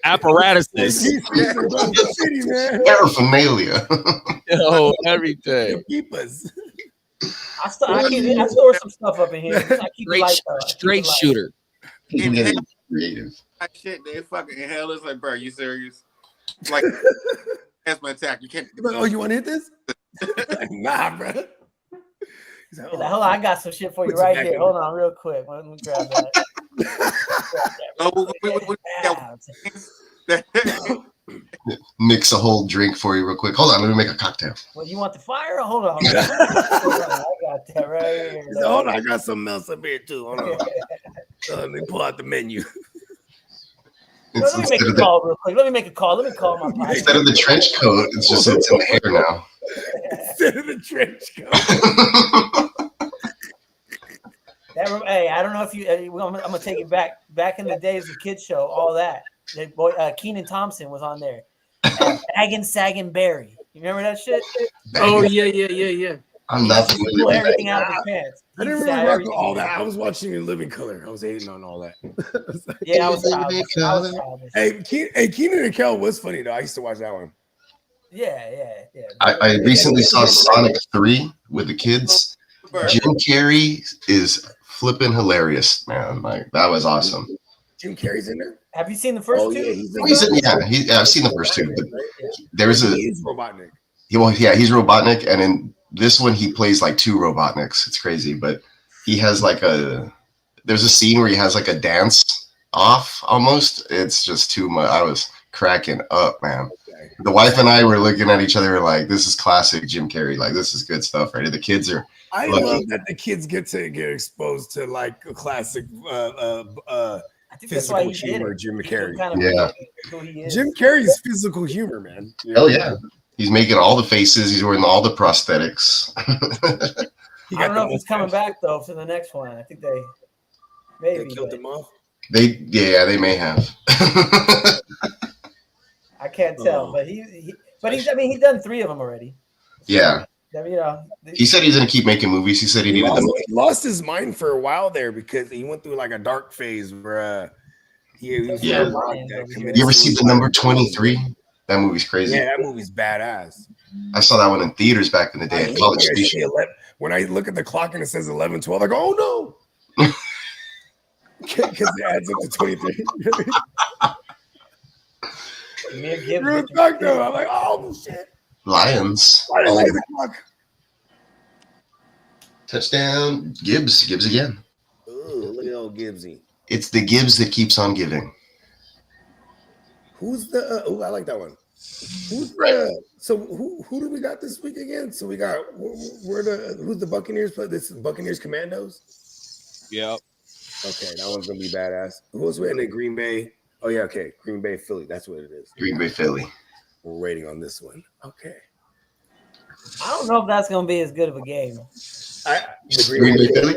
Apparatuses. City, man. Paraphernalia. Yo, everything. Keep us. I store some stuff up in here. I keep it light, Straight shooter. People getting creative. That shit, they fucking inhale. It's like, bro, you serious? Like, asthma attack. You can't. Like, oh, you want to hit this? Like, nah, bro. He's like, Hold on, I got some shit for you right here. Hold on, real quick. Let me grab that. Mix a whole drink for you real quick. Hold on, let me make a cocktail. Well, you want the fire? Hold on. I got that right here. He's like, hold on, I got something else up here too. Hold on. Let me pull out the menu. Let me make a call real quick. Let me call my pocket. Instead of the trench coat, it's in the hair now. Instead of the trench coat. Hey, I don't know if you. I'm gonna take it back. Back in the days of kids show, all that. Keenan Thompson was on there. Baggin' Saggin' Barry. You remember that shit? Oh yeah. I'm not pull everything out of his pants. I didn't really rock all that. I was watching In Living Color. I was hating on all that. Yeah, I was childish. Hey, Keenan and Kel was funny though. I used to watch that one. Yeah. I recently saw Sonic 3 with the kids. Jim Carrey is flipping hilarious, man. Like that was awesome. Jim Carrey's in there. Have you seen the first two? Yeah, I've seen the first two. But there's he's Robotnik. He's Robotnik, and in this one he plays like two Robotniks. It's crazy, but he has there's a scene where he has like a dance off almost. It's just too much. I was cracking up, man. The wife and I were looking at each other like, this is classic Jim Carrey. Like this is good stuff, right? The kids are. I love that the kids get exposed to like a classic I think that's physical why he humor, Jim Carrey. Jim Carrey's physical humor, man. Hell yeah. He's making all the faces. He's wearing all the prosthetics. I don't know if he's coming back though for the next one. I think they killed him off. They may have. I can't tell, but he's done 3 of them already. Yeah. You know, he said he's gonna keep making movies. He said he lost his mind for a while there because he went through like a dark phase where You ever see the number 23? That movie's crazy. Yeah, that movie's badass. I saw that one in theaters back in the day at College Station. When I look at the clock and it says 11:12, I go, oh no. Because it adds up to 23. Real talk though. I'm like, oh shit. Lions. Why didn't I look at the clock? Touchdown. Gibbs again. Ooh, look at old Gibbsy. It's the Gibbs that keeps on giving. Who's the? I like that one. Who's so who do we got this week again? So we got who's the Buccaneers play? This is Buccaneers Commandos. Yep. Okay, that one's gonna be badass. Who's in Green Bay? Oh yeah, okay, Green Bay Philly. That's what it is. Green Bay Philly. We're waiting on this one. Okay. I don't know if that's gonna be as good of a game. Green Bay Philly.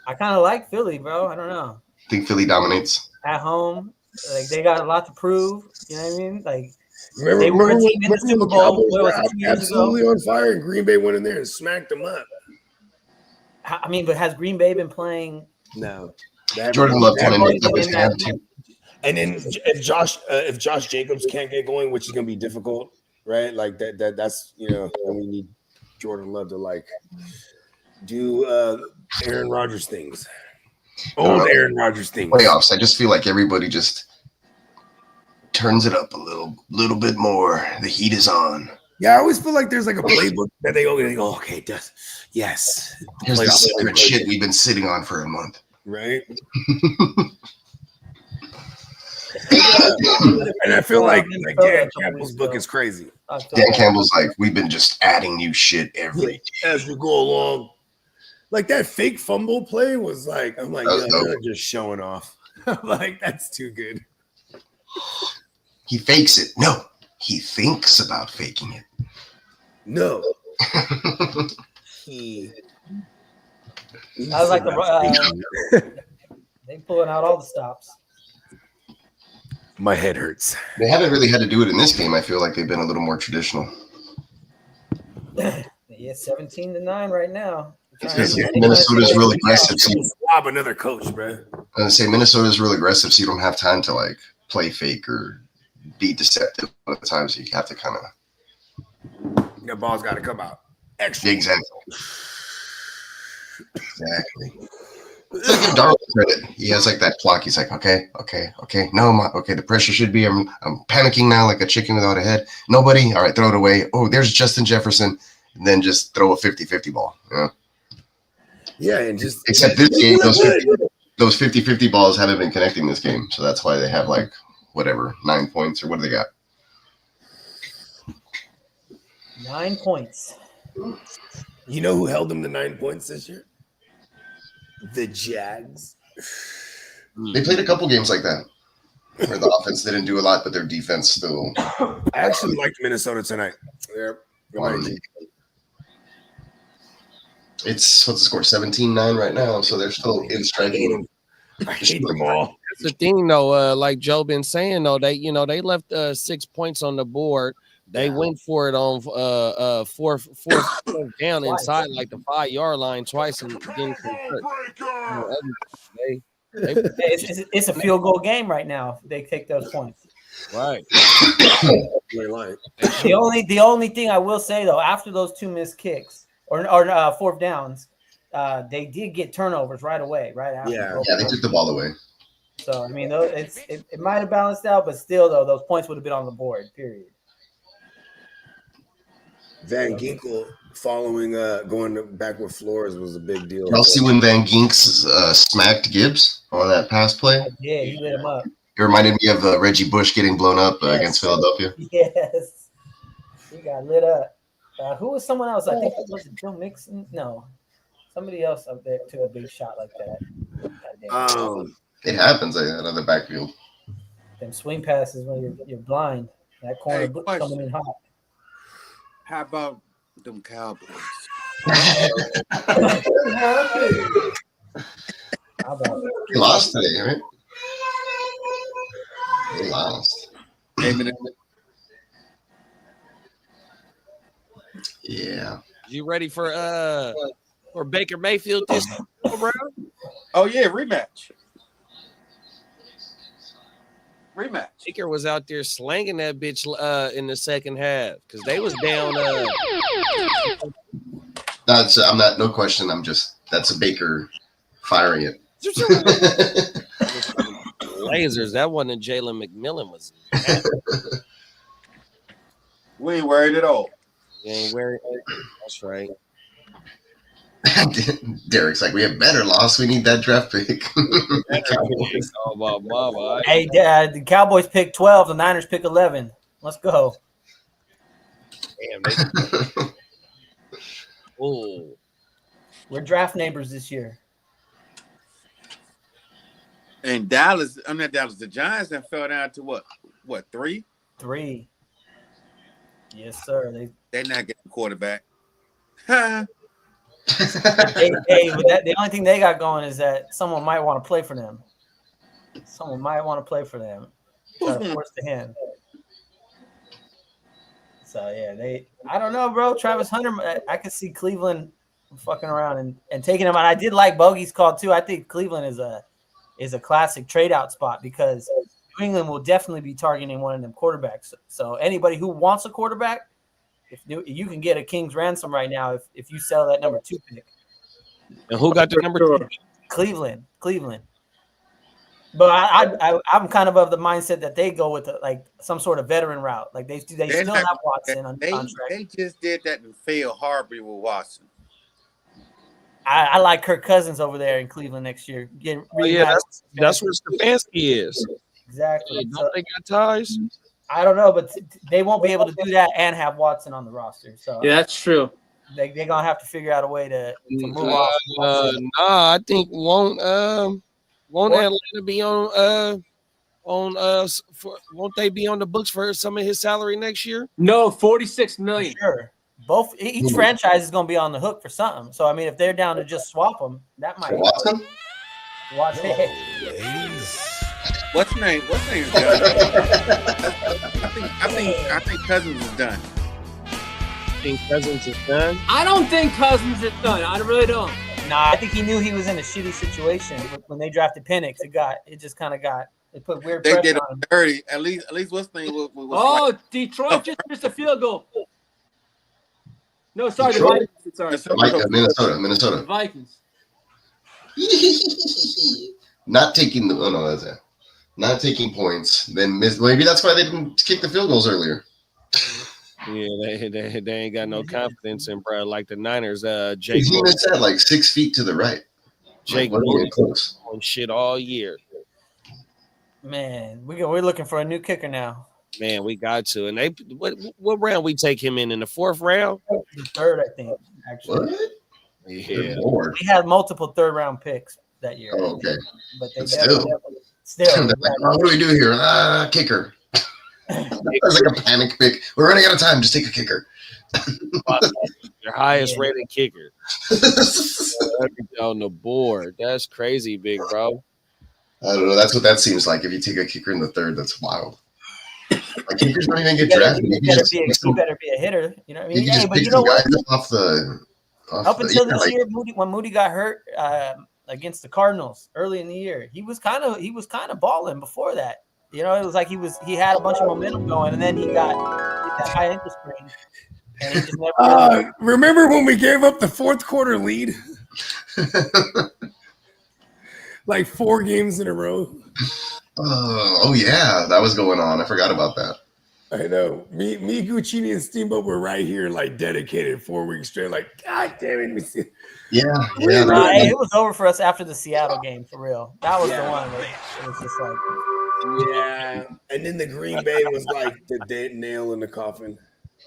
I kind of like Philly, bro. I don't know. Think Philly dominates At home, like they got a lot to prove. You know what I mean? Like remember they were a team in the Super Bowl. Absolutely on fire, and Green Bay went in there and smacked them up. I mean, but has Green Bay been playing? No. Jordan Love kind of made up his hand too. And then if Josh Jacobs can't get going, which is going to be difficult, right? Like that's then we need Jordan Love to like do Aaron Rodgers things. Aaron Rodgers things. Playoffs. I just feel like everybody just turns it up a little bit more. The heat is on. Yeah, I always feel like there's like a playbook that they go, okay, yes. Here's the secret shit we've been sitting on for a month. Right. And I feel like Dan Campbell's book is crazy. Dan Campbell's like, we've been just adding new shit every day as we go along. Like that fake fumble play was like, I'm like, That was yo, dope. they're just showing off. Like, that's too good. He fakes it. No, he thinks about faking it. No. He I was like they pulling out all the stops. My head hurts. They haven't really had to do it in this game. I feel like they've been a little more traditional. Yeah, 17-9 right now. Because Minnesota's real aggressive. So Swab another coach, bro. I'm gonna say Minnesota's real aggressive, so you don't have time to like play fake or be deceptive all the time. So you have to kind of Your ball's got to come out. Extra. exactly. Give Darwin credit. He has like that clock. He's like, okay. No, okay. The pressure should be. I'm panicking now, like a chicken without a head. Nobody. All right, throw it away. Oh, there's Justin Jefferson. And then just throw a 50-50 ball. Yeah. Yeah, and just Except this game, those 50-50 balls haven't been connecting this game, so that's why they have like whatever 9 points or what do they got? 9 points. You know who held them to 9 points this year? The Jags. They played a couple games like that where the offense didn't do a lot, but their defense still. I actually liked Minnesota tonight. It's what's the score? 17-9 right now, so they're still in striking. I hate them all. That's the thing, though. Like Joe been saying, though, they left 6 points on the board. They went for it on fourth down inside like the 5-yard line twice and didn't convert. It's a field goal game right now. If they take those points. Right. The only thing I will say though, after those 2 missed kicks or fourth downs, they did get turnovers right away. Right after. Yeah, they took the ball away. So I mean, it might have balanced out, but still though, those points would have been on the board. Period. Van Ginkel following going back with Flores was a big deal. Y'all see when Van Ginks smacked Gibbs on that pass play? Yeah, he lit him up. It reminded me of Reggie Bush getting blown up against Philadelphia. Yes, he got lit up. Who was someone else? I think it was Joe Mixon. No, somebody else up there took a big shot like that. It happens like that on the backfield. Them swing passes when you're blind. That corner coming in hot. How about them Cowboys? They lost today, right? They lost. Yeah. You ready for Baker Mayfield this round? Oh yeah, rematch. Baker was out there slanging that bitch in the second half because they was down. That's I'm not no question. That's a Baker firing it. Lasers. That wasn't Jalen McMillan. Was We ain't worried at all. you ain't worried. That's right. Derek's like, we have better loss. We need that draft pick. Hey, the Cowboys pick 12. The Niners pick 11. Let's go. Damn. Oh, we're draft neighbors this year. And Dallas, I'm not Dallas. The Giants that fell down to what 3? 3. Yes, sir. They're not getting a quarterback. The only thing they got going is that someone might want to play for them. Try to force the hand. So yeah, I don't know, bro. Travis Hunter, I could see Cleveland fucking around and taking him out. I did like Bogey's call too. I think Cleveland is a classic trade out spot because New England will definitely be targeting one of them quarterbacks. So anybody who wants a quarterback, if you can get a king's ransom right now if you sell that number 2 pick. And who got the number 2? Cleveland. But I'm kind of the mindset that they go with like some sort of veteran route. Like they still have Watson on contract. They just did that and failed horribly with Watson. I like Kirk Cousins over there in Cleveland next year. That's where Stefanski is. Exactly. Don't they got ties? I don't know, but they won't be able to do that and have Watson on the roster. So yeah, that's true. they're gonna have to figure out a way to move off. Nah, I think won't Atlanta be on won't they be on the books for some of his salary next year? No, 46 million. Sure. Each franchise is gonna be on the hook for something. So I mean, if they're down to just swap them, that might Watson? Watson. What's name is done. I think Cousins is done. Think Cousins is done? I don't think Cousins is done. I really don't. Nah, I think he knew he was in a shitty situation when they drafted Penix. It put weird They pressure did on him. it dirty. At least what's name was Oh, Detroit just missed a field goal. No, sorry, Detroit? the Vikings. Sorry, Minnesota. the Vikings. Not taking not taking points. Then maybe that's why they didn't kick the field goals earlier. Yeah, they ain't got no confidence in bro. Like the Niners, He missed that like 6 feet to the right. Jake Moody close. on shit all year. Man, we're looking for a new kicker now. Man, we got to. And what round we take him in the 4th round? The 3rd, I think. Actually, What? Yeah. Good Lord. we had multiple 3rd-round picks that year. Oh, okay. But they But still. still. Like, oh, what do we do here? Kicker. That's like a panic pick. We're running out of time. Just take a kicker. Your highest rated kicker on the board. That's crazy, big bro. I don't know. That's what that seems like. If you take a kicker in the 3rd, that's wild. Like, kickers don't even get drafted. He better be a hitter. You know what I mean? You just But pick you know some what? guys off the. Up until this year, when Moody got hurt against the Cardinals early in the year, he was kind of balling before that. You know, it was like he had a bunch of momentum going, and then he got that high ankle sprain, and he just never. Remember when we gave up the 4th quarter lead? Like 4 games in a row. Oh yeah, that was going on. I forgot about that. I know. Me, Guccini, and Steamboat were right here, like dedicated 4 weeks straight. Like, God damn it! Yeah. It was over for us after the Seattle game, for real. That was the one. Where it was just like, yeah. And then the Green Bay was like the dead nail in the coffin.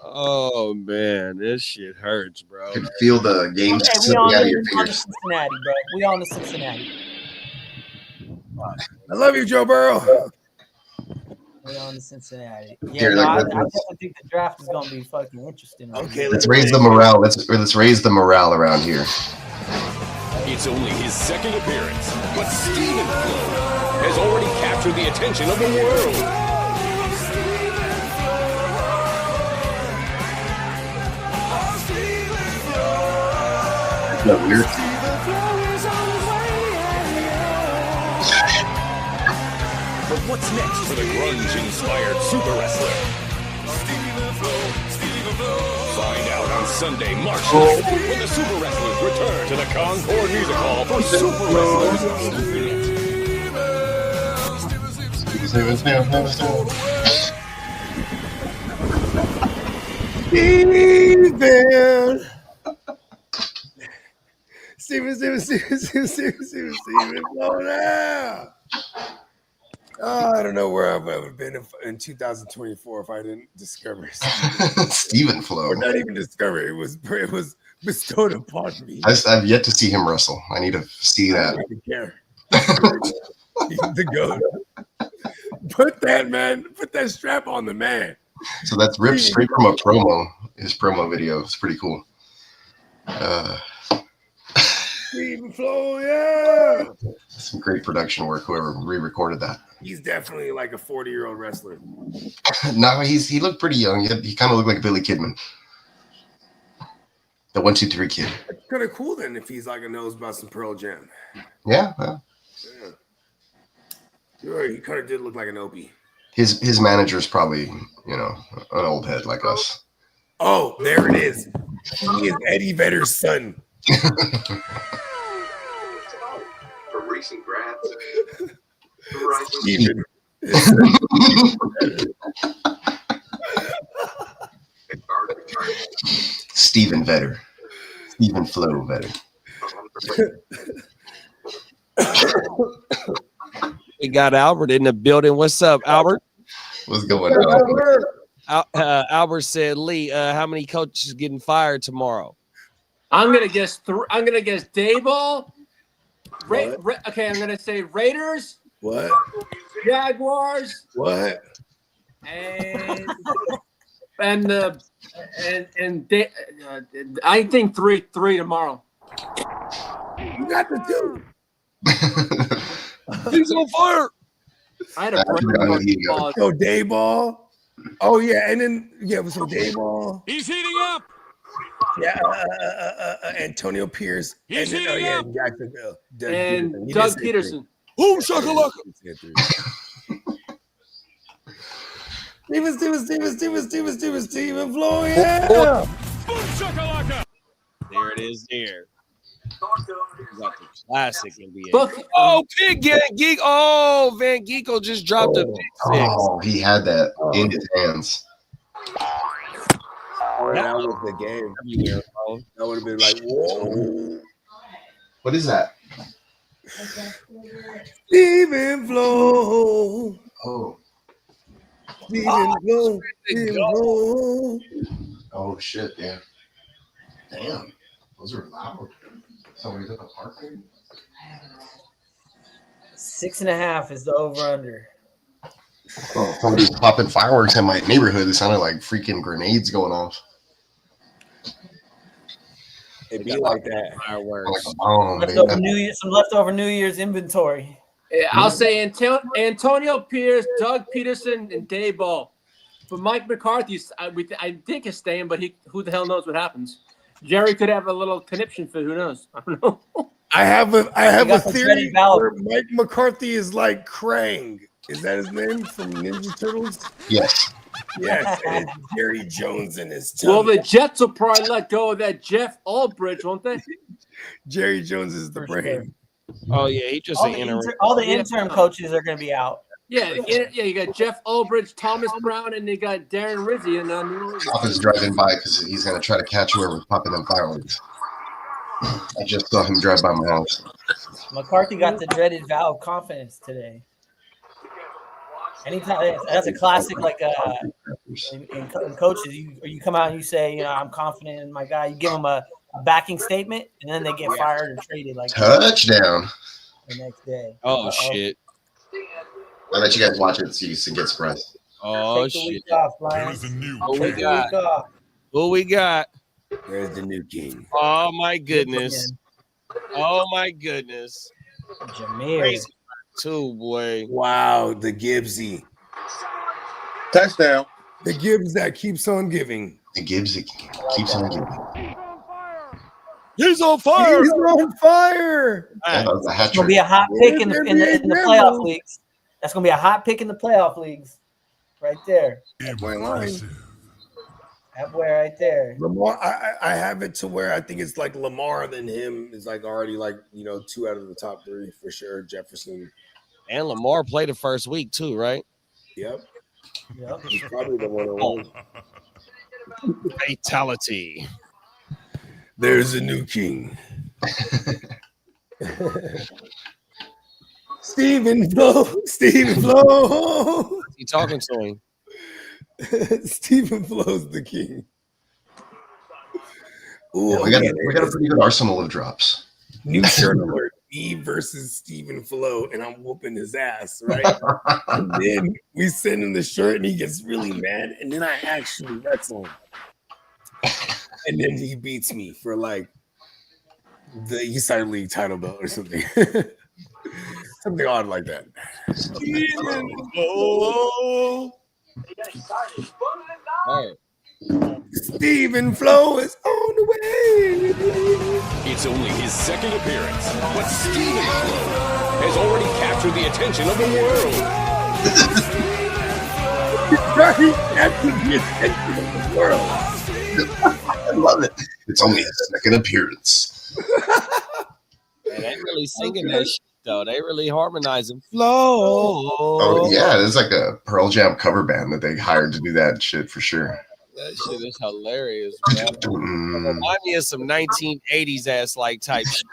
Oh man, this shit hurts, bro. You could feel the game we slipping out of your on the fingers. Cincinnati, bro. We on the Cincinnati. I love you, Joe Burrow. We're on the Cincinnati. Yeah, Here, I let's- definitely think the draft is going to be fucking interesting. Okay, Let's raise the morale. Let's raise the morale around here. It's only his 2nd appearance, but Steven Flo has already captured the attention of the world. Isn't that weird? But what's next for the grunge-inspired super wrestler? Find out on Sunday, March 9th, when the Super Wrestlers return to the Concord Music Hall for Super Steven, blow now. Oh, I don't know where I would have been in 2024 if I didn't discover Steven Flo. Or not even discover it. It was bestowed upon me. I've yet to see him wrestle. I need to see I that. don't even care. He's the goat. Put that strap on the man. So that's ripped straight from a promo. His promo video. It's pretty cool. Steven Flo, yeah. Some great production work. Whoever re-recorded that. He's definitely like a 40-year-old wrestler. No, he looked pretty young. He kind of looked like Billy Kidman. The 1, 2, 3 kid. It's kind of cool then if he's like a knows about some Pearl Jam. Yeah. Well, Yeah. You're right. He kind of did look like an Opie. his manager's probably, an old head like us. Oh, there it is. He is Eddie Vedder's son. For recent grads. Steven. Steven Vedder. Steven Flo Vedder. We got Albert in the building. What's up, Albert? What's going on? Albert said, Lee, how many coaches getting fired tomorrow? I'm gonna guess Dayball. What? Okay, I'm gonna say Raiders, What? Jaguars, What? and I think three tomorrow. You got the two. He's on fire. I had a That's brain right, fart you go. pause. So Dayball. Oh yeah, and then so Dayball. He's heating up. Yeah, Antonio Pierce. He's and then, heating up. Jacksonville. And He Doug did say Peterson. Boom shakalaka. three. Steven Floyd. Yeah. Boom shakalaka. There it is. There. You got the classic NBA. Book. Oh, Van Geek. Oh, Van Geeko just dropped a big six. Oh, he had that in his hands. Oh, that was the game. Everywhere, bro. That would have been like, whoa. What is that? Steven Floyd. Oh, Steven Floyd. Steven Floyd. oh shit, yeah. Damn, those are loud. Somebody took a park. 6.5 is the over/under. Oh, somebody's popping fireworks in my neighborhood. It sounded like freaking grenades going off. It'd be like that. Like Fireworks. a bomb, Leftover man. New Year, some leftover New Year's inventory. I'll say Antonio Pierce, Doug Peterson, and Dayball. But Mike McCarthy, I think is staying, but who the hell knows what happens? Jerry could have a little conniption fit. Who knows? I don't know. I have a got the theory dreaded Val- where Mike McCarthy is like Krang. Is that his name from Ninja Turtles? Yes. Yes, and it's Jerry Jones in his tongue. Well, the Jets will probably let go of that Jeff Albridge, won't they? Jerry Jones is the For brain. Oh yeah, he just All an the, interim. all the interim coaches are going to be out. Yeah, you got Jeff Albridge, Thomas Brown, and you got Darren Rizzi. And Pop is driving by because he's going to try to catch whoever's popping them fireworks. I just saw him drive by my house. McCarthy got the dreaded vow of confidence today. Anytime that's a classic, like in coaches, you come out and you say, I'm confident in my guy. You give them a backing statement, and then they get fired or traded like Touchdown. the next day. Oh shit. I'll let you guys watch it so you can get surprised. Oh Take the shit. week off, Brian. Who we Take the got? week off. Who we got? There's the new king. Oh my goodness. Oh my goodness. Jameer. Crazy too, boy. Wow, the Gibbsy. Touchdown. The Gibbs that keeps on giving. The Gibbs keeps on giving. He's on fire. He's on fire. That was a hat It's gonna trick. be a hot pick in the NBA playoff leagues. That's gonna be a hot pick in the playoff leagues, right there. That boy line. That boy right there. Lamar, I have it to where I think it's like Lamar than him is like already like 2 out of the top 3 for sure. Jefferson. And Lamar played the first week too, right? Yep. Yep. He's probably the one who won. Fatality. There's a new king. Stephen Flo. Stephen Flo. You talking to him? Stephen Flo's the king. Ooh, Yeah, we got a pretty good arsenal of drops. new shirt alert. Me versus Stephen Flo, and I'm whooping his ass, right? And then we send him the shirt, and he gets really mad, and then I actually wrestle him. And then he beats me for like the Eastside League title belt or something. Something odd like that. Stephen Flo. Hey. Stephen Flo is on the way. It's only his second appearance, but Stephen Flo has already captured the attention of the world. Right? That's the attention of the world. I love it. It's only his second appearance. Man, they really singing that shit though. They really harmonizing. Flow. Oh yeah, there's like a Pearl Jam cover band that they hired to do that shit for sure. That shit is hilarious, man. Mm. Remind me of some 1980s ass like type shit.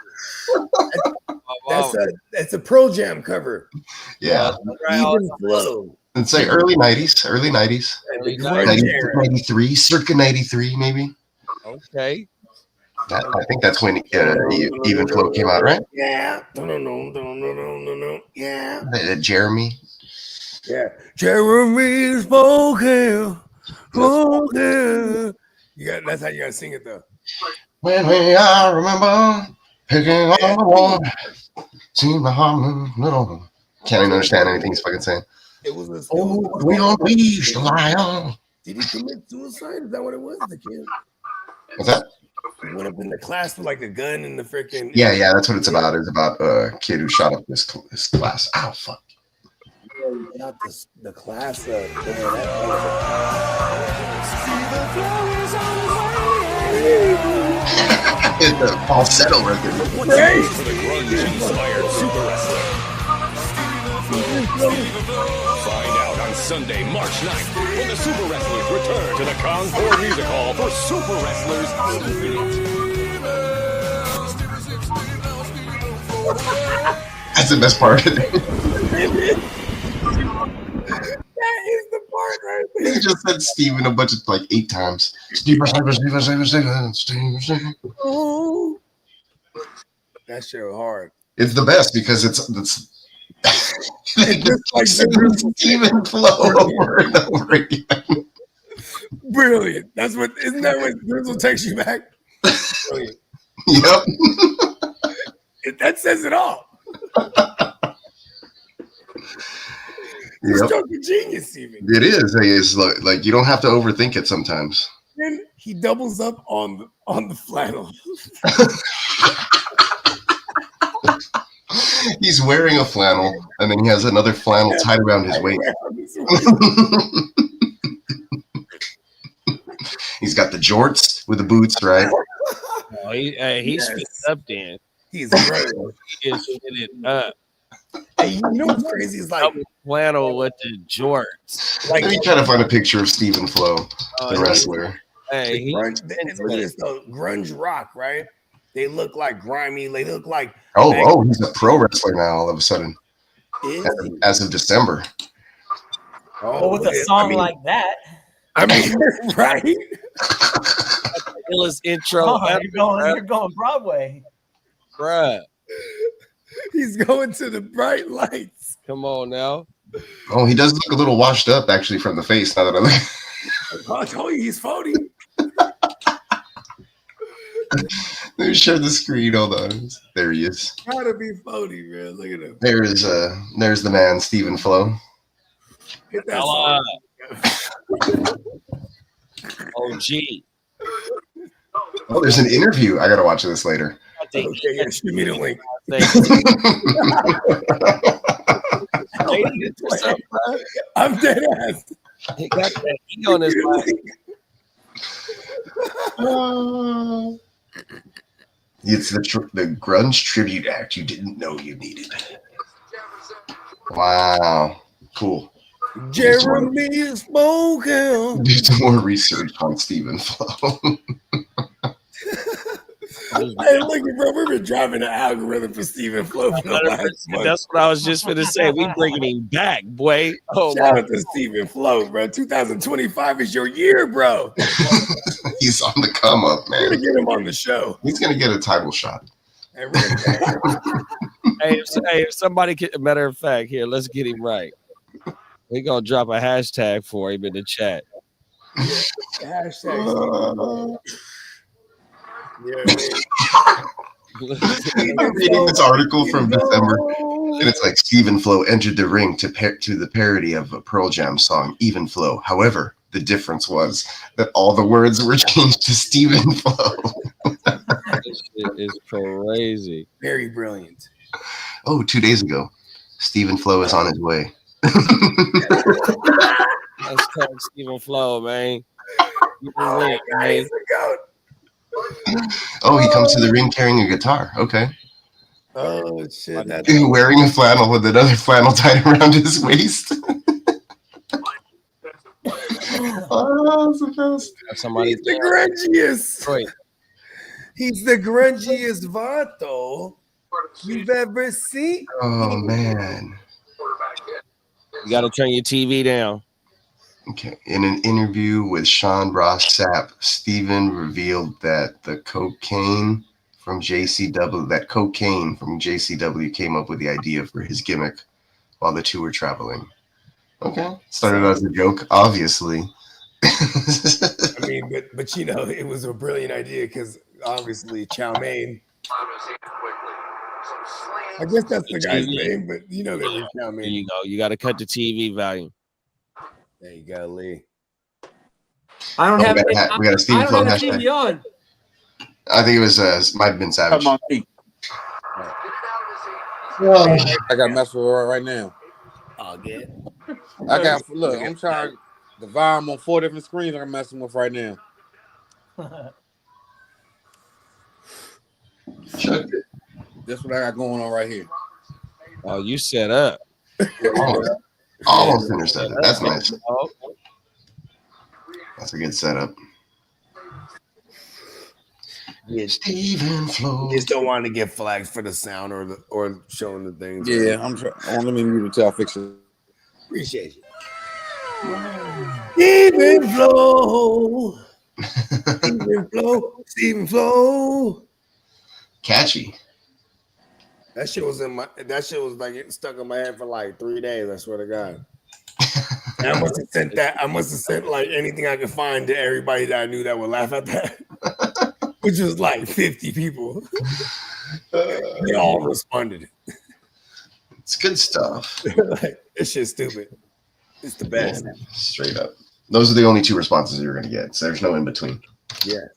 That's a Pearl Jam cover. Yeah, Stephen Flo. it's like early 90s, early 90s. Early Grunge 90, era. 93, circa 93 maybe. Okay. I think that's when Even Flow came out, right? Yeah. Yeah. Jeremy. Yeah. Jeremy spoken. Spoken. That's how you gotta sing it though. When I remember picking on the one, see my heart little. Can't even understand anything he's fucking saying. It was a Oh, we don't reach the lion. Did he commit suicide? Is that what it was? The kid? What's that? He went up in the class with like a gun and the freaking. Yeah, that's what it's about. It's about a kid who shot up this class. Ow, fuck. Not the class of. It's a falsetto record. Right? For the grunge-inspired super wrestler. Find out on Sunday, March 9th, when the Super Wrestlers return to the Concord Music Hall for Super Wrestlers That's the best part of it. That is the part right there. He just said Steven a bunch of 8 times. Steven. Oh. That shit was hard. It's the best because it's just like Steven Flow over and over again. Brilliant. Isn't that what Drizzle takes you back? Brilliant. Yep. That says it all. It's Yep. fucking genius, Steven. It is. It's like you don't have to overthink it sometimes. Then he doubles up on the flannel. He's wearing a flannel, and then he has another flannel tied around his waist. He's got the jorts with the boots, right? Oh, he's fitted up then. He's great. He is fitted up. Hey, you know what's crazy? Is like Flannel with the jorts. Let me try to find a picture of Steven Flow, the wrestler. Hey, look at this though, grunge rock, right? They look like grimy. They look like Oh, he's a pro wrestler now. All of a sudden, Is he? as of December. Well, with a song like that, I mean, right? illest intro. oh, ever, you're going Broadway. bruh. He's going to the bright lights. Come on now. Oh, he does look a little washed up actually from the face. Now that I look. I told you he's phony. Let me share the screen. Hold on. There he is. Gotta be phony, man. Look at him. There's the man, Steven Flow. Hit that Hello. song. OG. Oh, there's an interview. I gotta watch this later. Okay, yeah, shoot me the link. I'm dead ass. He got that E on his mind. It's the grunge tribute act you didn't know you needed. Wow, cool. Jeremy is smoking. Do some more research on Steven Flow. Hey, look, bro, we've been driving the algorithm for Steven Flow for the last month. That's what I was just going to say. We bringing him back, boy. Oh, Shout out to Steven Flow, bro. 2025 is your year, bro. He's on the come up, We're gonna man. get him on the show. He's gonna get a title shot. And we're gonna- hey, if somebody could, matter of fact, here, let's get him right. We're going to drop a hashtag for him in the chat. Hashtag. Yeah, I'm reading this article from December, and it's like Steven Flow entered the ring to the parody of a Pearl Jam song, Even Flow. However, the difference was that all the words were changed to Steven Flow. This shit is crazy. very brilliant. Oh, 2 days ago, Steven Flow is on his way. Let's talk Steven Flow, man. Oh, man. Oh, he comes to the ring carrying a guitar. Okay. Oh shit! That's Wearing a flannel with another flannel tied around his waist. Oh, that's the best. Somebody he's the grungiest. Right. He's the grungiest vato you've ever seen. Oh man. You got to turn your TV down. Okay. In an interview with Sean Ross Sapp, Steven revealed that cocaine from JCW came up with the idea for his gimmick while the two were traveling. Okay. Started out as a joke, obviously. I mean, but you know, it was a brilliant idea because obviously Chow Mein. I guess that's the guy's name, but you know that was Chow There Mein. you go. You got to cut the TV volume. There you go, Lee. I don't have. we got a Steven Flow have hashtag. TV on. I think it was might have been Savage. Come on, me. I got to mess with her right now. Oh, good. I got look. I'm trying to vibe on 4 different screens. I'm messing with right now. That's what I got going on right here. Oh, you set up. Almost intercepted. That's nice. That's a good setup. Yeah, Steven Flow. just don't want to get flags for the sound or showing the things. Yeah, I'm trying. Let me mute it till I fix it. Appreciate you. Steven Flow. Steven Flow. Catchy. That shit was like getting stuck in my head for like 3 days. I swear to God. And I must have sent like anything I could find to everybody that I knew that would laugh at that, which was like 50 people. They all responded. It's good stuff. Like, this shit's stupid. It's the best. Yeah, straight up. Those are the only 2 responses you're going to get. So there's no in between. Yes.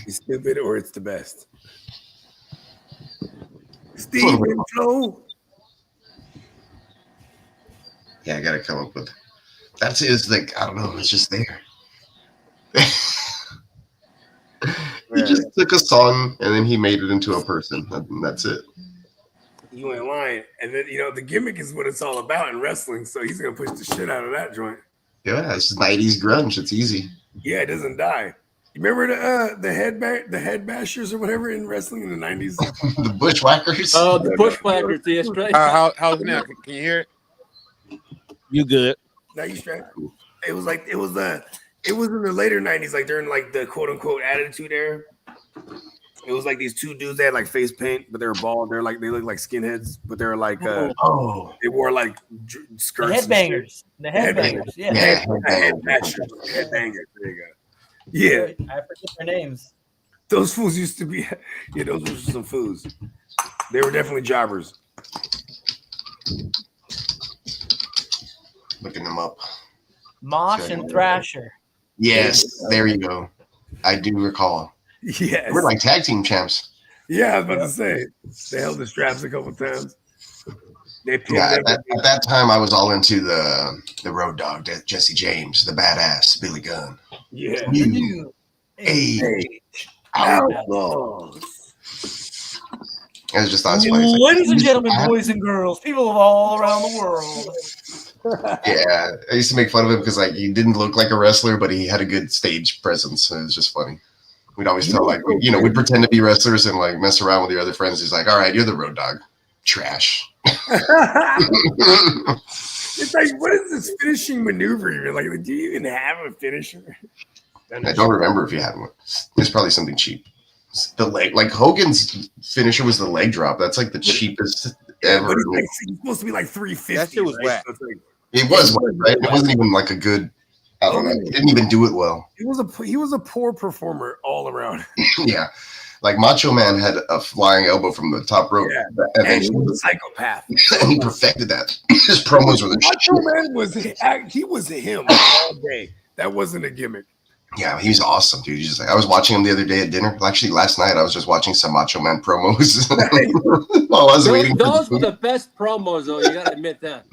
It's stupid or it's the best. Steven Flow. Yeah, I got to come up with. That's his, like, I don't know. It's just there. He just took a song and then he made it into a person. And that's it. You ain't lying. And then, you know, the gimmick is what it's all about in wrestling. So he's going to push the shit out of that joint. Yeah, it's 90s grunge. It's easy. Yeah, it doesn't die. You remember the head bashers or whatever in wrestling in the 90s? The bushwhackers. Oh, the bushwhackers. Yes, right. How's it now? Can you hear it? You good? Now you straight. It was in the later 90s, like during like the quote unquote attitude era. It was like these 2 dudes, they had like face paint, but they were bald. They looked like skinheads, but they were like they wore like skirts. The headbangers. The headbangers. Yeah. Headbangers. There you go. Yeah. I forget their names. Those fools used to be, yeah, those were some fools. They were definitely jobbers. Looking them up. Mosh and Thrasher. Yes, there you go. I do recall. Yes. We're like tag team champs. Yeah, I was about to say. They held the straps a couple times. They pinned Yeah, them. at that time, I was all into the Road Dogg, Jesse James, the badass Billy Gunn. Yeah. You, Outlaws. I was just thought it was funny. Ladies and gentlemen, boys and girls, people of all around the world. Yeah, I used to make fun of him because like he didn't look like a wrestler, but he had a good stage presence. So it was just funny. We'd always tell like we'd pretend to be wrestlers and like mess around with your other friends. He's like, "All right, you're the Road Dogg." Trash. It's like, what is this finishing maneuver? You're like, do you even have a finisher? I don't remember if you had one. It's probably something cheap. The leg, like Hogan's finisher was the leg drop. That's like the cheapest ever. But it's supposed to be like 350. That shit was whack. So like, It was right. It wasn't even like a good. I don't know. He didn't even do it well. he was a poor performer all around. Yeah, like Macho Man had a flying elbow from the top rope, And he was a psychopath. and he perfected that. His promos were the Macho shit. Man was him all day. That wasn't a gimmick. Yeah, he's awesome, dude. He's just like, I was watching him the other day at dinner. Well, actually, last night I was just watching some Macho Man promos while I was waiting. Those were the best promos, though. You gotta admit that.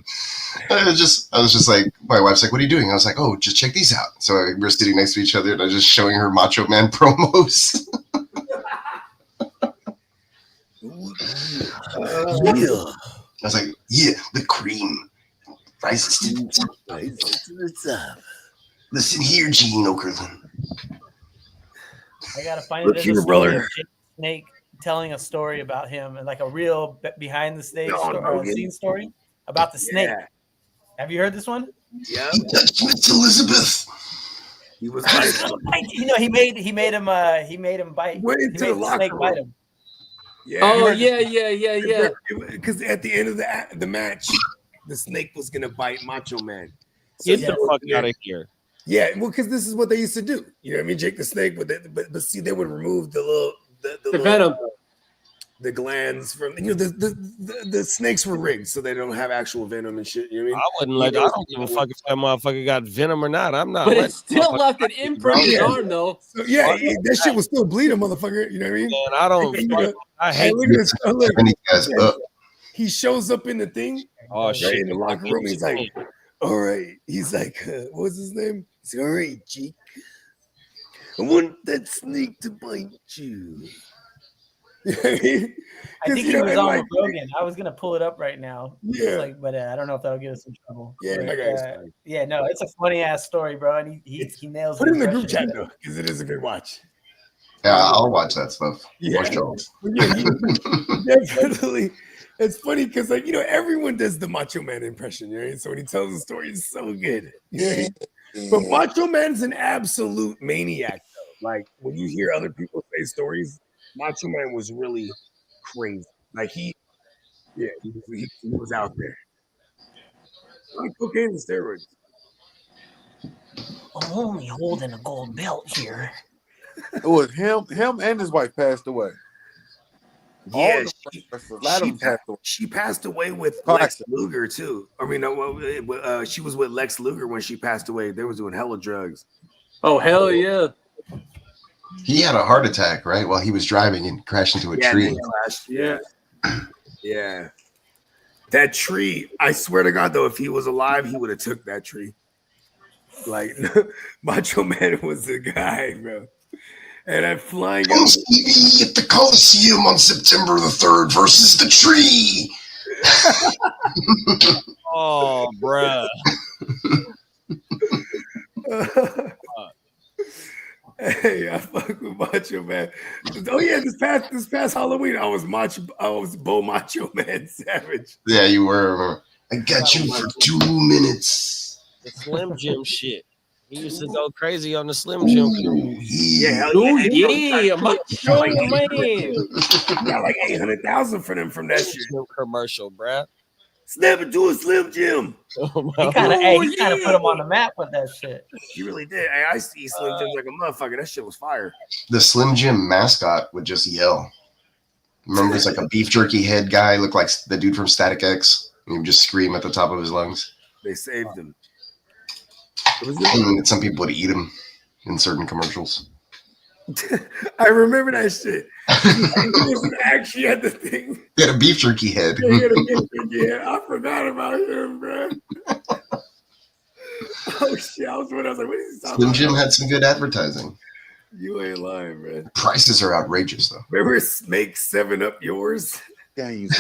I was just like, my wife's like, "What are you doing?" I was like, "Oh, just check these out." So we were sitting next to each other, and I was just showing her Macho Man promos. Yeah. I was like, "Yeah, the cream rises to the top. Listen here, Gene Okerlund." I gotta find Look it. here, There's a brother. story of Jake Snake telling a story about him, and like a real behind the stage No, scene story about the snake. Have you heard this one? Yeah, He touched Miss Elizabeth. he was He's like, gonna bite you. You know, he made him bite. Went He into made the the locker snake bite room. him. Oh yeah, yeah. Because at the end of the match, the snake was gonna bite Macho Man. So Get he the was fuck there. out of here. Yeah, well, because this is what they used to do. You know what I mean? Jake the Snake, but see, they would remove the little The venom. the glands from the snakes were rigged so they don't have actual venom and shit. You know what I mean? I wouldn't let. I don't give a fuck if that motherfucker got venom or not. I'm not. But letting it still motherfucker left an bite me, imprint in his Yeah. arm, though. So yeah, that shit was still bleeding, motherfucker. You know what I mean? Man, I don't. You know, I hey, hate. look at this. Oh, look, 70 guys up. he shows up in the thing Oh right shit! in the locker room. He's like, all right. He's like, what's his name? He's like, all right, Jake. I want that snake to bite you. You know what I mean? I 'Cause, think you he know, was and on like, with Rogan. I was gonna pull it up right now. Yeah. But I don't know if that'll get us in trouble. Yeah, But, that guy's funny. yeah, no, it's a funny ass story, bro. And he nails. Put it in the group impression. chat though, because it is a good watch. Yeah, I'll watch that stuff. Yeah. For sure. Yeah, he definitely. It's funny because, like, you know, everyone does the Macho Man impression, right? So when he tells the story, it's so good. You know what I mean? But Macho Man's an absolute maniac, though. Like, when you hear other people say stories, Macho Man was really crazy. Like, he was out there. Like cocaine and steroids. I'm only holding a gold belt here. It was him and his wife passed away. Yeah, All the wrestlers, a lot of them passed away. she passed away with Car Lex accident. Luger too. I mean, she was with Lex Luger when she passed away. They was doing hella drugs. Oh hell yeah! He had a heart attack, right? While he was driving and crashed into a Yeah, tree. they crashed. Yeah. That tree, I swear to God, though, if he was alive, he would have took that tree. Like, Macho Man was the guy, bro. And I'm flying On out. TV at the Coliseum on September the 3rd versus the tree. Oh, bruh. Hey, I fuck with Macho Man. Oh yeah, this past Halloween, I was Bo Macho Man Savage. Yeah, you were. I got you for 2 minutes. The Slim Jim shit. He used to go crazy on the Slim Jim. Ooh, Yeah, hell Oh yeah. yeah, Macho Man. You got like 800,000 for them from that shit. Slim commercial, bruh. Snap it to a Slim Jim. He kind of put him on the map with that shit. He really did. Hey, I see Slim Jims like a motherfucker. That shit was fire. The Slim Jim mascot would just yell. Remember, it's like a beef jerky head guy, looked like the dude from Static X. He would just scream at the top of his lungs. They saved him. And some people would eat him in certain commercials. I remember that shit. He was actually at the thing. He had a beef jerky head. Yeah, I forgot about him, bro. Oh shit! I was like, what is he talking Slim about? Jim had some good advertising. You ain't lying, man. Prices are outrageous, though. Remember Make 7 Up yours? Games,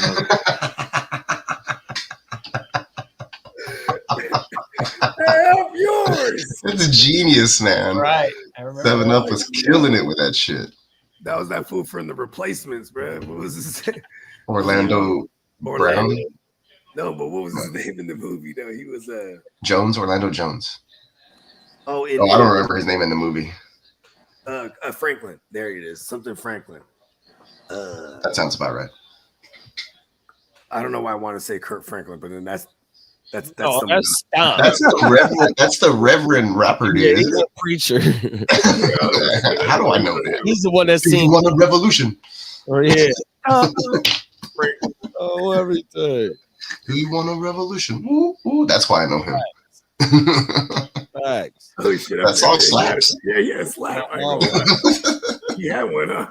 Up yours. It's a genius, man. Right. I remember. 7 Up was killing it with that shit. That was that fool from the Replacements, bro. What was his name? Orlando Brown? No, but what was his name in the movie though? He was Orlando Jones. I I don't remember his name in the movie. Franklin. There it is. Something Franklin. That sounds about right. I don't know why I want to say Kurt Franklin, but then that's Oh, someone that's stop. That's the Reverend rapper, Yeah, dude. he's a preacher. How do I know that? He's the one that's You seen. want a revolution? Oh yeah. Oh, everything. Do you want a revolution? Ooh, ooh, that's why I know him. Facts. Oh shit! That song slaps. Yeah, slap. He had one, huh?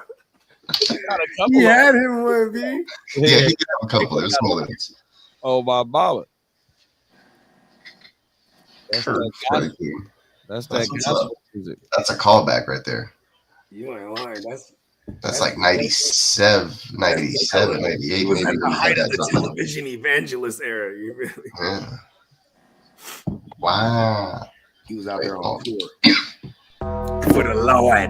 Got a couple He of- had him one, B. Yeah, he did have a couple. There's some other ones. Oh my mama. That's Sure, that Freddie gospel, King. that's That's that what's gospel music. That's a callback right there. You ain't lying. That's like 97, 98, He was maybe. at the height of the That's- television evangelist era. You really? Yeah. Wow. He was out there on tour for the Lord.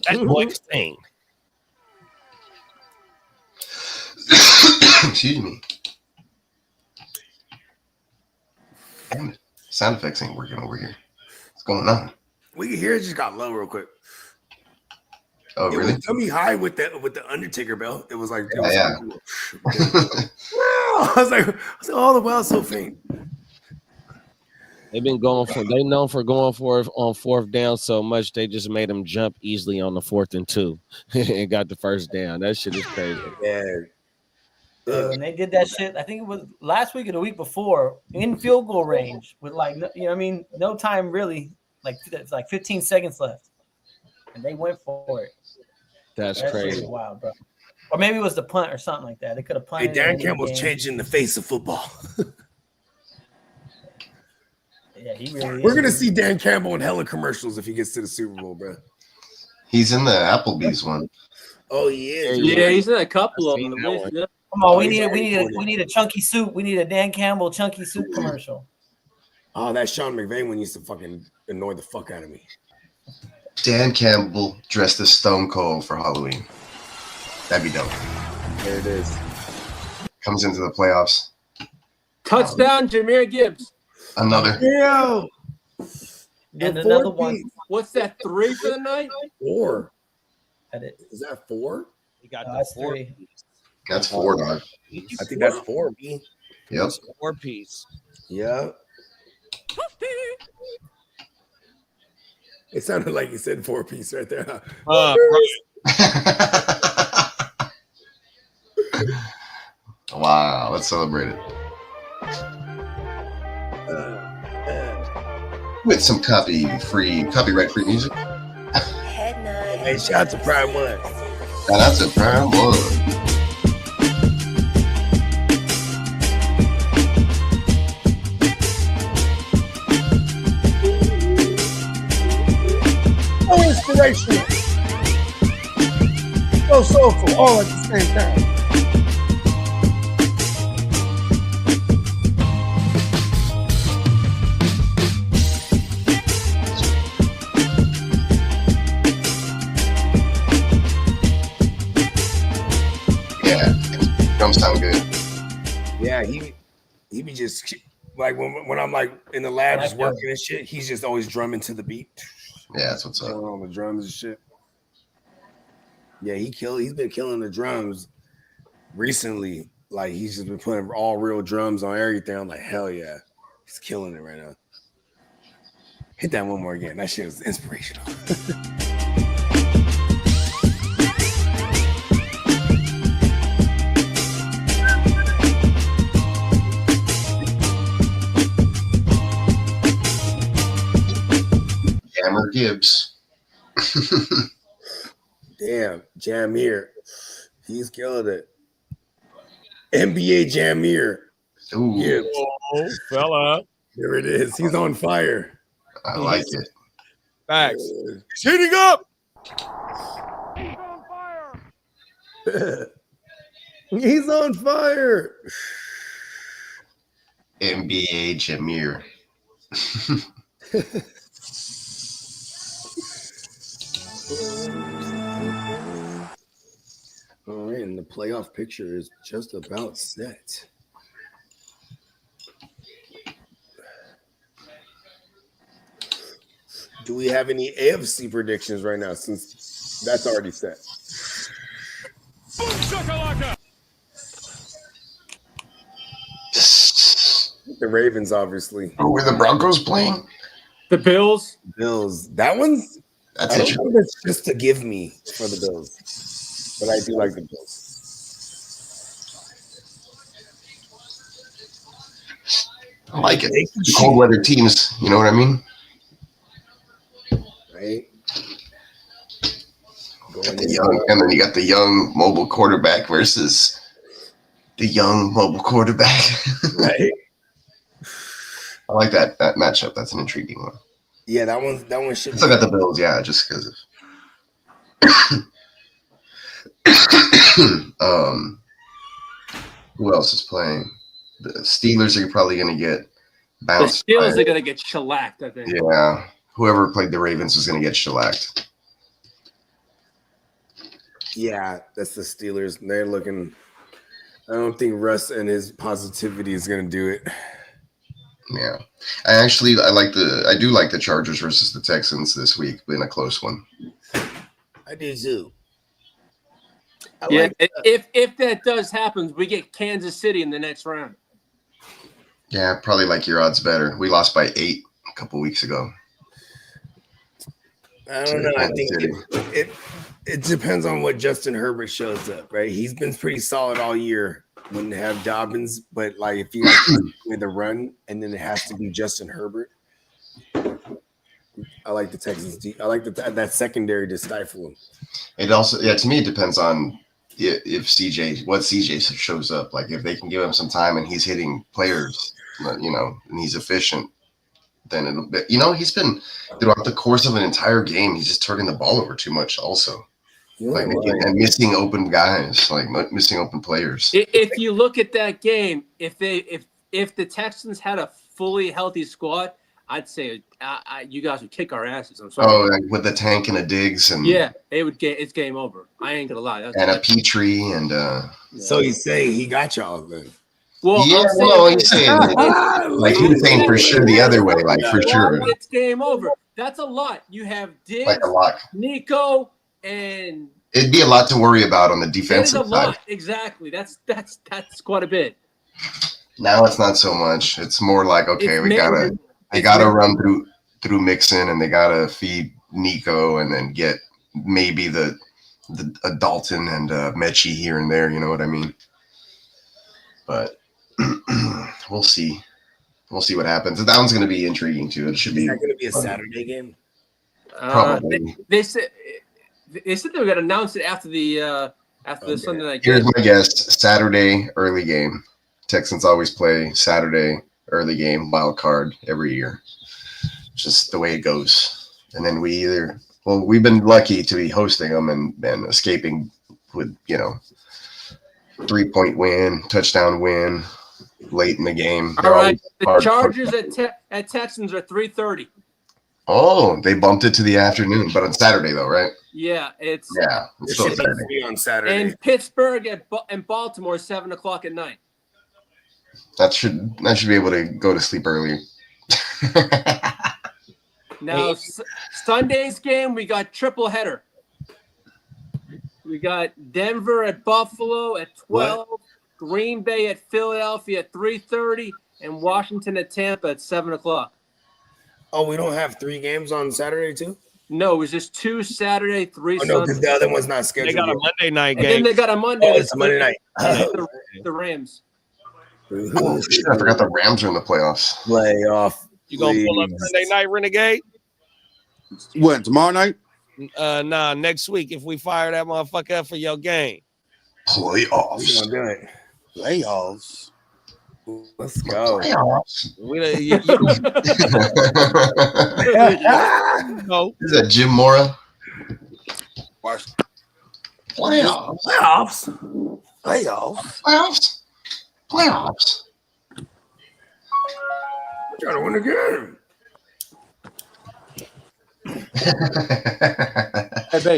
That voice thing. Excuse me. Damn it. Sound effects ain't working over here. What's going on? We can hear it just got low real quick. Oh, It really? was dummy high with the Undertaker belt. It was like, it was Yeah. I was like, all the while so faint. They've been going for. They known for going for it on fourth down so much. They just made them jump easily on the 4th and 2 and got the first down. That shit is crazy. Yeah. And they did that shit. I think it was last week or the week before in field goal range with like, you know what I mean? No time really. Like it's like 15 seconds left. And they went for it. That's That shit crazy. was wild, bro. Or maybe it was the punt or something like that. They could have Hey, punted. Dan Campbell's changing the face of football. Yeah, he really We're is. gonna see Dan Campbell in hella commercials if he gets to the Super Bowl, bro. He's in the Applebee's one. Oh yeah, Yeah, he's in a couple of seen them. that one. Yeah. Come on, we he's need a chunky soup. We need a Dan Campbell chunky soup commercial. Oh, that Sean McVay one used to fucking annoy the fuck out of me. Dan Campbell dressed as Stone Cold for Halloween. That'd be dope. There it is. Comes into the playoffs. Touchdown, Jahmyr Gibbs. Another. Yeah. And another one. What's that, 3 for the night? 4. At it. Is that 4? He got No, the that's 4 3. piece. That's 4, dog. I think that's 4, B. Yep. 4 piece. Yeah. It sounded like you said 4-piece right there. Huh? Wow, let's celebrate it. With some copyright-free music. Hey, shout out to Prime One. Shout out to Prime One. So inspirational. So soulful, all at the same time. Yeah, drums sound good. Yeah, he be just like when I'm like in the lab just working and shit, he's just always drumming to the beat. Yeah, that's what's up. Killing all the drums and shit. Yeah, he's been killing the drums recently. Like he's just been putting all real drums on everything. I'm like, hell yeah, he's killing it right now. Hit that one more again. That shit was inspirational. Jammer Gibbs. Damn, Jahmyr. He's killing it. NBA Jahmyr. Ooh, Yeah, Oh, fella. there it is. He's on fire. I like it. Facts. He's heating up. He's on fire. NBA Jahmyr. All right, and the playoff picture is just about set. Do we have any AFC predictions right now since that's already set? The Ravens, obviously. Who were the Broncos playing? The Bills. Bills. That one's That's I don't interesting. know if it's just to give me for the Bills, but I do like the Bills. I like it. They can The cold weather teams, you know what I mean? right? Got the young, and then you got the young mobile quarterback versus the young mobile quarterback. Right. I like that matchup. That's an intriguing one. Yeah, that one should I still got the Bills, yeah, just because of who else is playing? The Steelers are probably gonna get The bounced. Steelers by- are going to get shellacked, I think. yeah. Whoever played the Ravens was gonna get shellacked. Yeah, that's the Steelers. They're looking. I don't think Russ and his positivity is gonna do it. Yeah, I do like the Chargers versus the Texans this week, being a close one. I do too. If that does happen, we get Kansas City in the next round. Yeah, probably like your odds better. We lost by 8 a couple weeks ago. I don't know. I think it depends on what Justin Herbert shows up, right? He's been pretty solid all year. Wouldn't have Dobbins, but like if you got with the run, and then it has to be Justin Herbert. I like the Texans. I like that secondary to stifle him. It also, to me, it depends on if CJ shows up. Like if they can give him some time and he's hitting players, and he's efficient, then it'll be, he's been throughout the course of an entire game, he's just turning the ball over too much also. And missing open guys, like missing open players. If you look at that game, if the Texans had a fully healthy squad, I'd say you guys would kick our asses. I'm sorry. Oh, like with the Tank and a Diggs and it's game over. I ain't gonna lie. And a Petrie and So he's saying he got y'all then. Well, he's saying like he was saying for sure the other way, like for sure. It's game over. That's a lot. You have Diggs, like a lot. Nico, and it'd be a lot to worry about on the defensive side. Lot. Exactly. That's quite a bit. Now it's not so much. It's more like, okay, they gotta run through Mixon, and they gotta feed Nico, and then get maybe the Dalton and Mechie here and there. You know what I mean? But we'll see. We'll see what happens. That one's going to be intriguing too. It should be. Is that going to be a Saturday game? Probably. They said they were going to announce it after the Sunday night game. Here's my guess: Saturday early game. Texans always play Saturday early game, wild card every year. Just the way it goes. And then we've been lucky to be hosting them and escaping with 3-point win, touchdown win late in the game. All right, the Chargers at Texans are 3:30. Oh, they bumped it to the afternoon, but on Saturday though, right? Yeah, it's still Saturday. On Saturday. And Pittsburgh and Baltimore 7:00 at night. That should be able to go to sleep early. Now Sunday's game, we got triple header. We got Denver at Buffalo at 12, Green Bay at Philadelphia at 3:30, and Washington at Tampa at 7:00. Oh, we don't have 3 games on Saturday too? No, it was just 2 Saturday, 3 Sunday. No, because the other one's not scheduled. They got a Monday night game. And then they got a Monday. It's Monday night. The Rams. Oh, shit, I forgot the Rams are in the playoffs. Playoff. You gonna pull up Sunday night, Renegade? When, tomorrow night? Nah, next week if we fire that motherfucker up for your game. Playoffs. We're gonna do it. Playoffs. Let's go. Playoffs. No. Is that Jim Mora? Playoffs. Trying to win the game.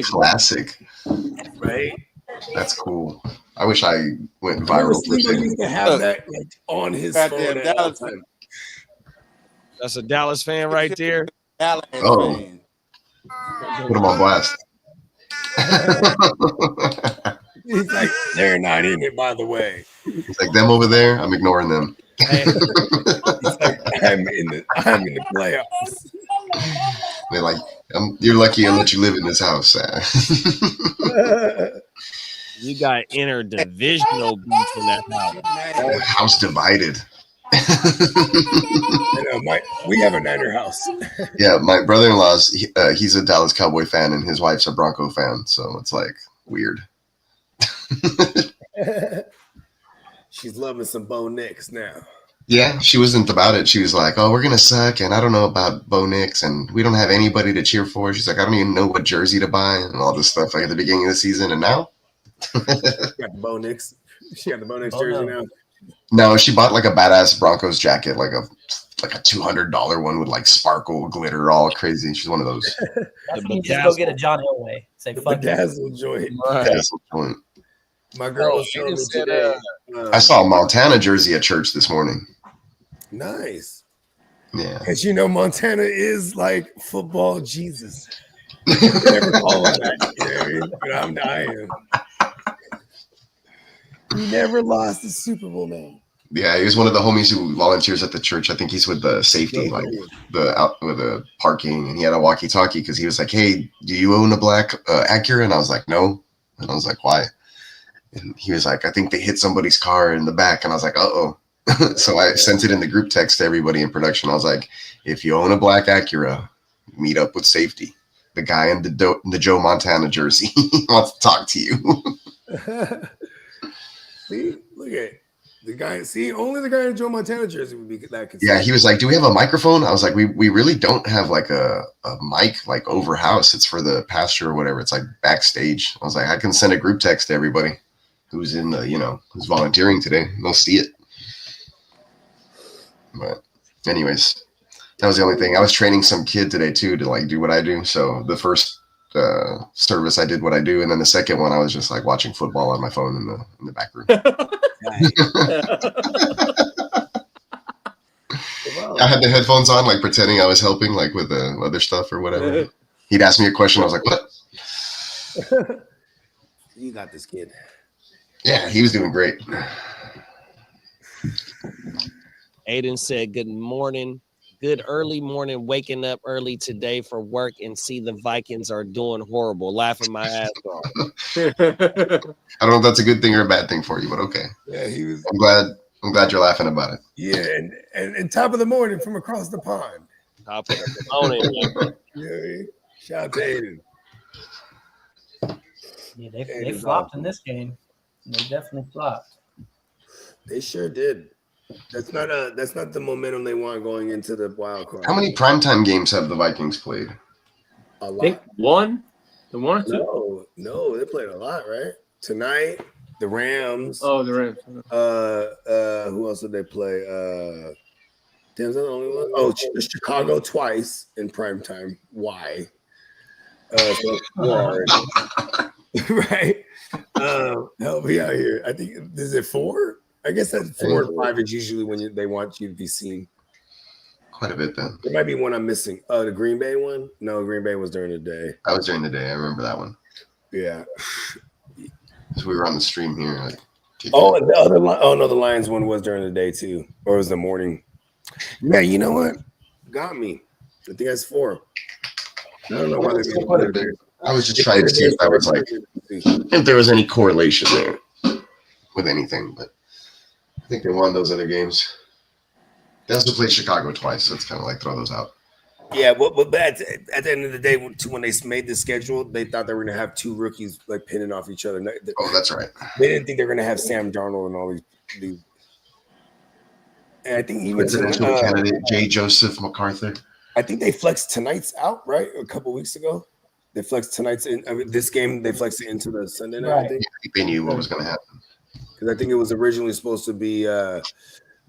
Classic. Right? That's cool. I wish I went viral. He used to have that on his phone at all time. That's a Dallas fan right there. Dallas Oh. fan. Put him on blast. He's like, they're not in it, by the way. It's like them over there. I'm ignoring them. He's like, I'm in the playoffs. They're like, you're lucky I let you live in this house. You got interdivisional beef in that house. House divided. We have a Niner house. Yeah, my brother-in-law's he's a Dallas Cowboy fan and his wife's a Bronco fan, so it's like weird. She's loving some Bo Nix now. Yeah, she wasn't about it. She was like, "Oh, we're gonna suck, and I don't know about Bo Nix, and we don't have anybody to cheer for." She's like, "I don't even know what jersey to buy and all this stuff like at the beginning of the season." And now, got the Bo Nix. She got the Bo Nix jersey now. No, she bought like a badass Broncos jacket, like a $200 one with like sparkle, glitter, all crazy. She's one of those. That's when you just go get a John Elway. Say The fuck it. Bedazzle joint. Dazzle joint. My girl was showing me today. I saw a Montana jersey at church this morning. Nice. Yeah. Because you know Montana is like football Jesus. Never call him that, you know what I mean? But I'm dying. He never lost the Super Bowl, man. Yeah, he was one of the homies who volunteers at the church. I think he's with the safety, like with the parking, and he had a walkie-talkie because he was like, "Hey, do you own a black Acura?" And I was like, "No," and I was like, "Why?" And he was like, "I think they hit somebody's car in the back," and I was like, "Uh-oh." So I sent it in the group text to everybody in production. I was like, "If you own a black Acura, meet up with safety. The guy in the Joe Montana jersey wants to talk to you." See, look at the guy. See, only the guy in Joe Montana jersey would be that. Yeah, he was like, "Do we have a microphone?" I was like, "We really don't have like a mic like over house. It's for the pasture or whatever. It's like backstage." I was like, "I can send a group text to everybody who's in the who's volunteering today. They'll see it." But anyways, that was the only thing. I was training some kid today too to like do what I do. So the first service I did what I do, and then the second one I was just like watching football on my phone in the back room. I had the headphones on, like pretending I was helping, like with the other stuff or whatever. He'd ask me a question. I was like, "What?" You got this kid. Yeah, he was doing great. Aiden said, "Good morning. Good early morning, waking up early today for work and see the Vikings are doing horrible. Laughing my ass off." I don't know if that's a good thing or a bad thing for you, but okay. Yeah, he was. I'm glad you're laughing about it. Yeah, and top of the morning from across the pond. Top of the morning. Yeah, shout out to Aiden. Yeah, they flopped in this game. They definitely flopped. They sure did. That's not the momentum they want going into the wild card. How many primetime games have the Vikings played? A I lot. think one or two. No, they played a lot, right? Tonight, the Rams. Oh, the Rams. Who else did they play? Damn, is that the only one? Oh, Chicago twice in primetime. Why? Right? Help me out here. I think is it 4? I guess that's 4 or 5 is usually when they want you to be seen. Quite a bit then. There might be one I'm missing. The Green Bay one? No, Green Bay was during the day. That was during the day. I remember that one. Yeah. Because we were on the stream here. Like, and the other the Lions one was during the day too, or it was the morning. Yeah, you know what? Got me. I think that's 4. I don't know why they didn't put it there. I was just trying to see if that was like if there was any correlation there with anything, but I think they won those other games. They also played Chicago twice, so it's kind of like throw those out. Yeah, but at the end of the day, when they made the schedule, they thought they were going to have 2 rookies like pinning off each other. Oh, that's right. They didn't think they were going to have Sam Darnold and all these. And I think even presidential candidate J. Joseph MacArthur. I think they flexed tonight's out, right? A couple weeks ago, they flexed tonight's in. I mean, this game they flexed it into the Sunday night. Right. I think They knew what was going to happen because I think it was originally supposed to be it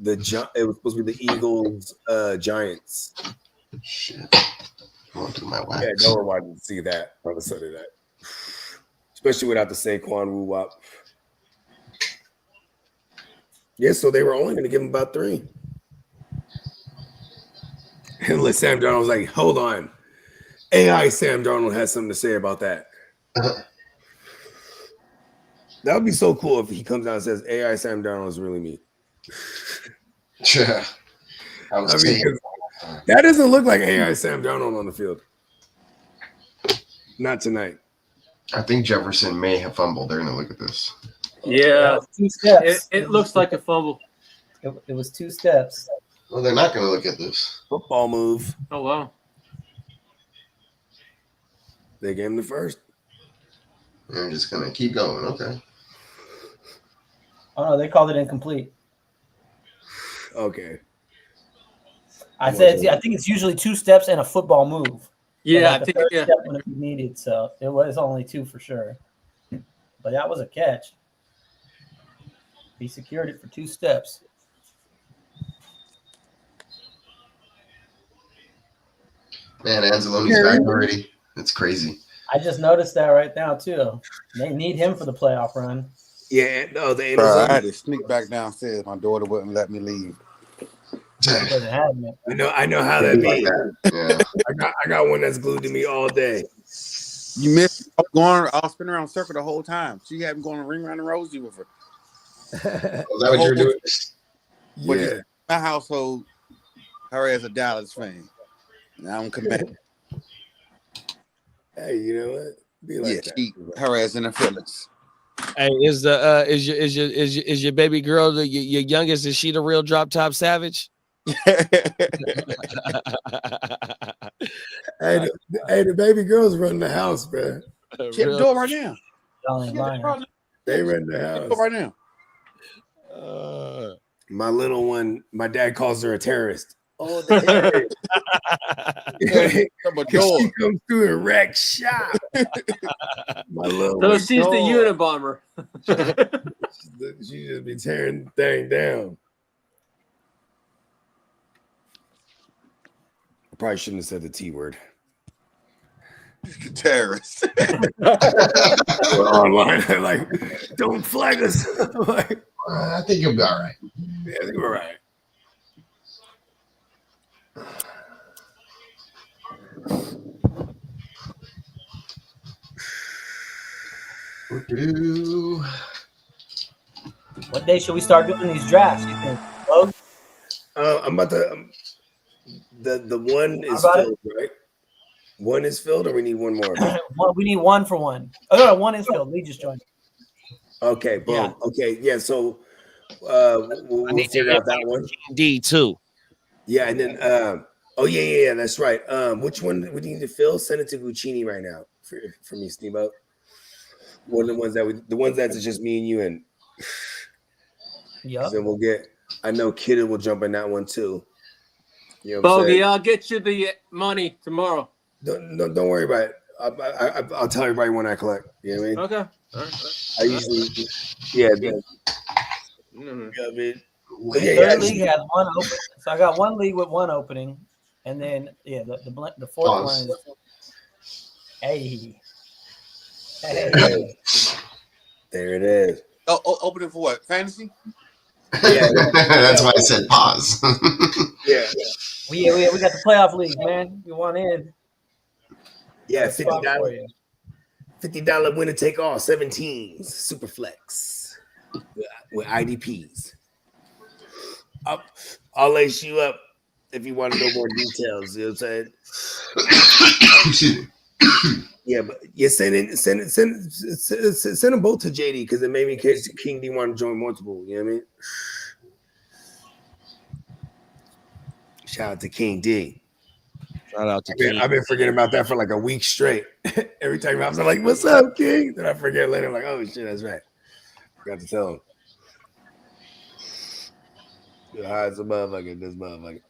was supposed to be the Eagles Giants. Shit. Going through my wax. Yeah, no one wanted to see that on the Sunday night, especially without the Saquon woo wop. Yeah, so they were only going to give him about 3. And Sam Darnold was like, "Hold on, AI Sam Darnold has something to say about that." That would be so cool if he comes out and says, "AI Sam Darnold is really me." Yeah. That doesn't look like AI Sam Darnold on the field. Not tonight. I think Jefferson may have fumbled. They're going to look at this. Yeah, 2 steps. it looks like a fumble. It was 2 steps. Well, they're not going to look at this. Football move. Oh, wow. They gave him the first. They're just going to keep going. Okay. Oh no, they called it incomplete. Okay. I think it's usually 2 steps and a football move. Yeah, Like I think the third step when it was needed, so it was only 2 for sure. But that was a catch. He secured it for 2 steps. Man, Anzalone's back already. That's crazy. I just noticed that right now too. They need him for the playoff run. Yeah, no, they Bro, I had to sneak back downstairs. My daughter wouldn't let me leave. It doesn't have it. I know how that Things be. like that. I got one that's glued to me all day. You missed I'll spin around circle the whole time. She had him going ring around the rosy with her. Was that what you're doing? But Yeah. in my household, her as a Dallas fan. Now I'm coming back. Hey, you know what? Be like that. Her ass in the feelings. Hey, is your baby girl your youngest? Is she the real drop top savage? Hey, the baby girls run the house, bro. She at the door right now. They run the house right now. My little one, my dad calls her a terrorist. Oh, the terrorist. She comes through and wrecks shop. My little So she's the Unabomber. She just be tearing the thing down. I probably shouldn't have said the T word. Terrorist. We're online. They're like, don't flag us. Like, I think you'll be all right. Yeah, I think we're all right. What day should we start doing these drafts? You think? Well, I'm about to. The one is about filled, right? One is filled, or we need one more? we need one for one. Oh no, one is filled. Lee just joined. Okay, boom. Yeah. Okay, yeah. So we'll figure out that one. D too. Yeah, and then oh yeah, that's right. Which one we need to fill? Send it to Guccini right now for me, Steamboat. One of the ones the ones that's just me and you and. Yeah. Then we'll get. I know Kidda will jump in that one too. You know Bogey, I'll get you the money tomorrow. Don't worry about it. I'll tell everybody when I collect. You know what I mean? Okay. All right. I usually, yeah. Third league has one open, so I got one league with one opening, and then the fourth one is hey. There it is. Oh, opening for what? Fantasy? Yeah, that's why I said pause. Yeah. We got the playoff league, man. We want in. Yeah, $50 winner take all 17s super flex with IDPs. I'll lace you up if you want to know more details. You know what I'm saying? Yeah, but send them both to JD because it made me case King D want to join multiple. You know what I mean? Shout out to King D. Shout out to King. I've been forgetting about that for like a week straight. Every time I'm like, "What's up, King?" Then I forget later. I'm like, "Oh shit, that's right." Forgot to tell him. It's a motherfucker. This motherfucker.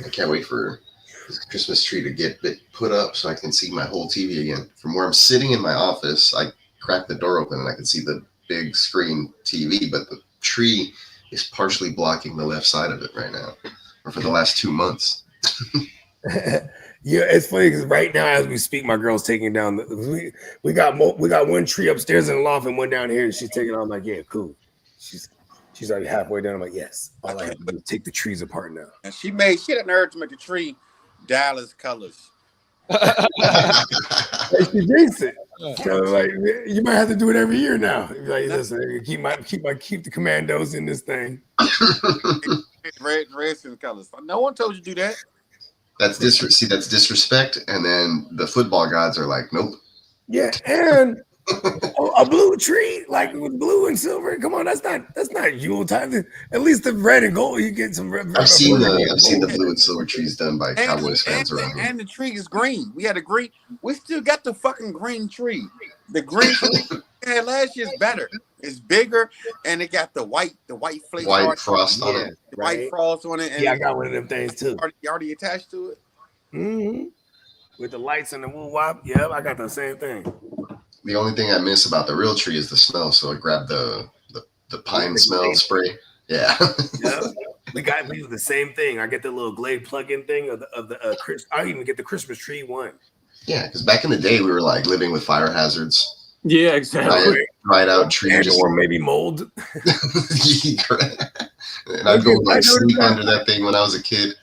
I can't wait for this Christmas tree to get put up so I can see my whole TV again. From where I'm sitting in my office, I cracked the door open and I can see the big screen TV, but the tree is partially blocking the left side of it right now, or for the last 2 months. Yeah, it's funny because right now, as we speak, my girl's taking down. We got one tree upstairs in the loft and one down here, and she's taking. I'm like, yeah, cool. She's already halfway done. I'm like, yes. All I have to do is take the trees apart now. And she had an urge to make the tree Dallas colors. She thinks it. So like, you might have to do it every year now. Like, listen, keep the commandos in this thing. Redskins colors. No one told you to do that. That's disrespect. And then the football gods are like, nope. Yeah, and a blue tree, like with blue and silver. Come on, that's not Yule time. At least the red and gold, you get some red. I've seen the blue and silver trees done by Cowboys fans around here. And the tree is green. We had a green. We still got the fucking green tree. The green tree we had last year's better. It's bigger and it got the white flake. White frost on it. The white frost on it. And yeah, I got one of them things too. You already attached to it? Mm-hmm. With the lights and the woo wop. Yep, I got the same thing. The only thing I miss about the real tree is the smell. So I grabbed the pine smell spray. Yeah. Yeah. We do the same thing. I get the little Glade plug-in thing of the I even get the Christmas tree one. Yeah, because back in the day we were like living with fire hazards. Yeah, exactly. Dried out tree. And Just, or maybe mold. and I'd go like sleep under that thing when I was a kid.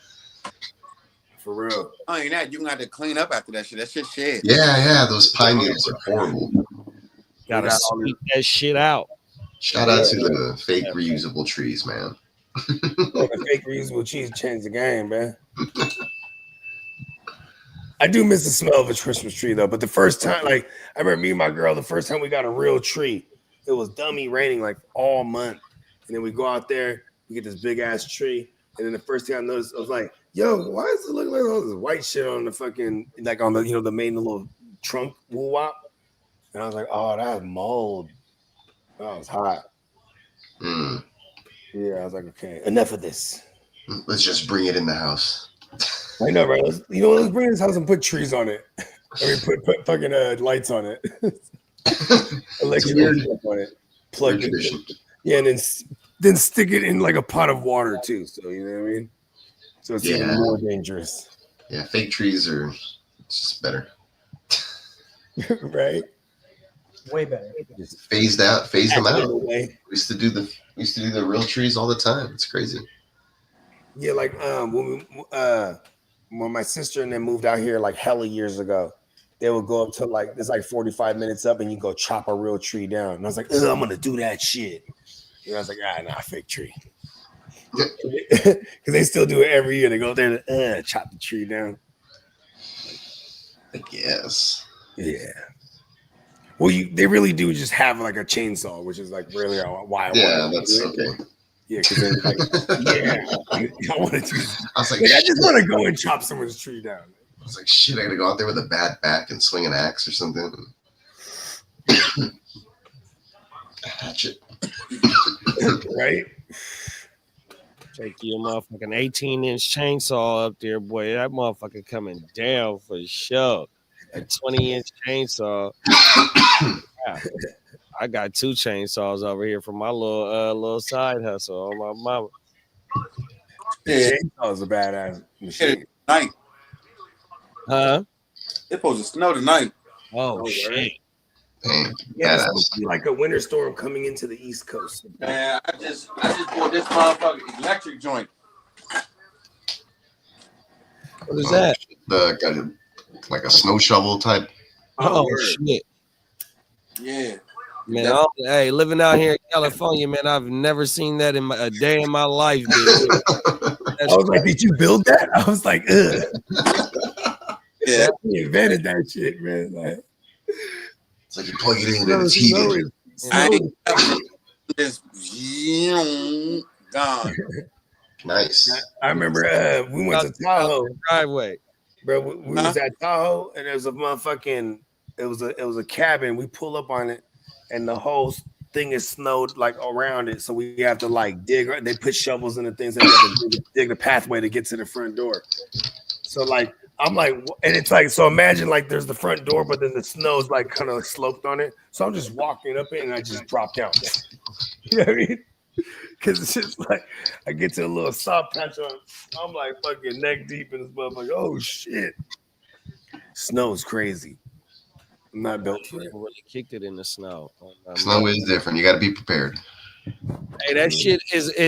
For real. Oh, ain't that you gonna have to clean up after that shit. That shit shed. Yeah, those pine needles are horrible. Gotta got all sweep that shit out. Shout out to the fake reusable trees, man. The fake reusable cheese changed the game, man. I do miss the smell of a Christmas tree though. But the first time, like I remember me and my girl, the first time we got a real tree, it was dummy raining like all month. And then we go out there, we get this big ass tree. And then the first thing I noticed, I was like, yo, why does it look like all this white shit on the fucking, like on the, the main little trunk woo wop? And I was like, oh, that's mold. That was hot. Mm. Yeah, I was like, okay, enough of this. Let's just bring it in the house. I know, right? Let's bring this house and put trees on it. I mean, put fucking lights on it. Electricity on it. Plug it in. Yeah, and then stick it in like a pot of water too. So you know what I mean? So it's even more dangerous. Yeah, fake trees are just better. Right? Way better. Just phase them out. Way. We used to do the real trees all the time. It's crazy. Yeah, like when my sister and them moved out here like hella years ago, they would go up to like it's like 45 minutes up and you go chop a real tree down. And I was like, I'm gonna do that shit. And I was like, fake tree. Because they still do it every year. They go there to chop the tree down. I guess. Yeah. Well, they really do just have like a chainsaw, which is like really why I want to that's do it. okay. Yeah, because then like, I want to do. I was like, I just want to go and chop someone's tree down. I was like, shit, I gotta go out there with a bad back and swing an axe or something. A hatchet. Right? Take your motherfucking 18-inch chainsaw up there, boy. That motherfucker coming down for sure. A 20-inch chainsaw. Yeah. I got 2 chainsaws over here for my little side hustle on my mama. Yeah, chainsaw's a badass machine. Night. Huh? It's supposed to snow tonight. Oh shit. Dang, Yeah, it's badass. supposed to be like a winter storm coming into the East Coast. Man, I just bought this motherfucking electric joint. What is that? Like a snow shovel type. Oh shit. Yeah. Man, hey, living out here in California, man, I've never seen that in a day in my life, dude. I was like, did you build that? I was like, ugh. Yeah, he invented that shit, man. Like, it's like you plug it in and it's heated. Just gone. Nice. I remember we went to Tahoe. Driveway. Bro, we was at Tahoe and there was a motherfucking it was a cabin. We pull up on it and the whole thing is snowed like around it. So we have to like dig. They put shovels in the things and we have to dig the pathway to get to the front door. So like I'm like, and it's like, so imagine like there's the front door, but then the snow's like kind of sloped on it. So I'm just walking up it and I just drop down. You know what I mean? Because it's just like I get to a little soft patch on. I'm like fucking neck deep in this motherfucker. Oh shit! Snow's crazy. I'm not built for it. Really kicked it in the snow. Snow is different. You got to be prepared. Hey, that shit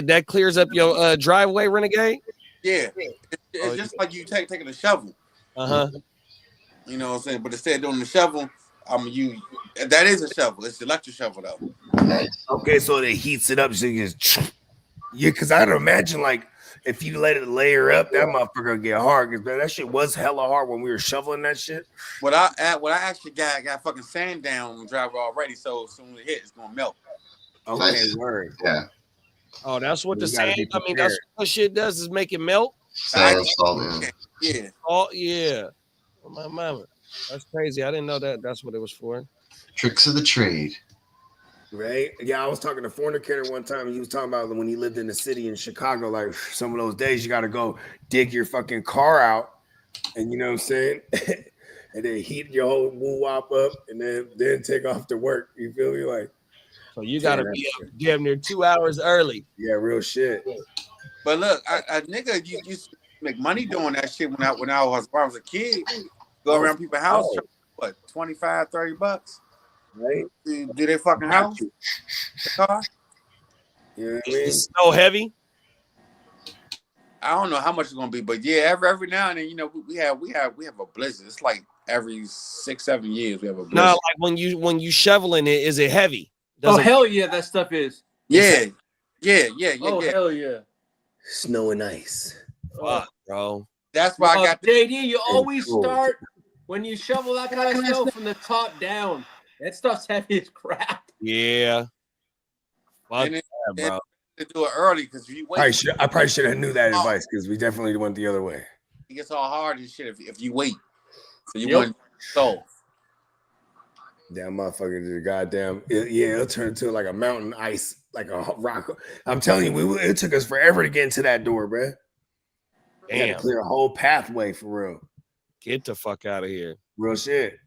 that clears up your driveway, Renegade. Yeah, it's just like you taking a shovel. You know what I'm saying? But instead of doing the shovel, that is a shovel. It's the electric shovel though. Okay, so it heats it up so you just because I'd imagine like if you let it layer up, that motherfucker get hard. Because that shit was hella hard when we were shoveling that shit. What I actually got fucking sand down on the driver already, so as soon as it hit, it's gonna melt. Okay, Nice. word. Yeah. Oh, that's what You the gotta sand. be I mean, that's what shit does is make it melt. Sand, salt, Yeah. Oh yeah. Oh, my mama. That's crazy. I didn't know that. That's what it was for. Tricks of the trade. Right? Yeah, I was talking to Fornicator one time, and he was talking about when he lived in the city in Chicago. Like some of those days, you got to go dig your fucking car out, and you know what I'm saying, and then heat your whole woo wop up, and then take off to work. You feel me? Like, So you got to be up damn near 2 hours early. yeah, real shit. But look, I nigga, you used to make money doing that shit when I was a kid. Go around people's house, what, $25, $30? right? Do they fucking house? The car? You know what I Is mean? the snow heavy? I don't know how much it's gonna be, but yeah, every now and then, you know, we have a blizzard. It's like every 6-7 years we have a blizzard. No, like when you shoveling it, is it heavy? Oh hell yeah, that stuff is. Yeah. Oh hell yeah. Snow and ice. Fuck, bro. That's why I got JD. You always cool. start when you shovel that kind of snow from the top down. That stuff's heavy as crap. Yeah. Fuck And that, bro. to do it early because if you wait, I probably should have knew that advice because we definitely went the other way. it gets all hard and shit if you wait. So you Yep. want so Damn motherfucker, the goddamn it'll turn into like a mountain ice, like a rock. I'm telling you, it took us forever to get into that door, bro. We had to Damn. clear a whole pathway for real. Get the fuck out of here. Real shit.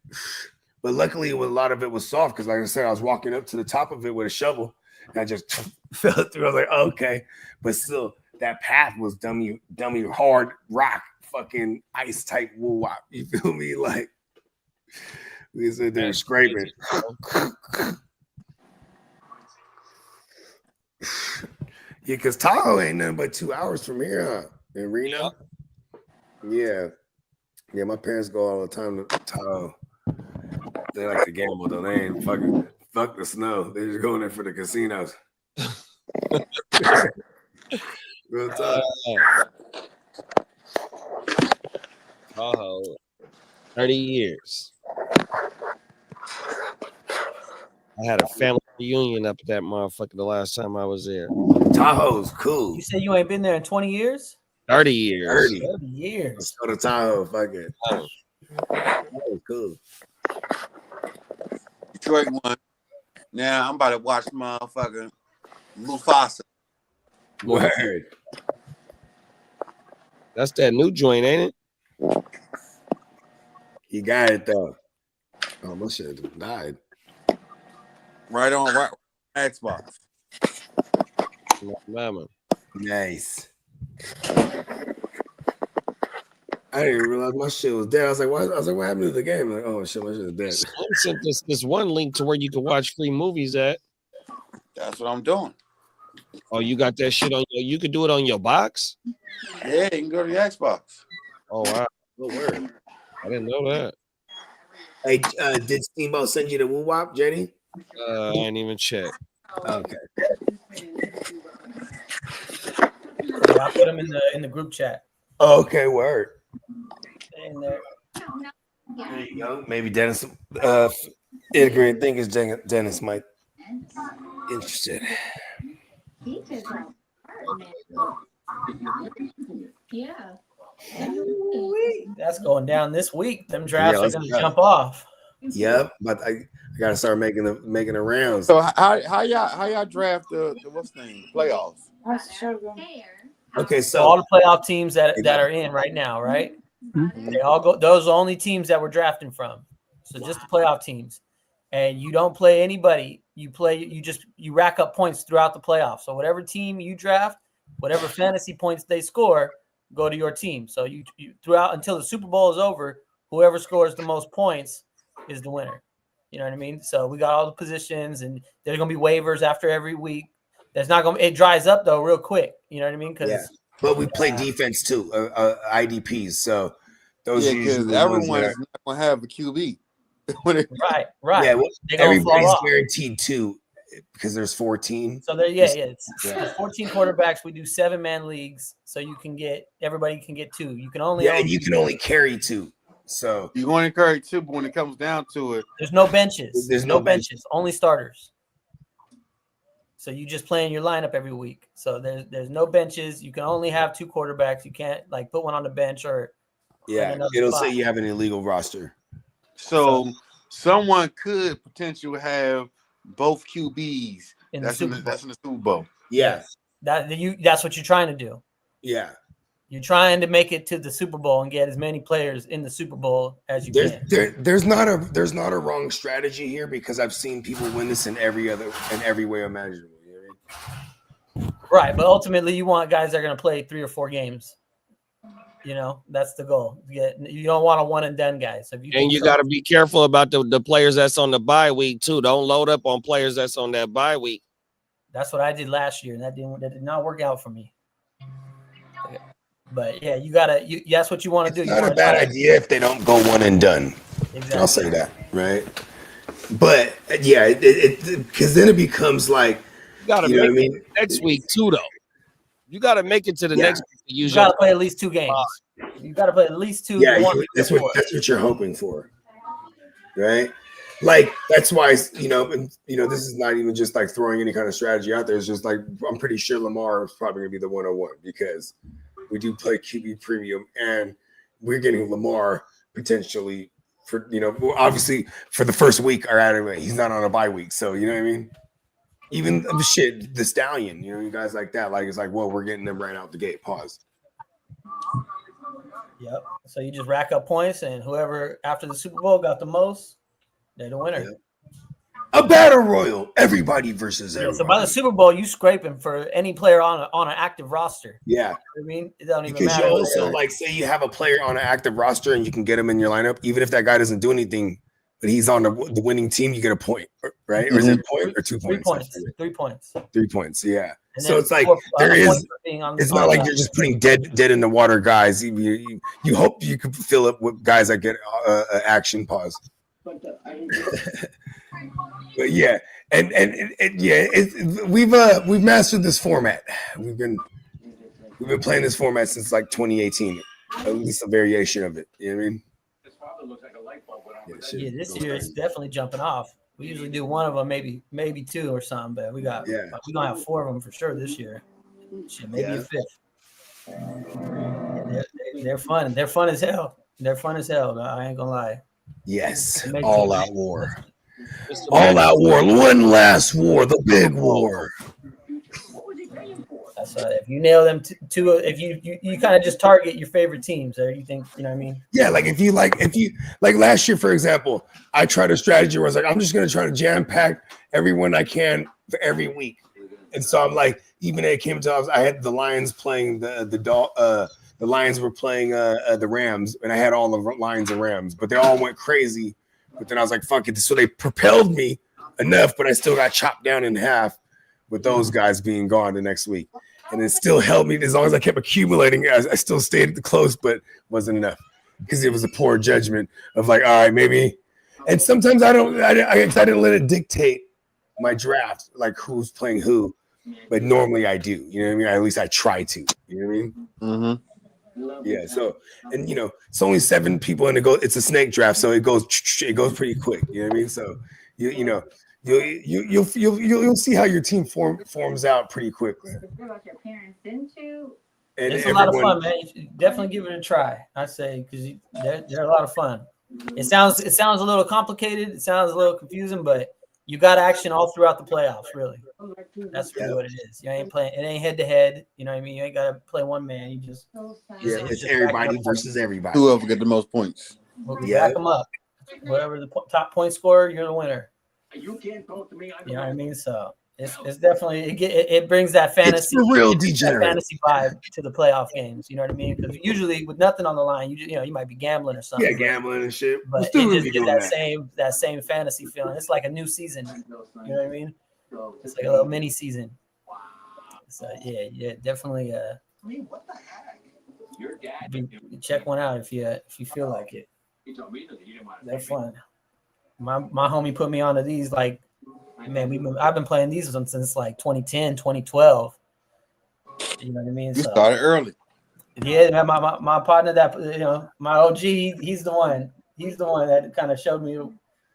But luckily, a lot of it was soft because, like I said, I was walking up to the top of it with a shovel and I just fell through. I was like, okay. But still, that path was dummy hard rock, fucking ice type woo wop. You feel me? Like, we sit there scraping. Yeah, because Tahoe ain't nothing but 2 hours from here, huh? In Reno? Yeah. Yeah, my parents go all the time to Tahoe. They like to gamble, though. They ain't fuck the snow. They just going there for the casinos. Real talk. Oh, 30 years. I had a family reunion up at that motherfucker the last time I was there. Tahoe's cool. You say you ain't been there in 20 years? 30 years. 30. 30 years. Let's go to Tahoe. Fuck it. Oh, cool. Detroit won. Now I'm about to watch motherfucking Mufasa. Word. That's that new joint, ain't it? You got it, though. Oh, my shit died. Right Xbox. Mama. Nice. I didn't even realize my shit was dead. I was like, what happened to the game? Like, oh shit, my shit is dead. Slim sent this one link to where you can watch free movies at. That's what I'm doing. Oh, you got that shit on your, you could do it on your box? Yeah, you can go to the Xbox. Oh wow. Oh, word. I didn't know that. Hey, did Steamboat send you the woo wop, Jenny? I didn't even check. Okay. Yeah, I put them in the group chat. Okay, word. In there. There you go. Maybe Dennis, ignorant thinkers, Dennis might interested. Yeah. That's going down this week. Them drafts Yeah, are going to let's go. jump off. Yep, but I gotta start making the rounds. So how y'all draft the what's the name playoffs? Okay, So so all the playoff teams that are in right now, right? They all go. Those are the only teams that we're drafting from. So just the playoff teams, and you don't play anybody. You rack up points throughout the playoffs. So whatever team you draft, whatever fantasy points they score, go to your team. So you throughout until the Super Bowl is over, whoever scores the most points is the winner. You know what I mean? So we got all the positions, and there's gonna be waivers after every week. There's not gonna. It dries up though real quick. You know what I mean? Because yeah, but we play defense too, IDPs. So those Yeah, usually because the ones everyone's that are, not gonna have a QB. right. yeah, well, They're gonna fall everybody's off. guaranteed two because there's 14. So there, it's 14 quarterbacks. We do 7-man leagues, so everybody can get 2. You can only and you can only carry 2. So You're going to encourage too, but when it comes down to it, there's no benches. There's no benches. Only starters. So you just play in your lineup every week. So there's no benches. You can only have 2 quarterbacks. You can't like put one on the bench or it'll say you have an illegal roster. so someone could potentially have both QBs. In the Super Bowl. That's in the Super Bowl. Yeah, That's what you're trying to do. yeah. You're trying to make it to the Super Bowl and get as many players in the Super Bowl as you can. There's not a wrong strategy here because I've seen people win this in every way imaginable. You know what I mean? Right, but ultimately you want guys that are going to play 3 or 4 games. You know, that's the goal. You don't want a one and done guy. So if you And you got to be careful about the players that's on the bye week too. Don't load up on players that's on that bye week. That's what I did last year, and that did not work out for me. But yeah, that's what you want to do. It's not a bad idea if they don't go one and done. Exactly. I'll say that, right? But yeah, because then it becomes like, you got to make it next week too, though. You got to make it to the next week. You got to play at least 2 games. You got to play at least 2. Yeah, that's what you're hoping for, right? Like that's why this is not even just like throwing any kind of strategy out there. It's just like I'm pretty sure Lamar is probably gonna be the 101 because we do play QB premium and we're getting Lamar potentially for obviously for the first week or anyway. He's not on a bye week, so you know what I mean. Even the Stallion, you guys like that. Like it's like, well, we're getting them right out the gate. Pause. Yep. So you just rack up points, and whoever after the Super Bowl got the most, they're the winner. Yep. A battle royal, everybody versus everybody. So by the Super Bowl, you scraping for any player on an active roster. Yeah, I mean, it doesn't even because matter. you also like say you have a player on an active roster and you can get him in your lineup, even if that guy doesn't do anything, but he's on the winning team, you get a point, right? Or is it a point or 2 points? 3 points. 3 points. 3 points. Yeah. And so it's like it's not like you're just putting dead in the water guys. You hope you could fill up with guys that get action. Pause. But yeah, and we've mastered this format. We've been playing this format since like 2018, at least a variation of it. You know what I mean? Yeah, this year it's definitely jumping off. We usually do one of them, maybe 2 or something, but we're gonna have 4 of them for sure this year. Shit, maybe a 5th. They're fun. They're fun as hell. I ain't gonna lie. Yes, all out war. All out war. One last war, the big war. That's if you nail them to if you kind of just target your favorite teams, or you think what I mean? Yeah, like if you like last year, for example, I tried a strategy where I was like, I'm just gonna try to jam pack everyone I can for every week, and so I'm like, even it came to I had the Lions playing the Lions were playing the Rams, and I had all the Lions and Rams, but they all went crazy. But then I was like, fuck it. So they propelled me enough, but I still got chopped down in half with those guys being gone the next week. And it still held me as long as I kept accumulating. I still stayed close, but wasn't enough because it was a poor judgment of like, all right, maybe. And sometimes I didn't let it dictate my draft, like who's playing who. But normally I do. You know what I mean? At least I try to. You know what I mean? Mm-hmm. Yeah. So, and it's only 7 people, and it's a snake draft, so it goes pretty quick. You know what I mean? So, you'll see how your team forms out pretty quickly. And it's a lot of fun, man. You definitely give it a try. I say because they're a lot of fun. It sounds a little complicated. It sounds a little confusing, but you got action all throughout the playoffs. Really, that's really what it is. You ain't playing. It ain't head to head. You know what I mean? You ain't got to play one man. You just it's everybody versus everybody. Whoever get the most points. Back them up. Whatever the top point scorer, you're the winner. You can't talk to me. You know what I mean? So it's definitely it brings that fantasy, it's real degenerate fantasy vibe to the playoff games. You know what I mean? Because usually with nothing on the line, you might be gambling or something. Yeah, gambling and shit. But it just gives that same fantasy feeling. It's like a new season. You know what I mean? It's like a little mini season. So yeah, definitely. Check one out if you feel like it. They're fun. My homie put me onto these like. Man, I've been playing these since like 2010, 2012. You know what I mean? You started early. Yeah, my partner that my OG, he's the one that kind of showed me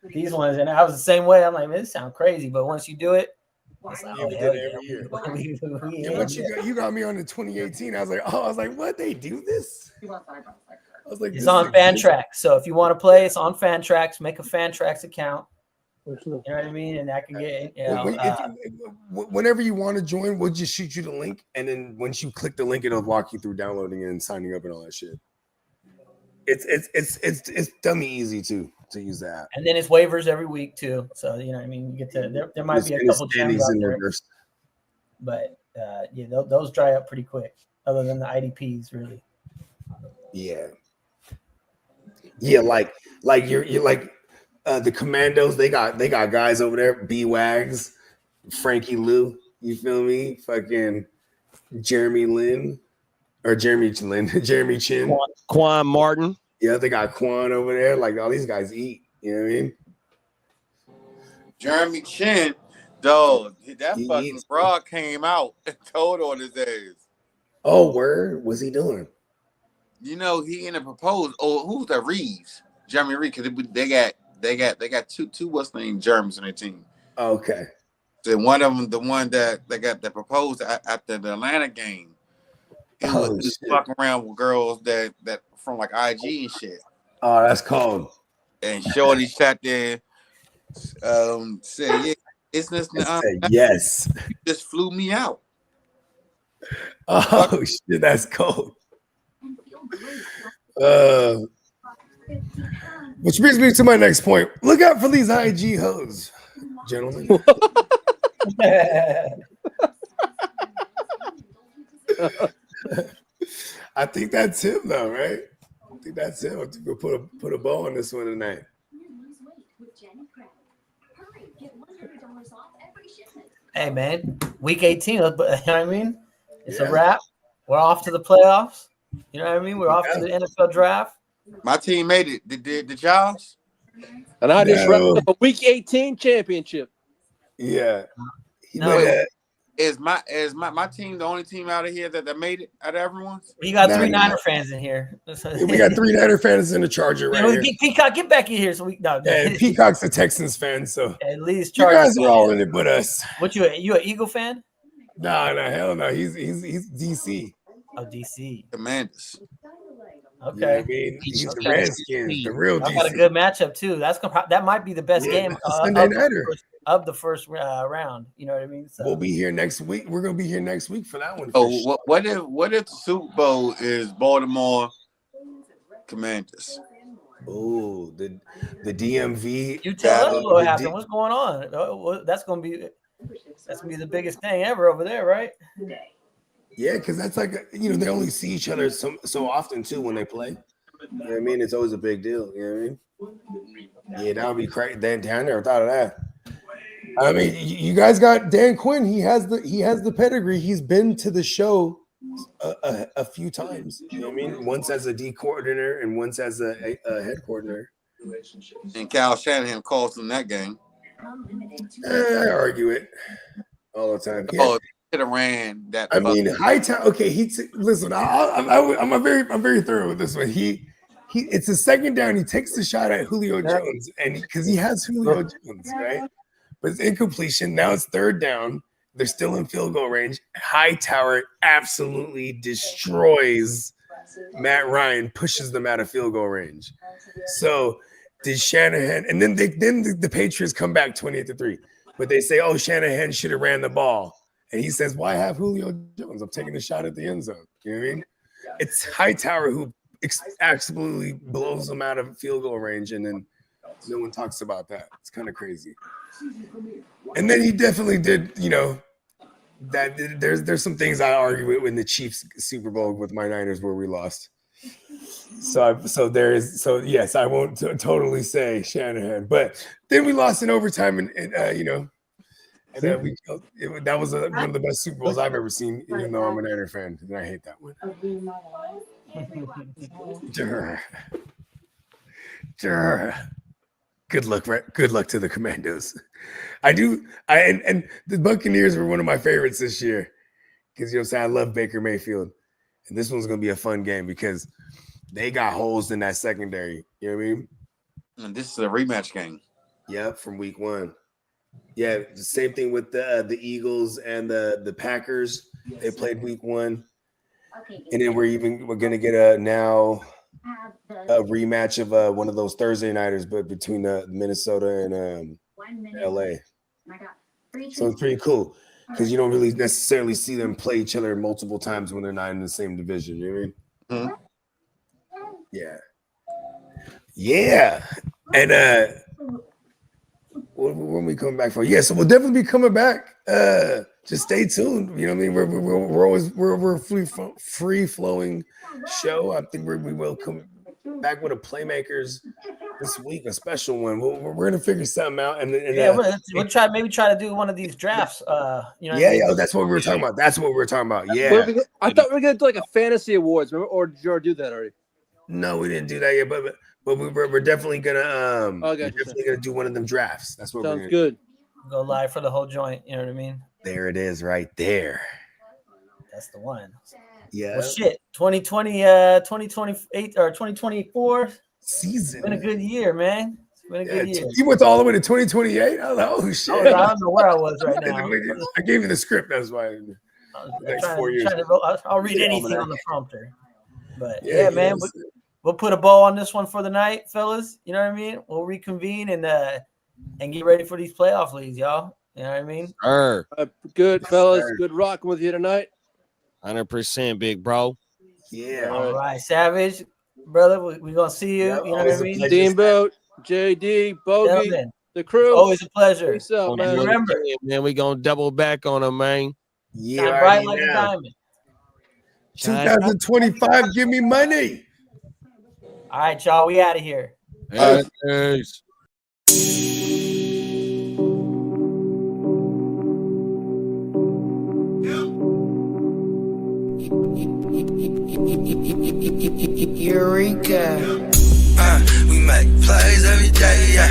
these ones, and I was the same way. I'm like, man, this sounds crazy, but once you do it, it's like, we did it every year. Once you got me on the 2018, I was like, what? They do this? I was like, it's on Fantrax. So if you want to play, it's on Fantrax. Make a Fantrax account. You know what I mean? And I can get whenever you want to join, we'll just shoot you the link, and then once you click the link, it'll walk you through downloading it and signing up and all that shit. It's dummy easy to use that. And then it's waivers every week too. So you know what I mean, you get to there might be a couple gems out there, but those dry up pretty quick. Other than the IDPs, really. Yeah. Yeah, like you're like the Commandos, they got guys over there, B Wags, Frankie Lou, you feel me? Fucking Jeremy Lin or Jeremy Lin, Jeremy Chin. Quan Martin. Yeah, they got Quan over there. Like all these guys eat, you know what I mean? Jeremy Chin, dog, that He fucking eats. broad came out and told on his ass. Oh, word? What's he doing? You know, he in a proposed. Oh, who's that? Reeves, Jeremy Reeves, because they got two what's named Germans on their team. Okay. So one of them, the one that proposed after the Atlanta game, he was fucking around with girls that from like IG and shit. Oh, that's cold. And Shorty sat there, said, "Yeah, it's this. Yes. You just flew me out." Oh shit, that's cold. Which brings me to my next point. Look out for these IG hoes, gentlemen. I think that's him, though, right? I think that's him. I think we'll put a bow on this one tonight. Hey man, week 18. You know what I mean? It's a wrap. We're off to the playoffs. You know what I mean? We're off to the NFL draft. My team made it. Did y'all's? And I just wrapped up a week 18 championship. Yeah. Is my team the only team out of here that made it out of everyone's? We got three Niner fans in here. We got three Niner fans in the Charger right here. Peacock, get back in here. So Peacock's a Texans fan, so at least you guys are all in it but us. What you an Eagle fan? No, hell no. He's DC. Oh, DC. Commanders. Okay. You know what I mean? He's the Redskins, the real DC. I got a good matchup too. That might be the best game Sunday nighter of the first round. You know what I mean? So. We'll be here next week. We're gonna be here next week for that one. Oh, what if the Super Bowl is Baltimore Commanders? Oh, the DMV. You tell us what happened. What's going on? That's gonna be the biggest thing ever over there, right? Yeah, because that's like they only see each other so often too when they play. You know what I mean? It's always a big deal. You know what I mean? Yeah, that would be crazy. I never thought of that. I mean, you guys got Dan Quinn. He has the pedigree. He's been to the show a few times. You know what I mean? Once as a D coordinator and once as a head coordinator. And Kyle Shanahan calls them that game. I argue it all the time. Yeah. Oh, could have ran that. I mean, Hightower. Okay, listen. I'm very thorough with this one. It's a second down. He takes the shot at Julio Jones, and because he has Julio Jones, right? But it's incompletion. Now it's third down. They're still in field goal range. Hightower absolutely destroys Matt Ryan, pushes them out of field goal range. So did Shanahan, and then the Patriots come back 28-3, but they say, "Oh, Shanahan should have ran the ball." And he says, "Why have Julio Jones? I'm taking a shot at the end zone." You know what I mean? It's Hightower who absolutely blows them out of field goal range, and then no one talks about that. It's kind of crazy. And then he definitely did, that there's some things I argue with in the Chiefs Super Bowl with my Niners where we lost. So yes, I won't totally say Shanahan, but then we lost in overtime, and and that was one of the best Super Bowls I've ever seen, even though I'm a Niner fan, and I hate that one. Good luck to the Commandos. And the Buccaneers were one of my favorites this year because I love Baker Mayfield, and this one's gonna be a fun game because they got holes in that secondary. You know what I mean? And this is a rematch game. Yep, from week 1. Yeah, the same thing with the Eagles and the Packers. They played week 1, and then we're gonna get a rematch of one of those Thursday nighters, but between Minnesota and LA. So it's pretty cool because you don't really necessarily see them play each other multiple times when they're not in the same division. You know what I mean? Mm-hmm. Yeah. And when we come back for? Yeah, so we'll definitely be coming back just stay tuned. You know what I mean? We're always we're a free flowing show. I think we will come back with a Playmakers this week, a special one. We're gonna figure something out. And we'll try to do one of these drafts. You know, yeah, that's what we were talking about. That's what we were talking about. Yeah, I thought we were gonna do like a fantasy awards, remember? Or did you already do that already? no, we didn't do that yet, but we're definitely gonna definitely gonna do one of them drafts. That's what sounds good. Go live for the whole joint. You know what I mean? There it is, right there. That's the one. Yeah. Well, shit. 2028 or 2024 season. It's been a good year, man. It's been a good year. You went all the way to 2028. Oh shit! I don't know where I was right now. I gave you the script. That's why. Next 4 years. I'll read anything on the prompter. But yeah, man, we'll put a bow on this one for the night, fellas. You know what I mean? We'll reconvene and get ready for these playoff leagues, y'all. You know what I mean? Good, fellas. Good rocking with you tonight. 100%, big bro. Yeah. All right, Savage, brother. We're gonna see you. You know what I mean? Steamboat, JD, Bogey, the crew. It's always a pleasure. Peace out, man. Remember, man, we gonna double back on them, man. Yeah, shine bright like a diamond. 2025, give me money. All right, y'all. We out of here. Peace. Eureka. We make plays every day, yeah.